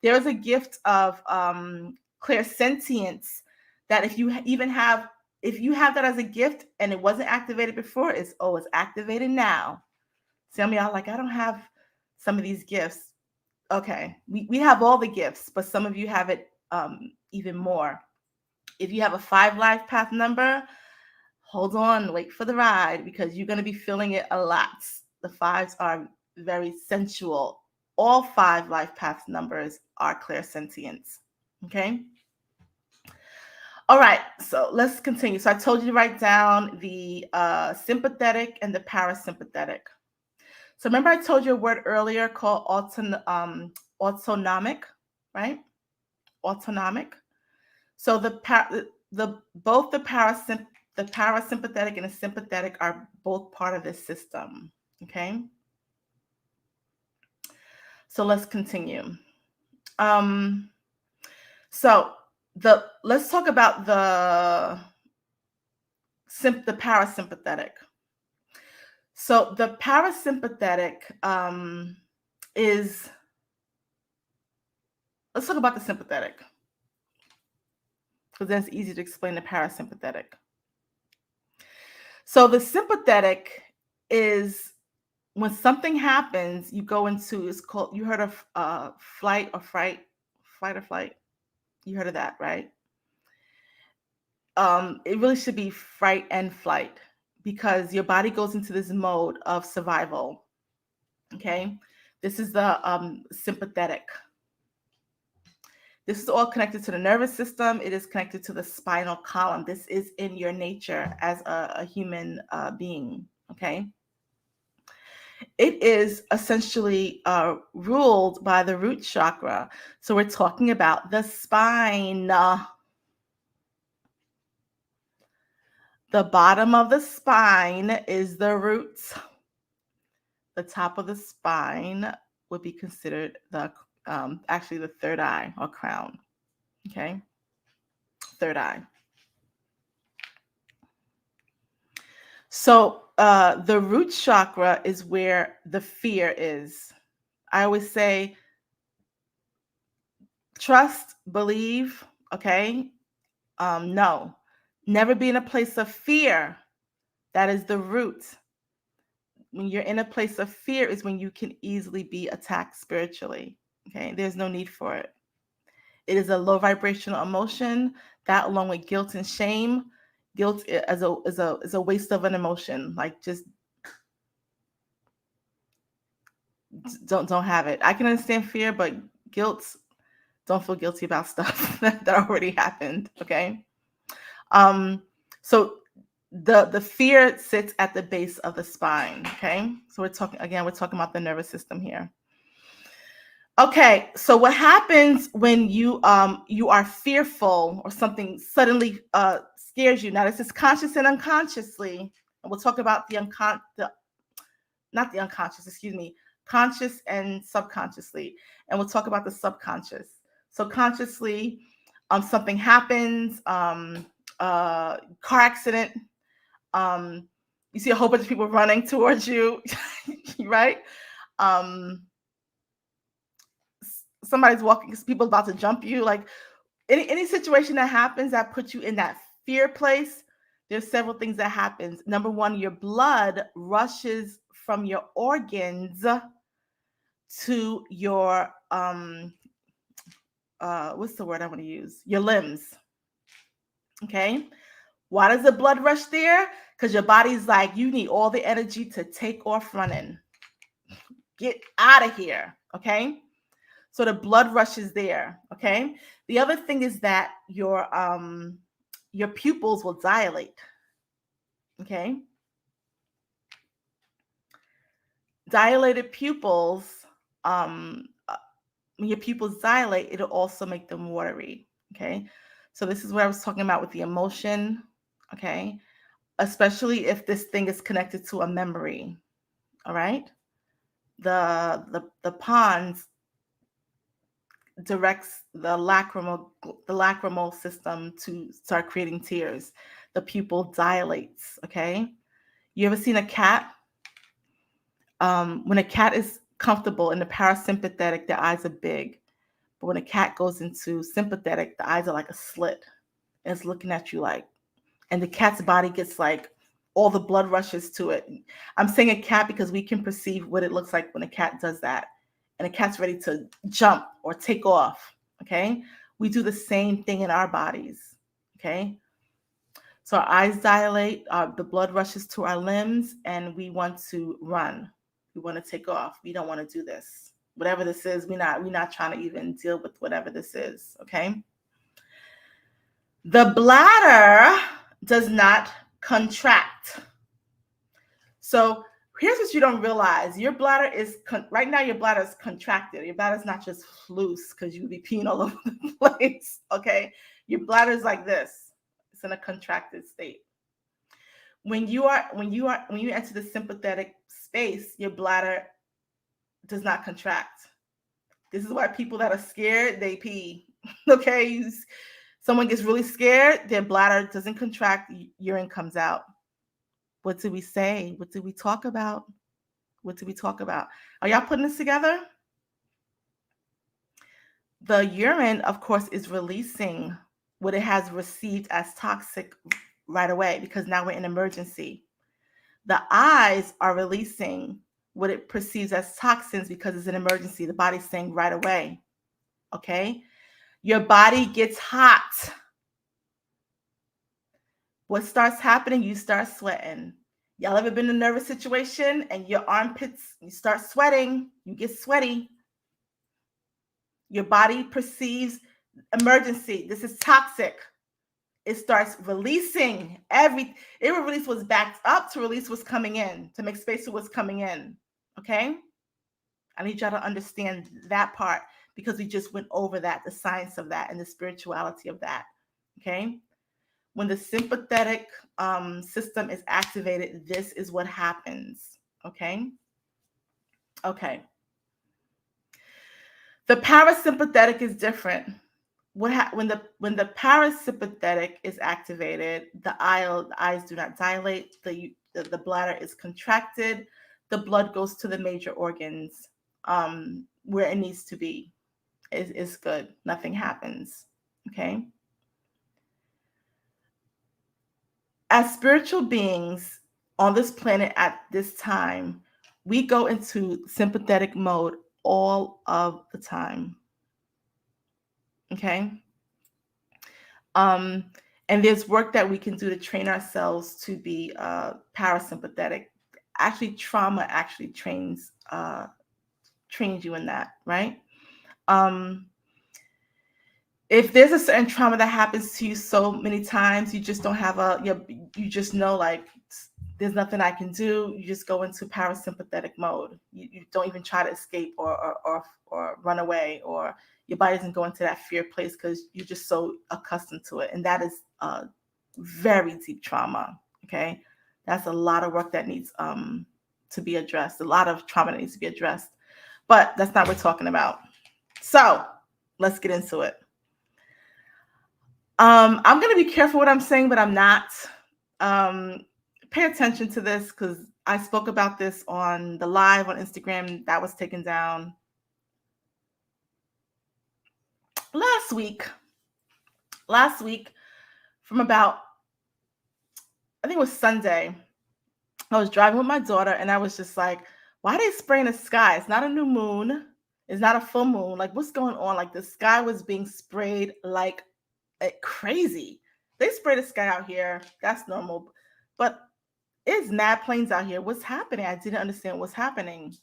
There is a gift of clairsentience that if you have that as a gift and it wasn't activated before, it's activated now. Some of y'all like, I don't have some of these gifts. Okay, we have all the gifts, but some of you have it even more. If you have a 5 life path number, hold on, wait for the ride, because you're going to be feeling it a lot. The 5s are very sensual. All 5 life path numbers are clairsentience. Okay. All right, so let's continue. So I told you to write down the sympathetic and the parasympathetic. So remember I told you a word earlier called autonomic, right? Autonomic. So both the parasympathetic and the sympathetic are both part of this system. Okay. So let's continue. So let's talk about the parasympathetic. So the parasympathetic let's talk about the sympathetic, because then it's easy to explain the parasympathetic. So the sympathetic is when something happens, you go into, it's called, you heard of flight or fright? Flight or flight? You heard of that, right? It really should be fright and flight, because your body goes into this mode of survival. Okay, this is the sympathetic. This is all connected to the nervous system. It is connected to the spinal column. This is in your nature as a human being. Okay, it is essentially ruled by the root chakra. So we're talking about the spine. The bottom of the spine is the roots. The top of the spine would be considered actually the third eye or crown. Okay, third eye. So the root chakra is where the fear is. I always say, trust, believe. Okay, no, never be in a place of fear. That is the root. When you're in a place of fear is when you can easily be attacked spiritually. Okay, there's no need for it. It is a low vibrational emotion. That, along with guilt and shame. Guilt is a waste of an emotion. Like, just don't have it. I can understand fear, but guilt, don't feel guilty about stuff that already happened. Okay. So the fear sits at the base of the spine. Okay. So we're talking about the nervous system here. Okay, so what happens when you are fearful or something suddenly scares you? Now, this is conscious and unconsciously, and we'll talk about conscious and subconsciously, and we'll talk about the subconscious. So consciously, something happens, car accident, you see a whole bunch of people running towards you, right? Somebody's walking, people about to jump you, like any situation that happens that puts you in that fear place. There's several things that happens. Number one, your blood rushes from your organs to your what's the word I want to use? Your limbs. Okay. Why does the blood rush there? Because your body's like, you need all the energy to take off running. Get out of here. Okay. So the blood rushes there. Okay. The other thing is that your pupils will dilate. Okay. Dilated pupils, when your pupils dilate, it'll also make them watery. Okay. So this is what I was talking about with the emotion. Okay. Especially if this thing is connected to a memory. All right. The pons directs the lacrimal system to start creating tears. The pupil dilates. Okay. You ever seen a cat? When a cat is comfortable in the parasympathetic, their eyes are big. But when a cat goes into sympathetic, the eyes are like a slit. And it's looking at you like, and the cat's body gets like, all the blood rushes to it. I'm saying a cat because we can perceive what it looks like when a cat does that. And a cat's ready to jump or take off. Okay. We do the same thing in our bodies. Okay. So our eyes dilate, the blood rushes to our limbs, and we want to run. We want to take off. We don't want to do this. Whatever this is, we're not trying to even deal with whatever this is. Okay. The bladder does not contract. So here's what you don't realize. Your bladder is, right now your bladder is contracted. Your bladder is not just loose because you would be peeing all over the place. Okay. Your bladder is like this. It's in a contracted state. When you enter the sympathetic space, your bladder does not contract. This is why people that are scared, they pee. Okay. Someone gets really scared, their bladder doesn't contract, urine comes out. What did we say? What did we talk about? What did we talk about? Are y'all putting this together? The urine, of course, is releasing what it has received as toxic right away because now we're in emergency. The eyes are releasing what it perceives as toxins because it's an emergency. The body's saying right away. Okay? Your body gets hot. What starts happening? You start sweating. Y'all ever been in a nervous situation and your armpits, you start sweating, you get sweaty. Your body perceives emergency. This is toxic. It starts releasing it will release what's backed up to release what's coming in, to make space for what's coming in. Okay? I need y'all to understand that part because we just went over that, the science of that and the spirituality of that. Okay? When the sympathetic system is activated, this is what happens. Okay? Okay. The parasympathetic is different. When the parasympathetic is activated, the eyes do not dilate, the bladder is contracted, the blood goes to the major organs where it needs to be. It's good. Nothing happens. Okay? As spiritual beings on this planet at this time, we go into sympathetic mode all of the time. Okay? And there's work that we can do to train ourselves to be parasympathetic. Actually, trauma actually trains you in that, right? If there's a certain trauma that happens to you so many times, you just don't have you just know like there's nothing I can do. You just go into parasympathetic mode. You don't even try to escape or run away, or your body doesn't go into that fear place because you're just so accustomed to it. And that is very deep trauma. Okay. That's a lot of work that needs to be addressed. A lot of trauma that needs to be addressed. But that's not what we're talking about. So let's get into it. I'm going to be careful what I'm saying, but I'm not. Pay attention to this because I spoke about this on the live on Instagram that was taken down last week from about, I think it was Sunday. I was driving with my daughter and I was just like, why are they spraying the sky? It's not a new moon. It's not a full moon. Like, what's going on? Like, the sky was being sprayed like crazy. They spray the sky out here. That's normal. But it's mad planes out here. What's happening? I didn't understand what's happening.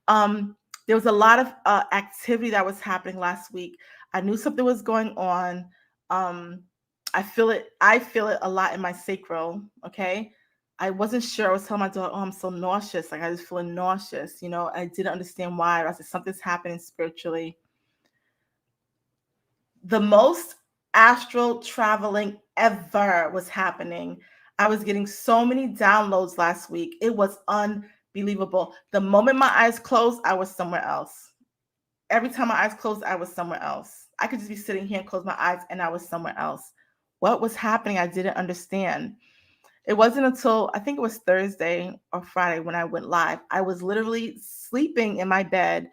There was a lot of activity that was happening last week. I knew something was going on. I feel it a lot in my sacral. Okay. I wasn't sure. I was telling my daughter, oh, I'm so nauseous. Like I was feeling nauseous. I didn't understand why. I said, something's happening spiritually. The most astral traveling ever was happening. I was getting so many downloads last week. It was unbelievable. The moment my eyes closed, I was somewhere else. Every time my eyes closed, I was somewhere else. I could just be sitting here and close my eyes and I was somewhere else. What was happening? I didn't understand. It wasn't until I think it was Thursday or Friday when I went live. I was literally sleeping in my bed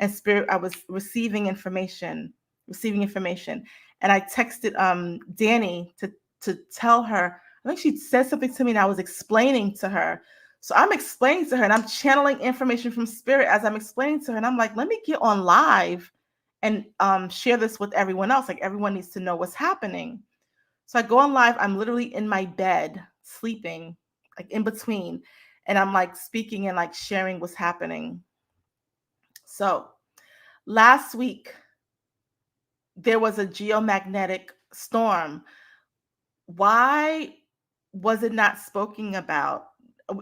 and I was receiving information. And I texted Danny to tell her. I think she said something to me and I was explaining to her. So I'm explaining to her and I'm channeling information from spirit as I'm explaining to her. And I'm like, let me get on live and share this with everyone else. Like everyone needs to know what's happening. So I go on live. I'm literally in my bed, sleeping, like in between. And I'm like speaking and like sharing what's happening. So last week, there was a geomagnetic storm. Why was it not spoken about?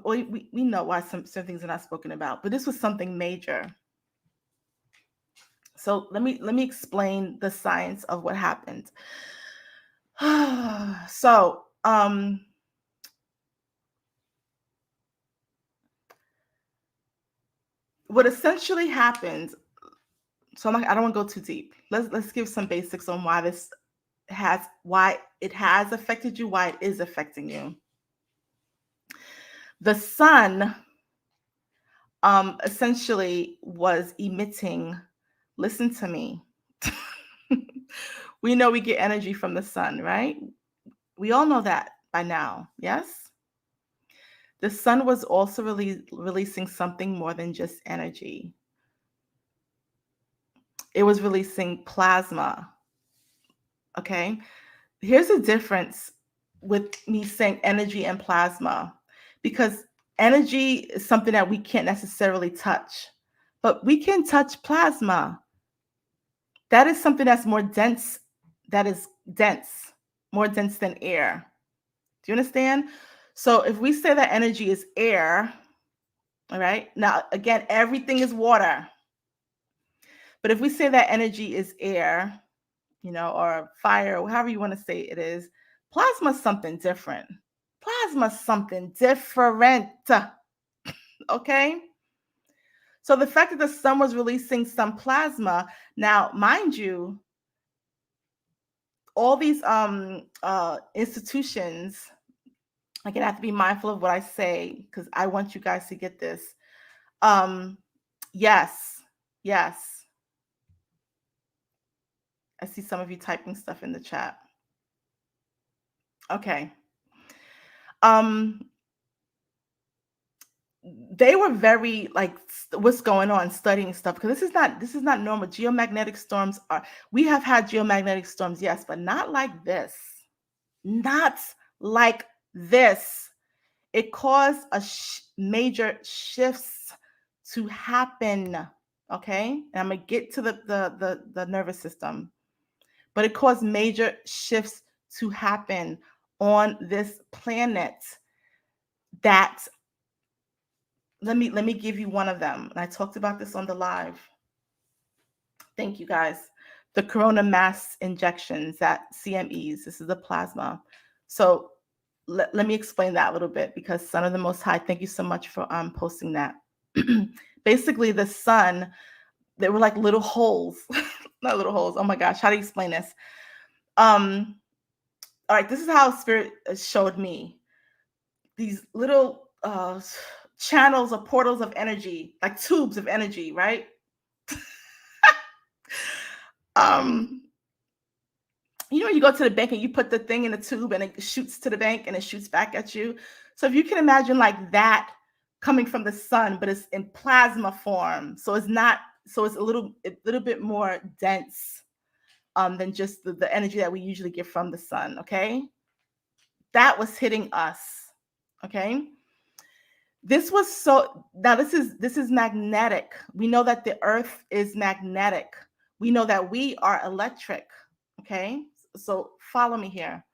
We know why some things are not spoken about, but this was something major. So let me explain the science of what happened. So what essentially happens. So I don't want to go too deep. Let's give some basics on why it has affected you, why it is affecting you. The sun essentially was emitting. Listen to me. We know we get energy from the sun, right? We all know that by now, yes? The sun was also releasing something more than just energy. It was releasing plasma. Okay? Here's the difference with me saying energy and plasma, because energy is something that we can't necessarily touch, but we can touch plasma. That is something that's more dense, more dense than air. Do you understand? So if we say that energy is air, all right, now again, everything is water. But if we say that energy is air, or fire, or however you want to say it is, plasma is something different. Okay? So the fact that the sun was releasing some plasma, now, mind you, all these institutions, again, I have to be mindful of what I say because I want you guys to get this. Yes. I see some of you typing stuff in the chat. Okay. They were very like, what's going on, studying stuff, because this is not normal. Geomagnetic storms we have had geomagnetic storms, yes, but not like this. Not like this. It caused major shifts to happen. Okay, and I'm gonna get to the nervous system, but it caused major shifts to happen on this planet. That let me give you one of them. And I talked about this on the live. Thank you guys. The corona mass injections, that CMEs. This is the plasma. So let me explain that a little bit, because Son of the Most High, thank you so much for posting that. Basically, the sun, they were like little holes. Not little holes. Oh my gosh, how do you explain this? All right, this is how Spirit showed me. These little channels or portals of energy, like tubes of energy, right? You go to the bank and you put the thing in the tube and it shoots to the bank and it shoots back at you. So if you can imagine like that coming from the sun, but it's in plasma form. So it's a little bit more dense than just the energy that we usually get from the sun. Okay. That was hitting us. Okay. This is magnetic. We know that the earth is magnetic. We know that we are electric. Okay. So follow me here.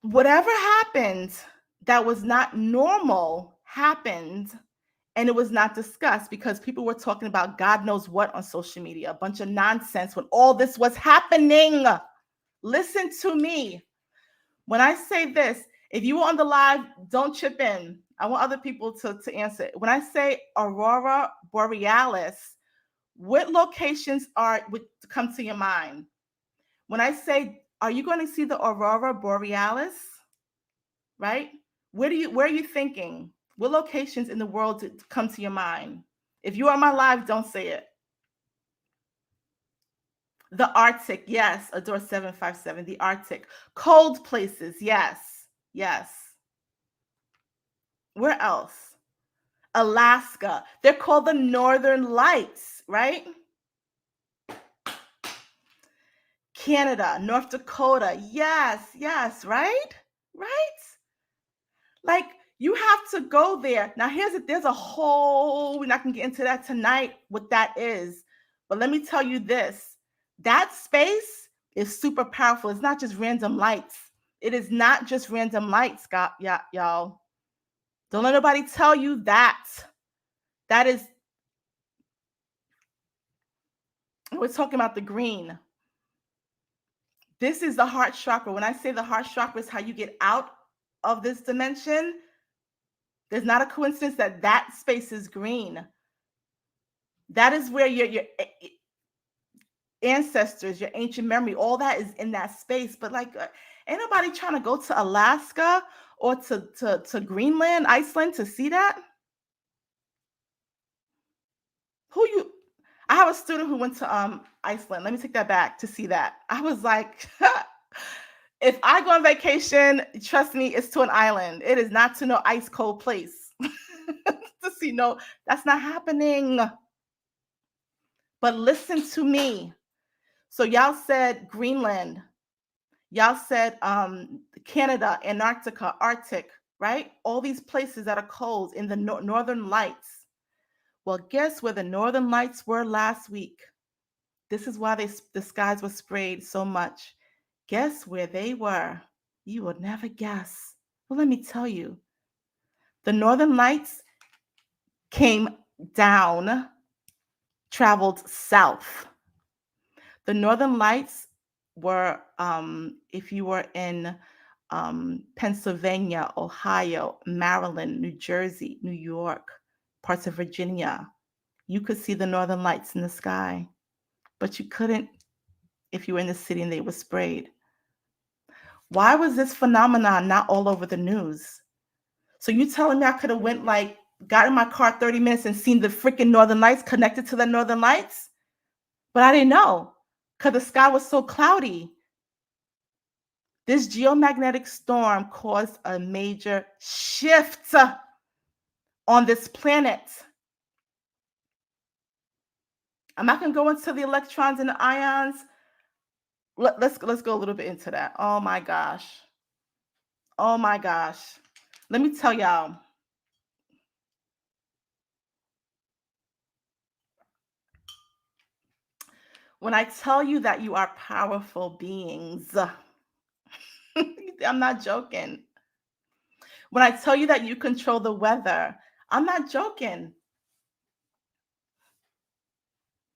Whatever happened that was not normal happened, and it was not discussed because people were talking about God knows what on social media, a bunch of nonsense when all this was happening. Listen to me. When I say this, if you were on the live, don't chip in. I want other people to answer it. When I say Aurora Borealis, what locations would come to your mind? When I say, are you going to see the Aurora Borealis? Right? Where are you thinking? What locations in the world come to your mind? If you are on my live, don't say it. The Arctic, yes. Adore 757. The Arctic. Cold places, yes. Yes. Where else? Alaska. They're called the Northern Lights, right? Canada, North Dakota. Yes, yes, right? Right? Like, you have to go there. Now, there's a whole, we're not going to get into that tonight, what that is. But let me tell you this. That space is super powerful. It's not just random lights. It is not just random lights, y'all. Don't let nobody tell you that. That is, we're talking about the green. This is the heart chakra. When I say the heart chakra is how you get out of this dimension, there's not a coincidence that space is green. That is where your ancestors, your ancient memory, all that is in that space. But like, ain't nobody trying to go to Alaska or to Greenland, Iceland to see that. I have a student who went to Iceland. Let me take that back to see that. I was like, if I go on vacation, trust me, it's to an island. It is not to no ice cold place. To see, no, that's not happening. But listen to me. So y'all said Greenland. Y'all said Canada, Antarctica, Arctic, right? All these places that are cold in the northern lights. Well, guess where the northern lights were last week? This is why the skies were sprayed so much. Guess where they were? You will never guess. Well, let me tell you. The northern lights came down, traveled south. The northern lights were, if you were in Pennsylvania, Ohio, Maryland, New Jersey, New York, parts of Virginia, you could see the northern lights in the sky, but you couldn't if you were in the city and they were sprayed. Why was this phenomenon not all over the news? So you telling me I could have got in my car 30 minutes and seen the freaking northern lights connected to the northern lights? But I didn't know because the sky was so cloudy. This geomagnetic storm caused a major shift on this planet. I'm not going to go into the electrons and the ions. Let's go a little bit into that. Oh my gosh. Oh my gosh. Let me tell y'all. When I tell you that you are powerful beings, I'm not joking. When I tell you that you control the weather, I'm not joking.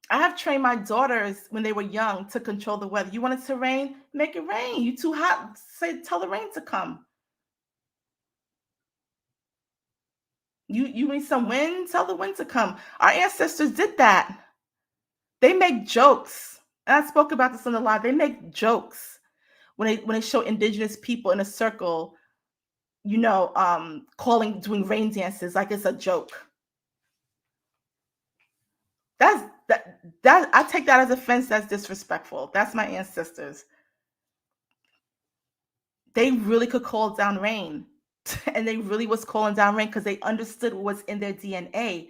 I have trained my daughters when they were young to control the weather. You want it to rain? Make it rain. You too hot? Tell the rain to come. You need some wind? Tell the wind to come. Our ancestors did that. They make jokes. And I spoke about this on the live. They make jokes when they show indigenous people in a circle, doing rain dances like it's a joke. I take that as offense. That's disrespectful. That's my ancestors. They really could call down rain. And they really was calling down rain because they understood what was in their DNA.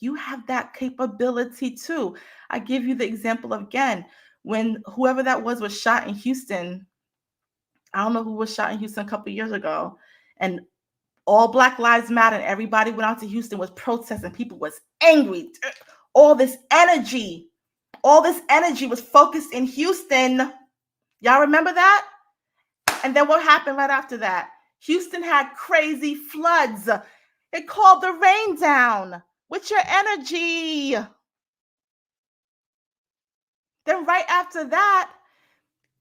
You have that capability too. I give you the example again, when whoever that was shot in Houston. I don't know who was shot in Houston a couple of years ago. And all Black Lives Matter, and everybody went out to Houston, was protesting. People was angry. All this energy was focused in Houston. Y'all remember that? And then what happened right after that? Houston had crazy floods. It called the rain down with your energy. Then right after that,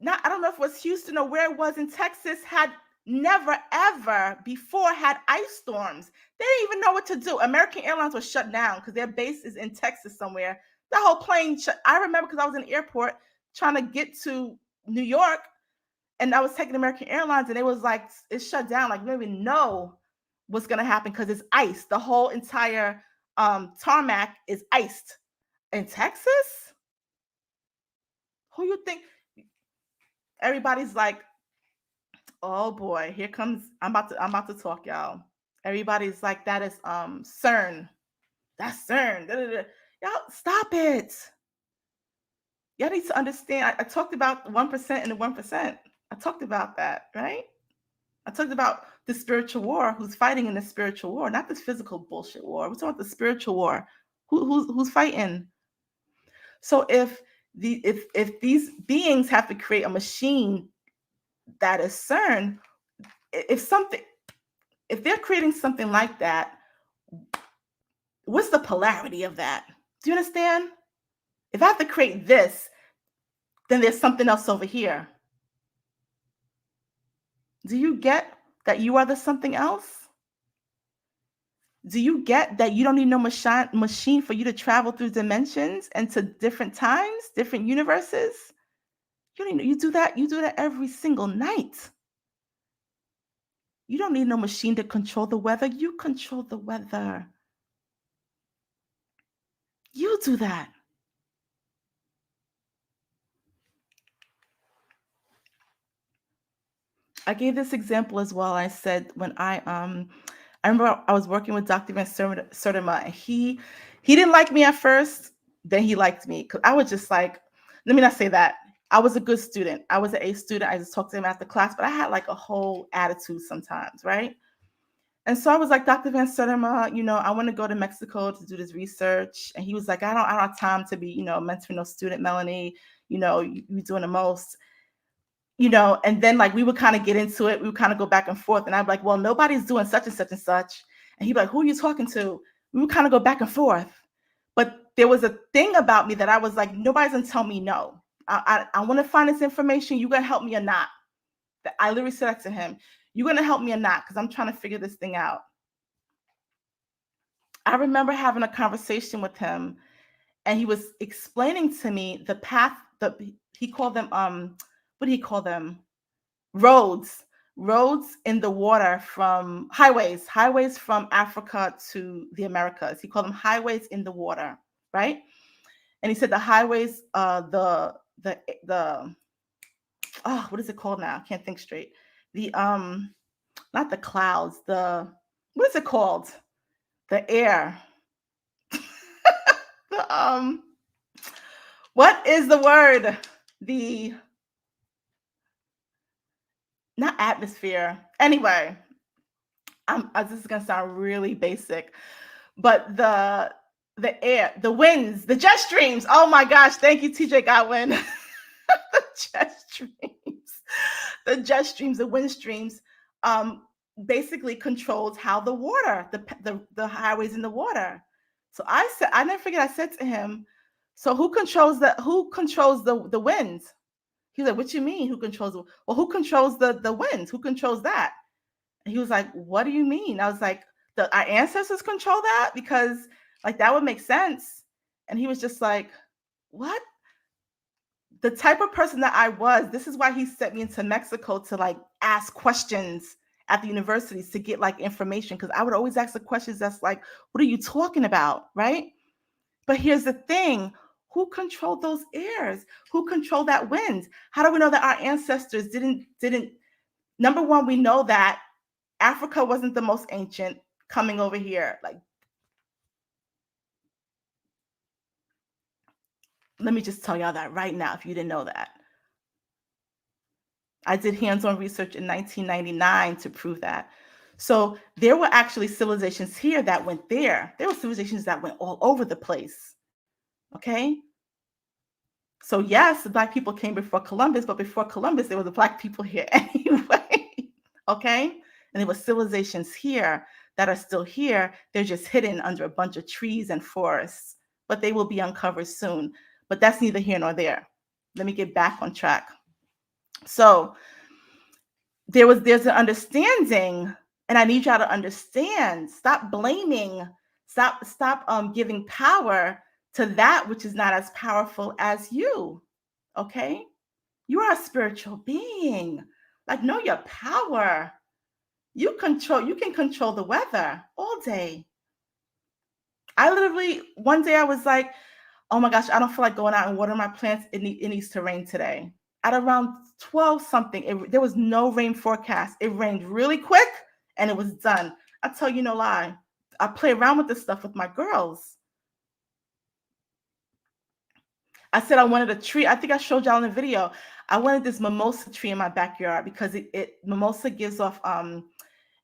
I don't know if it was Houston or where it was in Texas, had never ever before had ice storms. They didn't even know what to do. American Airlines was shut down because their base is in Texas somewhere. The whole plane I remember because I was in the airport trying to get to New York, and I was taking American Airlines, and it was like, it's shut down. Like, we don't even know what's going to happen because it's ice. The whole entire tarmac is iced. In Texas? Who you think? Everybody's like, oh boy, here comes, I'm about to talk, y'all. Everybody's like, that is CERN. That's CERN. Da, da, da. Y'all, stop it. Y'all need to understand. I talked about 1% and the 1%. I talked about that, right? I talked about the spiritual war, who's fighting in the spiritual war, not this physical bullshit war. We're talking about the spiritual war. Who's fighting? So if these beings have to create a machine that is CERN, if they're creating something like that, what's the polarity of that? Do you understand? If I have to create this, then there's something else over here. Do you get that you are the something else? Do you get that you don't need no machine for you to travel through dimensions and to different times, different universes? You do that every single night. You don't need no machine to control the weather. You control the weather. You do that. I gave this example as well. I said when I remember I was working with Dr. Van Sertima, and he didn't like me at first. Then he liked me because I was just like, let me not say that. I was a good student. I was an A student. I just talked to him after class, but I had like a whole attitude sometimes, right? And so I was like, Dr. Van Sertima, I want to go to Mexico to do this research. And he was like, I don't have time to be, mentoring no student, Melanie. You're doing the most. And then like we would kind of get into it. We would kind of go back and forth. And I'd be like, well, nobody's doing such and such and such. And he'd be like, who are you talking to? We would kind of go back and forth. But there was a thing about me that I was like, nobody's going to tell me no. I want to find this information. You going to help me or not? I literally said that to him. You going to help me or not? Because I'm trying to figure this thing out. I remember having a conversation with him, and he was explaining to me the path that he called them, what do he call them? Roads in the water, from highways from Africa to the Americas. He called them highways in the water, right? And he said the highways, what is it called now? I can't think straight. The not the clouds, what is it called? The air. What is the word? Not atmosphere. Anyway, this is gonna sound really basic, but the air, the winds, the jet streams. Oh my gosh! Thank you, TJ Godwin. The jet streams, the wind streams, basically controls how the water, the highways in the water. So I never forget. I said to him, "So who controls the winds?" He's like, what you mean? Who controls who controls the winds? Who controls that? And he was like, what do you mean? I was like, our ancestors control that? Because like that would make sense. And he was just like, what? The type of person that I was, this is why he sent me into Mexico to like ask questions at the universities to get like information. Because I would always ask the questions that's like, what are you talking about? Right? But here's the thing. Who controlled those airs? Who controlled that wind? How do we know that our ancestors didn't? Number one, we know that Africa wasn't the most ancient coming over here. Like, let me just tell y'all that right now, if you didn't know that. I did hands-on research in 1999 to prove that. So there were actually civilizations here that went there. There were civilizations that went all over the place. Okay? So yes, the Black people came before Columbus, but before Columbus, there were the Black people here anyway. Okay? And there were civilizations here that are still here. They're just hidden under a bunch of trees and forests, but they will be uncovered soon. But that's neither here nor there. Let me get back on track. So there's an understanding, and I need y'all to understand. Stop blaming. Stop giving power to that which is not as powerful as you. Okay? You are a spiritual being. Like, know your power. You can control the weather all day. I literally, one day I was like, oh my gosh, I don't feel like going out and watering my plants. It needs to rain today. At around 12 something, there was no rain forecast. It rained really quick and it was done. I tell you no lie. I play around with this stuff with my girls. I said I wanted a tree. I think I showed y'all in the video. I wanted this mimosa tree in my backyard because mimosa gives off an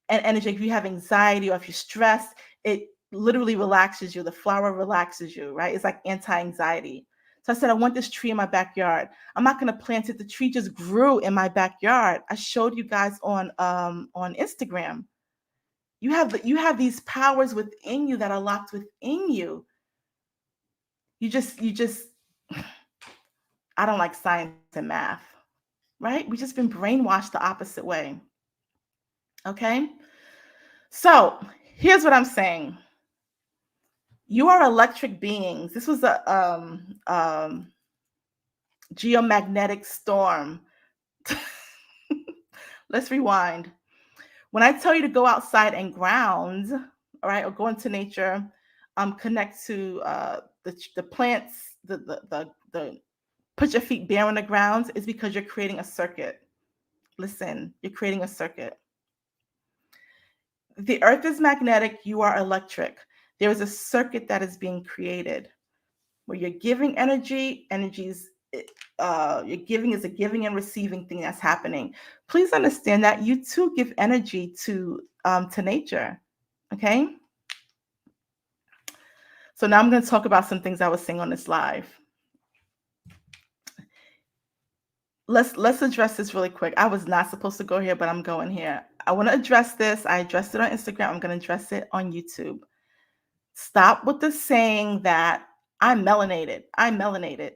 energy. If you have anxiety or if you're stressed, it literally relaxes you. The flower relaxes you, right? It's like anti-anxiety. So I said, I want this tree in my backyard. I'm not going to plant it. The tree just grew in my backyard. I showed you guys on Instagram. You have these powers within you that are locked within you. You just I don't like science and math, right? We've just been brainwashed the opposite way. Okay? So here's what I'm saying. You are electric beings. This was a geomagnetic storm. Let's rewind. When I tell you to go outside and ground, all right, or go into nature, connect to the plants, the put your feet bare on the ground, is because you're creating a circuit. Listen, you're creating a circuit. The earth is magnetic, you are electric. There is a circuit that is being created where you're giving energies. You're giving is a giving and receiving thing that's happening. Please understand that you too give energy to nature. Okay. So now I'm going to talk about some things I was saying on this live. Let's address this really quick. I was not supposed to go here, but I'm going here. I want to address this. I addressed it on Instagram. I'm going to address it on YouTube. Stop with the saying that I'm melanated. I'm melanated.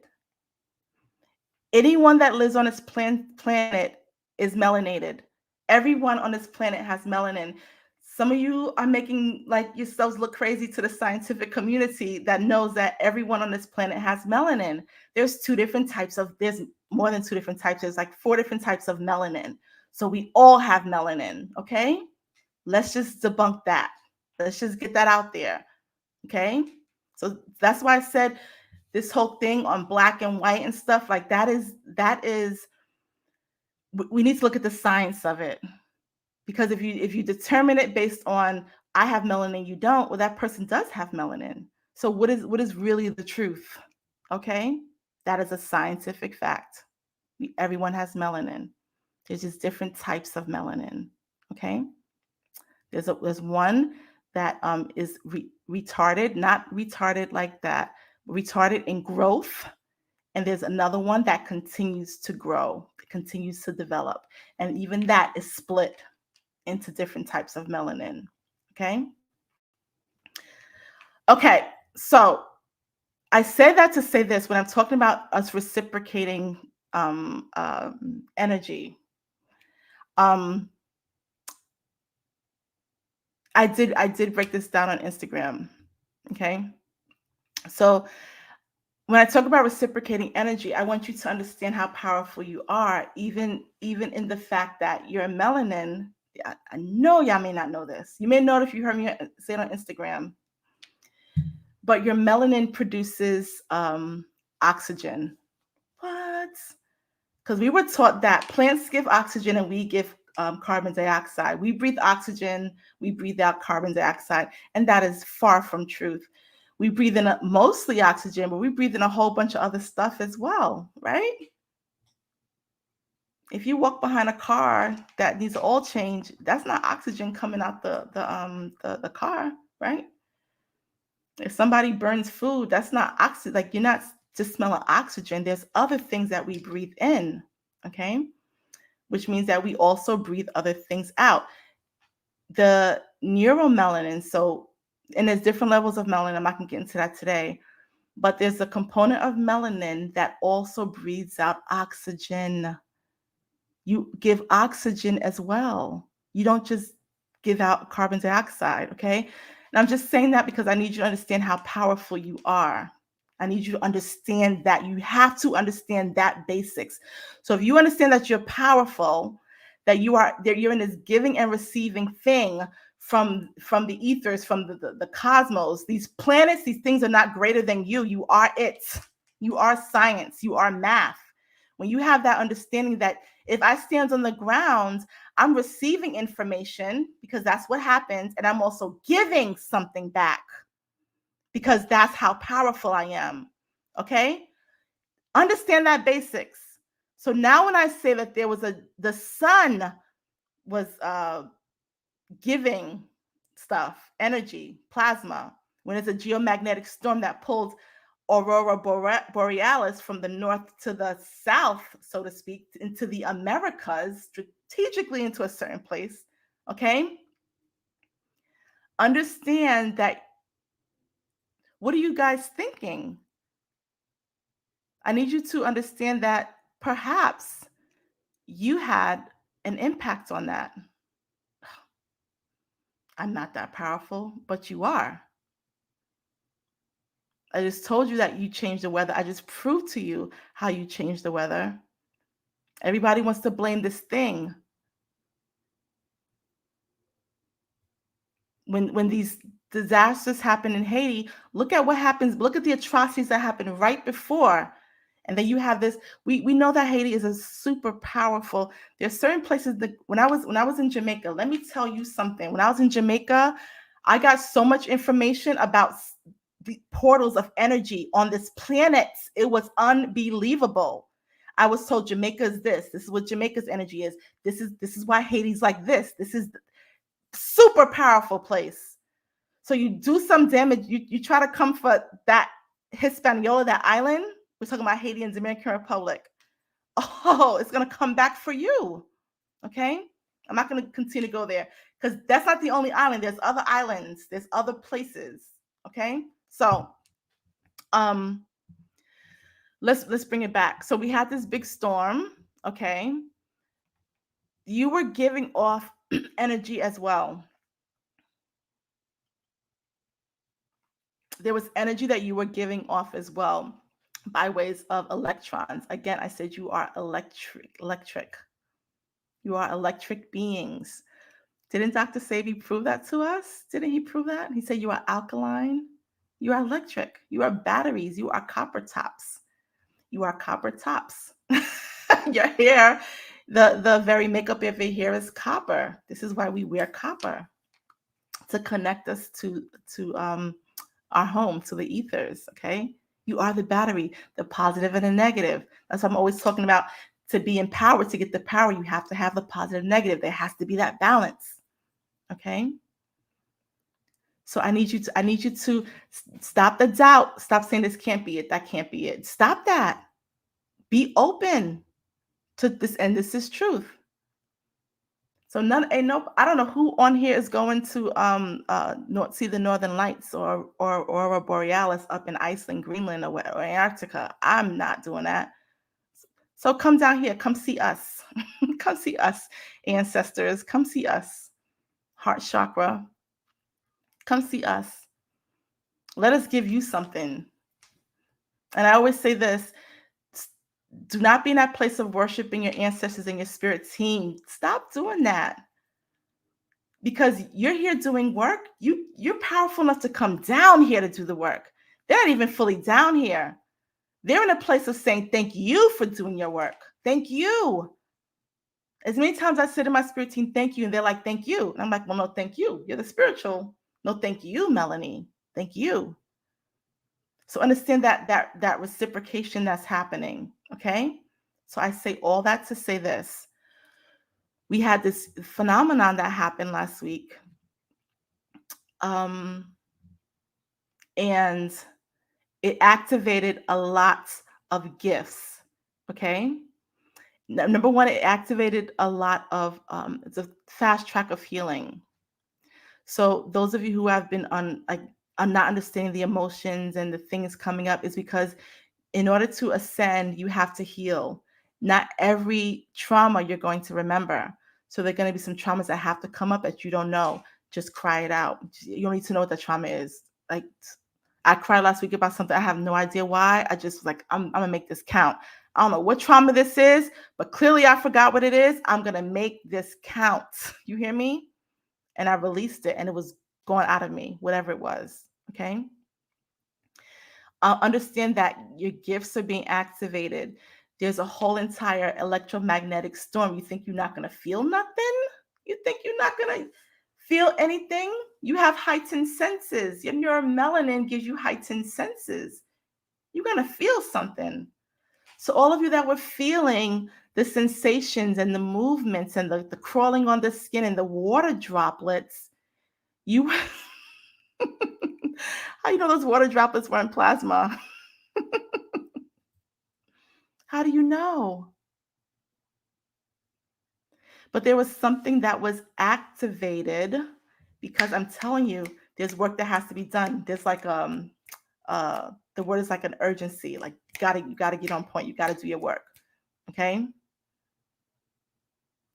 Anyone that lives on this planet is melanated. Everyone on this planet has melanin. Some of you are making like yourselves look crazy to the scientific community that knows that everyone on this planet has melanin. There's more than two different types. There's like 4 different types of melanin. So we all have melanin, okay? Let's just debunk that. Let's just get that out there, okay? So that's why I said this whole thing on black and white and stuff like that is we need to look at the science of it. Because if you determine it based on I have melanin, you don't, well, that person does have melanin. So what is really the truth? Okay? That is a scientific fact. Everyone has melanin. There's just different types of melanin. Okay? There's one that is retarded, not retarded like that, retarded in growth. And there's another one that continues to grow, continues to develop. And even that is split into different types of melanin. Okay. Okay. So I say that to say this when I'm talking about us reciprocating energy. I did break this down on Instagram. Okay. So when I talk about reciprocating energy, I want you to understand how powerful you are, even in the fact that your melanin. I know y'all may not know this. You may know it if you heard me say it on Instagram. But your melanin produces oxygen. What? Because we were taught that plants give oxygen and we give carbon dioxide. We breathe oxygen, we breathe out carbon dioxide, and that is far from truth. We breathe in mostly oxygen, but we breathe in a whole bunch of other stuff as well, right? If you walk behind a car that needs an oil change, that's not oxygen coming out the car, right? If somebody burns food, that's not oxygen. Like to smell of oxygen, there's other things that we breathe in, okay? Which means that we also breathe other things out. The neuromelanin, and there's different levels of melanin. I'm not going to get into that today, but there's a component of melanin that also breathes out oxygen. You give oxygen as well. You don't just give out carbon dioxide, okay? And I'm just saying that because I need you to understand how powerful you are. I need you to understand that. You have to understand that basics. So if you understand that you're powerful, that you're in this giving and receiving thing from the ethers, from the cosmos, these planets, these things are not greater than you. You are it. You are science. You are math. When you have that understanding that if I stand on the ground, I'm receiving information because that's what happens, and I'm also giving something back because that's how powerful I am. Okay? Understand that basics. So now when I say that the sun was giving stuff, energy, plasma, when it's a geomagnetic storm that pulls aurora borealis from the north to the south, so to speak, into the Americas, strategically into a certain place, okay? Understand that. What are you guys thinking? I need you to understand that perhaps you had an impact on that. I'm not that powerful, but you are. I just told you that you changed the weather. I just proved to you how you changed the weather. Everybody wants to blame this thing. When these disasters happen in Haiti, look at what happens. Look at the atrocities that happened right before. And then you have this. We know that Haiti is a super powerful. There's certain places that when I was in Jamaica, let me tell you something. When I was in Jamaica, I got so much information about the portals of energy on this planet. It was unbelievable. I was told Jamaica is this. This is what Jamaica's energy is. This is why Haiti's like this. This is super powerful place. So you do some damage. You try to comfort that Hispaniola, that island. We're talking about Haiti and Dominican Republic. Oh, it's gonna come back for you. Okay, I'm not gonna continue to go there because that's not the only island. There's other islands. There's other places. Okay, so let's bring it back. So we had this big storm. Okay, you were giving off energy as well. There was energy that you were giving off as well by ways of electrons. Again, I said you are electric. You are electric beings. Didn't Dr. Sebi prove that to us? Didn't he prove that? He said you are alkaline. You are electric. You are batteries. You are copper tops. You are copper tops. Your hair, the very makeup of your hair is copper. This is why we wear copper, to connect us to our home, to the ethers. Okay, you are the battery, the positive and the negative. That's what I'm always talking about. To be empowered, to get the power, you have to have the positive, negative. There has to be that balance. Okay. So I need you to stop the doubt. Stop saying this can't be it. That can't be it. Stop that. Be open to this, and this is truth. So I don't know who on here is going to see the Northern Lights or Aurora Borealis up in Iceland, Greenland, or Antarctica. I'm not doing that. So come down here, come see us. Come see us, ancestors. Come see us. Heart Chakra. Come see us. Let us give you something. And I always say this: do not be in that place of worshiping your ancestors and your spirit team. Stop doing that. Because you're here doing work. You're powerful enough to come down here to do the work. They're not even fully down here. They're in a place of saying, thank you for doing your work. Thank you. As many times I said to my spirit team, thank you. And they're like, thank you. And I'm like, well, no, thank you. You're the spiritual. No, thank you, Melanie. Thank you. So understand that reciprocation that's happening. Okay. So I say all that to say this. We had this phenomenon that happened last week. And it activated a lot of gifts. Okay. Number one, it activated a lot of, it's a fast track of healing. So those of you who have been on, like, I'm not understanding the emotions and the things coming up, is because in order to ascend, you have to heal. Not every trauma you're going to remember. So there are going to be some traumas that have to come up that you don't know. Just cry it out. You don't need to know what the trauma is. Like, I cried last week about something. I have no idea why. I just was like, I'm going to make this count. I don't know what trauma this is, but clearly I forgot what it is. I'm going to make this count. You hear me? And I released it, and it was going out of me, whatever it was. Okay. Understand that your gifts are being activated. There's a whole entire electromagnetic storm. You think you're not going to feel nothing? You think you're not going to feel anything? You have heightened senses. Your melanin gives you heightened senses. You're going to feel something. So all of you that were feeling the sensations and the movements and the crawling on the skin and the water droplets, you how you know those water droplets were in plasma? How do you know? But there was something that was activated, because I'm telling you, there's work that has to be done. There's like the word is like an urgency. Like you gotta get on point. You gotta do your work. Okay.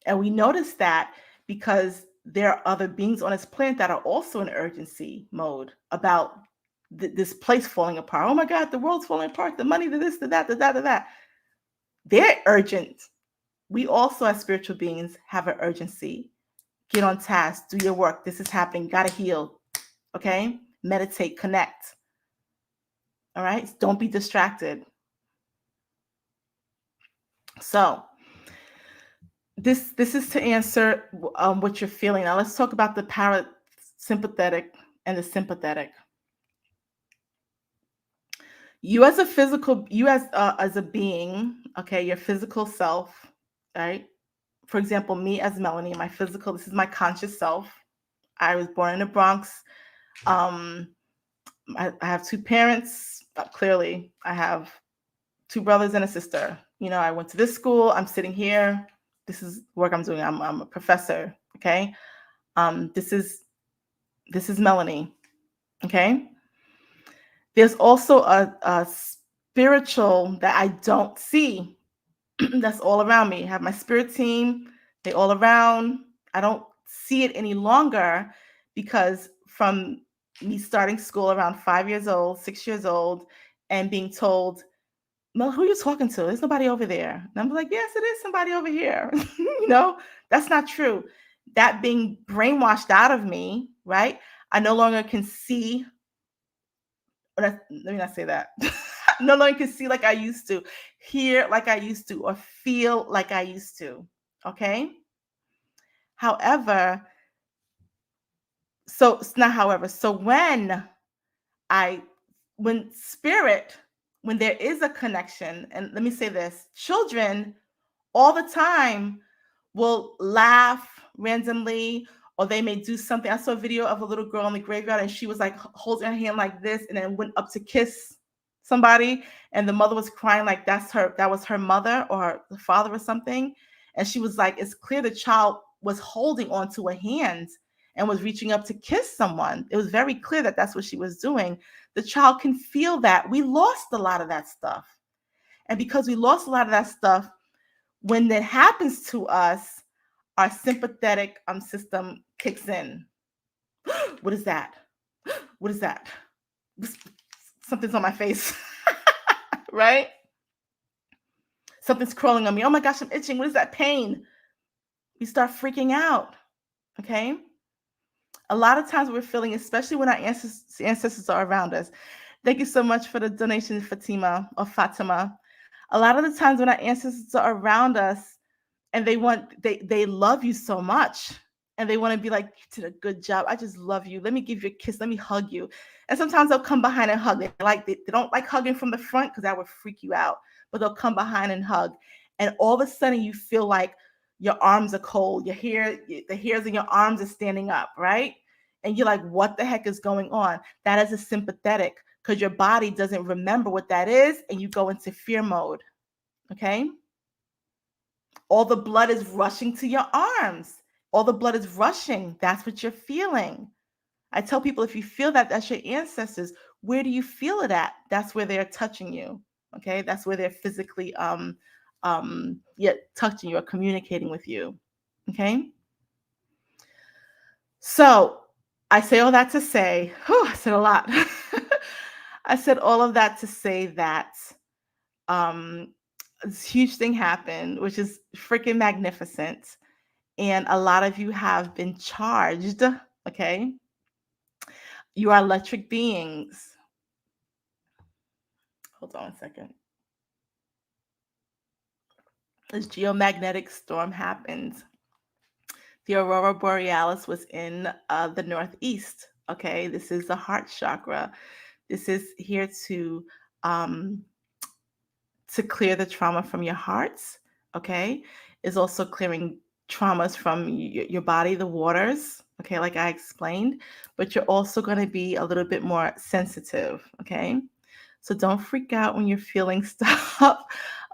And we noticed that because there are other beings on this planet that are also in urgency mode about this place falling apart. Oh my God, the world's falling apart. The money, the this, the that, the that, the that. They're urgent. We also, as spiritual beings, have an urgency. Get on task, do your work. This is happening. Gotta heal. Okay? Meditate, connect. All right? Don't be distracted. So, this is to answer what you're feeling. Now, let's talk about the parasympathetic and the sympathetic. You as a being, okay, your physical self, right? For example, me as Melanie, my physical, this is my conscious self. I was born in the Bronx. I have two parents. Clearly, I have two brothers and a sister. I went to this school. I'm sitting here. This is work I'm doing. I'm a professor. Okay. This is Melanie. Okay. There's also a spiritual that I don't see. That's all around me. I have my spirit team. They all around. I don't see it any longer because from me starting school around 5 years old, 6 years old, and being told, Mel, who are you talking to? There's nobody over there. And I'm like, yes, it is somebody over here. That's not true. That being brainwashed out of me, right? I no longer can see. Let me not say that. No longer can see like I used to, hear like I used to, or feel like I used to. Okay. However, so it's not however. So when spirit, when there is a connection, and let me say this, children all the time will laugh randomly, or they may do something. I saw a video of a little girl in the graveyard, and she was like holding her hand like this, and then went up to kiss somebody, and the mother was crying like that was her mother or the father or something. And she was like, it's clear the child was holding onto a hand and was reaching up to kiss someone. It was very clear that that's what she was doing. The child can feel that. We lost a lot of that stuff. And because we lost a lot of that stuff, when that happens to us, our sympathetic system kicks in. What is that? What is that? Something's on my face, right? Something's crawling on me. Oh my gosh, I'm itching. What is that pain? We start freaking out, okay? A lot of times we're feeling, especially when our ancestors are around us. Thank you so much for the donation, Fatima or Fatima. A lot of the times when our ancestors are around us, and they love you so much, and they want to be like, you did a good job. I just love you. Let me give you a kiss. Let me hug you. And sometimes they'll come behind and hug. They don't like hugging from the front because that would freak you out, but they'll come behind and hug. And all of a sudden you feel like your arms are cold. The hairs in your arms are standing up, right? And you're like, what the heck is going on? That is a sympathetic because your body doesn't remember what that is, and you go into fear mode. Okay? All the blood is rushing to your arms. All the blood is rushing. That's what you're feeling. I tell people, if you feel that, that's your ancestors. Where do you feel it at? That's where they're touching you. Okay? That's where they're physically touching you or communicating with you. Okay? So I say all that to say, I said a lot. I said all of that to say that this huge thing happened, which is freaking magnificent. And a lot of you have been charged. Okay? You are electric beings. Hold on a second. This geomagnetic storm happened. The aurora borealis was in the northeast. Okay, this is the heart chakra. This is here to clear the trauma from your hearts. Okay, is also clearing traumas from your body, the waters. Okay, like I explained, but you're also going to be a little bit more sensitive. Okay, so don't freak out when you're feeling stuff.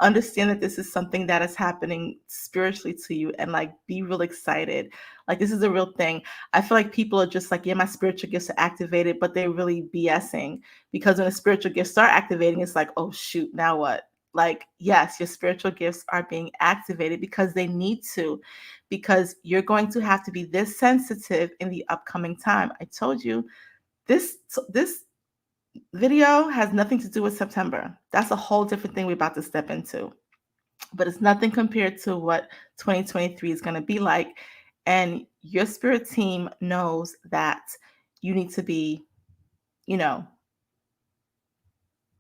Understand that this is something that is happening spiritually to you, and like be real excited. Like this is a real thing. I feel like people are just like, yeah, my spiritual gifts are activated, but they're really BSing, because when the spiritual gifts start activating, it's like, oh shoot, now what? Like, yes, your spiritual gifts are being activated because they need to, because you're going to have to be this sensitive in the upcoming time. I told you this video has nothing to do with September. That's a whole different thing we're about to step into. But it's nothing compared to what 2023 is going to be like. And your spirit team knows that you need to be,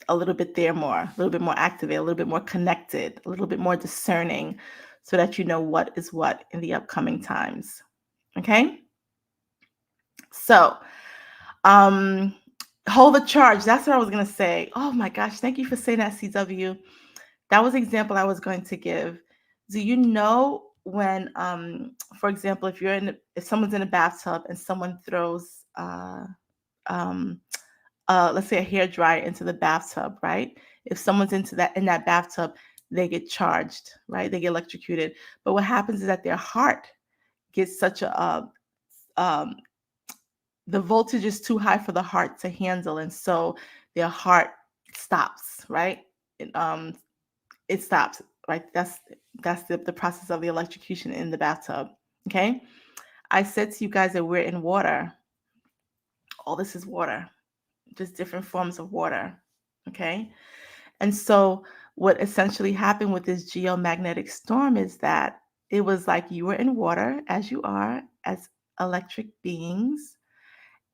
a little bit there more, a little bit more activated, a little bit more connected, a little bit more discerning, so that you know what is what in the upcoming times. Okay? So, hold the charge. That's what I was going to say. Oh my gosh, thank you for saying that, CW. That was an example I was going to give. Do you know when, for example, if someone's in a bathtub and someone throws, let's say a hair dryer into the bathtub, right? If someone's in that bathtub, they get charged, right? They get electrocuted. But what happens is that their heart gets such the voltage is too high for the heart to handle, and so their heart stops, right? It stops, right? That's the process of the electrocution in the bathtub. Okay. I said to you guys that we're in water. All this is water, just different forms of water. Okay. And so what essentially happened with this geomagnetic storm is that it was like you were in water, as you are as electric beings,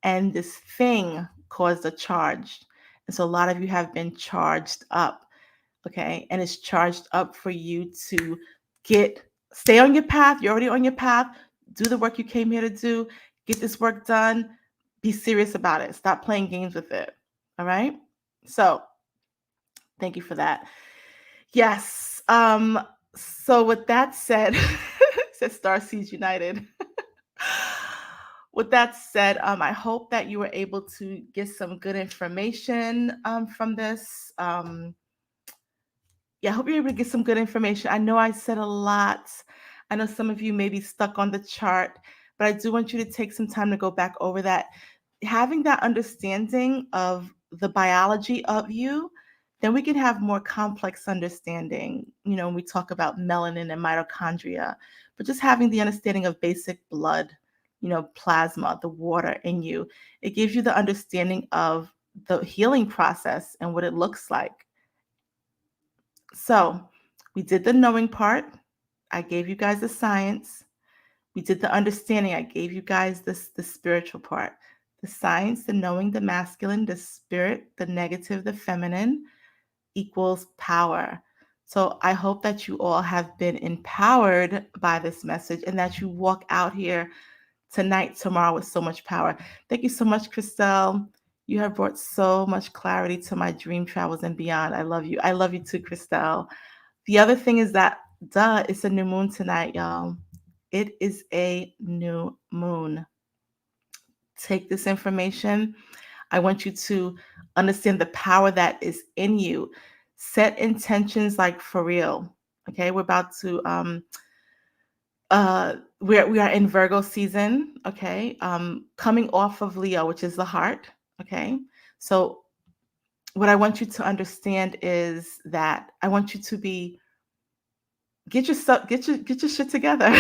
and this thing caused a charge. And so a lot of you have been charged up. Okay. And it's charged up for you to stay on your path. You're already on your path. Do the work you came here to do. Get this work done. Be serious about it. Stop playing games with it. All right. So thank you for that. Yes. So with that said, said Starseeds United. With that said, I hope that you were able to get some good information from this. I hope you're able to get some good information. I know I said a lot. I know some of you may be stuck on the chart, but I do want you to take some time to go back over that. Having that understanding of the biology of you, then we can have more complex understanding, when we talk about melanin and mitochondria, but just having the understanding of basic blood, plasma, the water in you, it gives you the understanding of the healing process and what it looks like. So we did the knowing part. I gave you guys the science. We did the understanding. I gave you guys the spiritual part. The science, the knowing, the masculine, the spirit, the negative, the feminine equals power. So I hope that you all have been empowered by this message and that you walk out here tonight, tomorrow with so much power. Thank you so much, Christelle. You have brought so much clarity to my dream travels and beyond. I love you. I love you too, Christelle. The other thing is that, it's a new moon tonight, y'all. It is a new moon. Take this information. I want you to understand the power that is in you. Set intentions like for real. Okay, we're about to we are in Virgo season, okay? Coming off of Leo, which is the heart, okay? So what I want you to understand is that I want you to be get your shit together.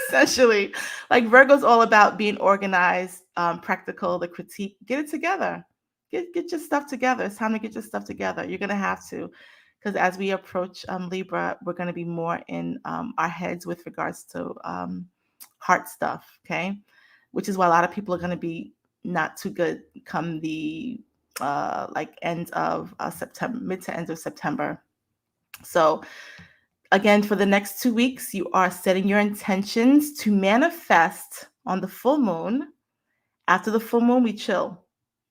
Essentially, like Virgo's all about being organized, practical, the critique. Get it together. Get your stuff together. It's time to get your stuff together. You're gonna have to, because as we approach Libra, we're gonna be more in our heads with regards to heart stuff. Okay, which is why a lot of people are gonna be not too good come the like end of September, mid to end of September. So again, for the next 2 weeks, you are setting your intentions to manifest on the full moon. After the full moon, we chill.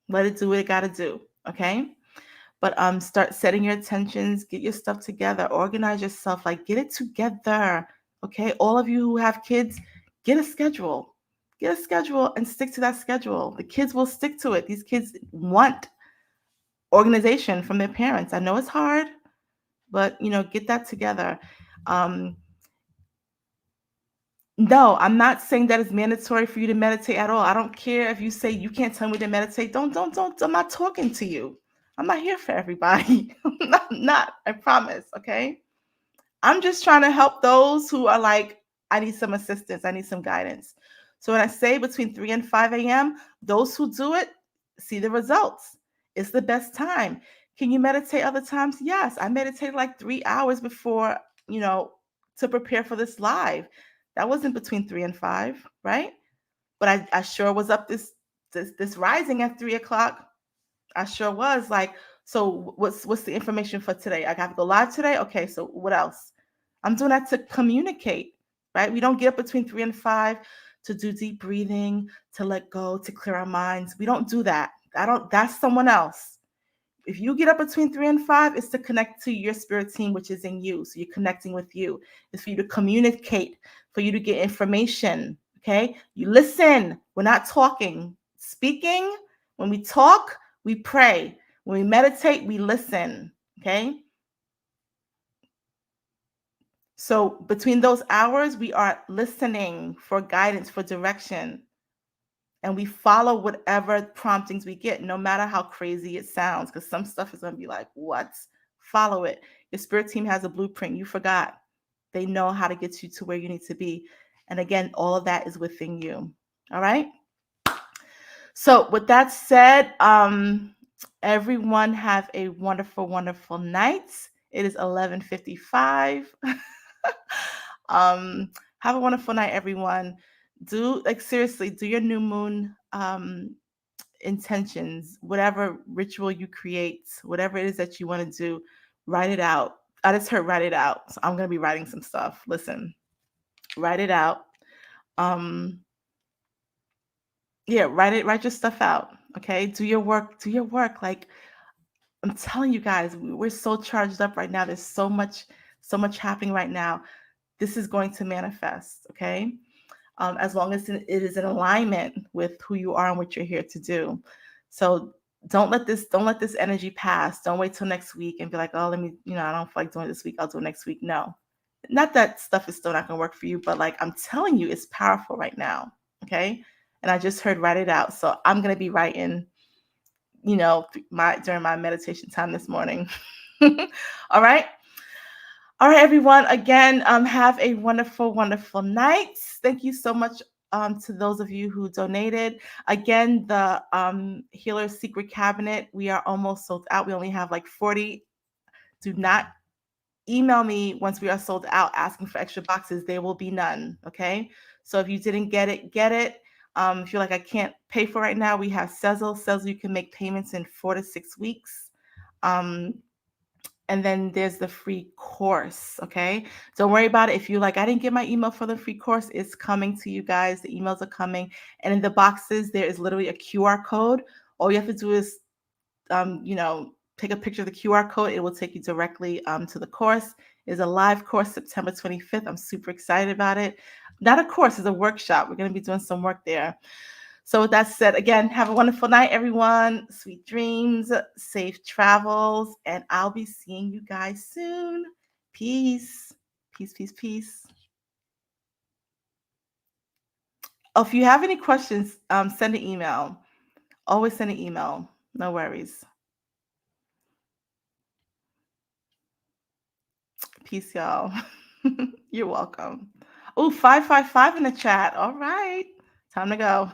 Let it do what it got to do. Okay. But start setting your intentions, get your stuff together, organize yourself, like get it together. Okay. All of you who have kids, get a schedule. Get a schedule and stick to that schedule. The kids will stick to it. These kids want organization from their parents. I know it's hard, but get that together. No, I'm not saying that it's mandatory for you to meditate at all. I don't care if you say you can't tell me to meditate. Don't. I'm not talking to you. I'm not here for everybody. I'm not. I promise. Okay. I'm just trying to help those who are like, I need some assistance. I need some guidance. So when I say between 3 and 5 a.m., those who do it see the results. It's the best time. Can you meditate other times? Yes. I meditated like 3 hours before, to prepare for this live. That wasn't between 3 and 5, right? But I sure was up this rising at 3 o'clock. I sure was like, so what's the information for today? I got to go live today. Okay, so what else? I'm doing that to communicate, right? We don't get up between 3 and 5 to do deep breathing, to let go, to clear our minds. We don't do that. That's someone else. If you get up between 3 and 5, it's to connect to your spirit team, which is in you. So you're connecting with you. It's for you to communicate, for you to get information. Okay. You listen. We're not talking. Speaking. When we talk, we pray. When we meditate, we listen. Okay. So between those hours, we are listening for guidance, for direction. And we follow whatever promptings we get, no matter how crazy it sounds, because some stuff is going to be like, what? Follow it. Your spirit team has a blueprint. You forgot. They know how to get you to where you need to be. And again, all of that is within you. All right. So with that said, everyone have a wonderful, wonderful night. It is 11:55. Have a wonderful night, everyone. Seriously, do your new moon intentions, whatever ritual you create, whatever it is that you want to do, write it out. I just heard write it out. So I'm going to be writing some stuff. Listen, write it out. Write your stuff out. Okay. Do your work. Like I'm telling you guys, we're so charged up right now. There's so much happening right now. This is going to manifest. Okay. As long as it is in alignment with who you are and what you're here to do. So don't let this energy pass. Don't wait till next week and be like, oh, let me, I don't feel like doing it this week. I'll do it next week. No, not that stuff is still not going to work for you, but like I'm telling you, it's powerful right now. Okay. And I just heard write it out. So I'm going to be writing, during my meditation time this morning. All right. All right, everyone. Again, have a wonderful, wonderful night. Thank you so much to those of you who donated. Again, the Healer's Secret Cabinet, we are almost sold out. We only have like 40. Do not email me once we are sold out asking for extra boxes. There will be none, okay? So if you didn't get it, get it. If you're like, I can't pay for right now, we have Sezzle. Sezzle, you can make payments in 4 to 6 weeks. And then there's the free course, okay? Don't worry about it. If you're like, I didn't get my email for the free course, it's coming to you guys. The emails are coming. And in the boxes, there is literally a QR code. All you have to do is, take a picture of the QR code. It will take you directly to the course. It's a live course, September 25th. I'm super excited about it. Not a course, it's a workshop. We're going to be doing some work there. So with that said, again, have a wonderful night, everyone. Sweet dreams, safe travels, and I'll be seeing you guys soon. Peace. Peace, peace, peace. Oh, if you have any questions, send an email. Always send an email. No worries. Peace, y'all. You're welcome. Oh, 555 in the chat. All right. Time to go.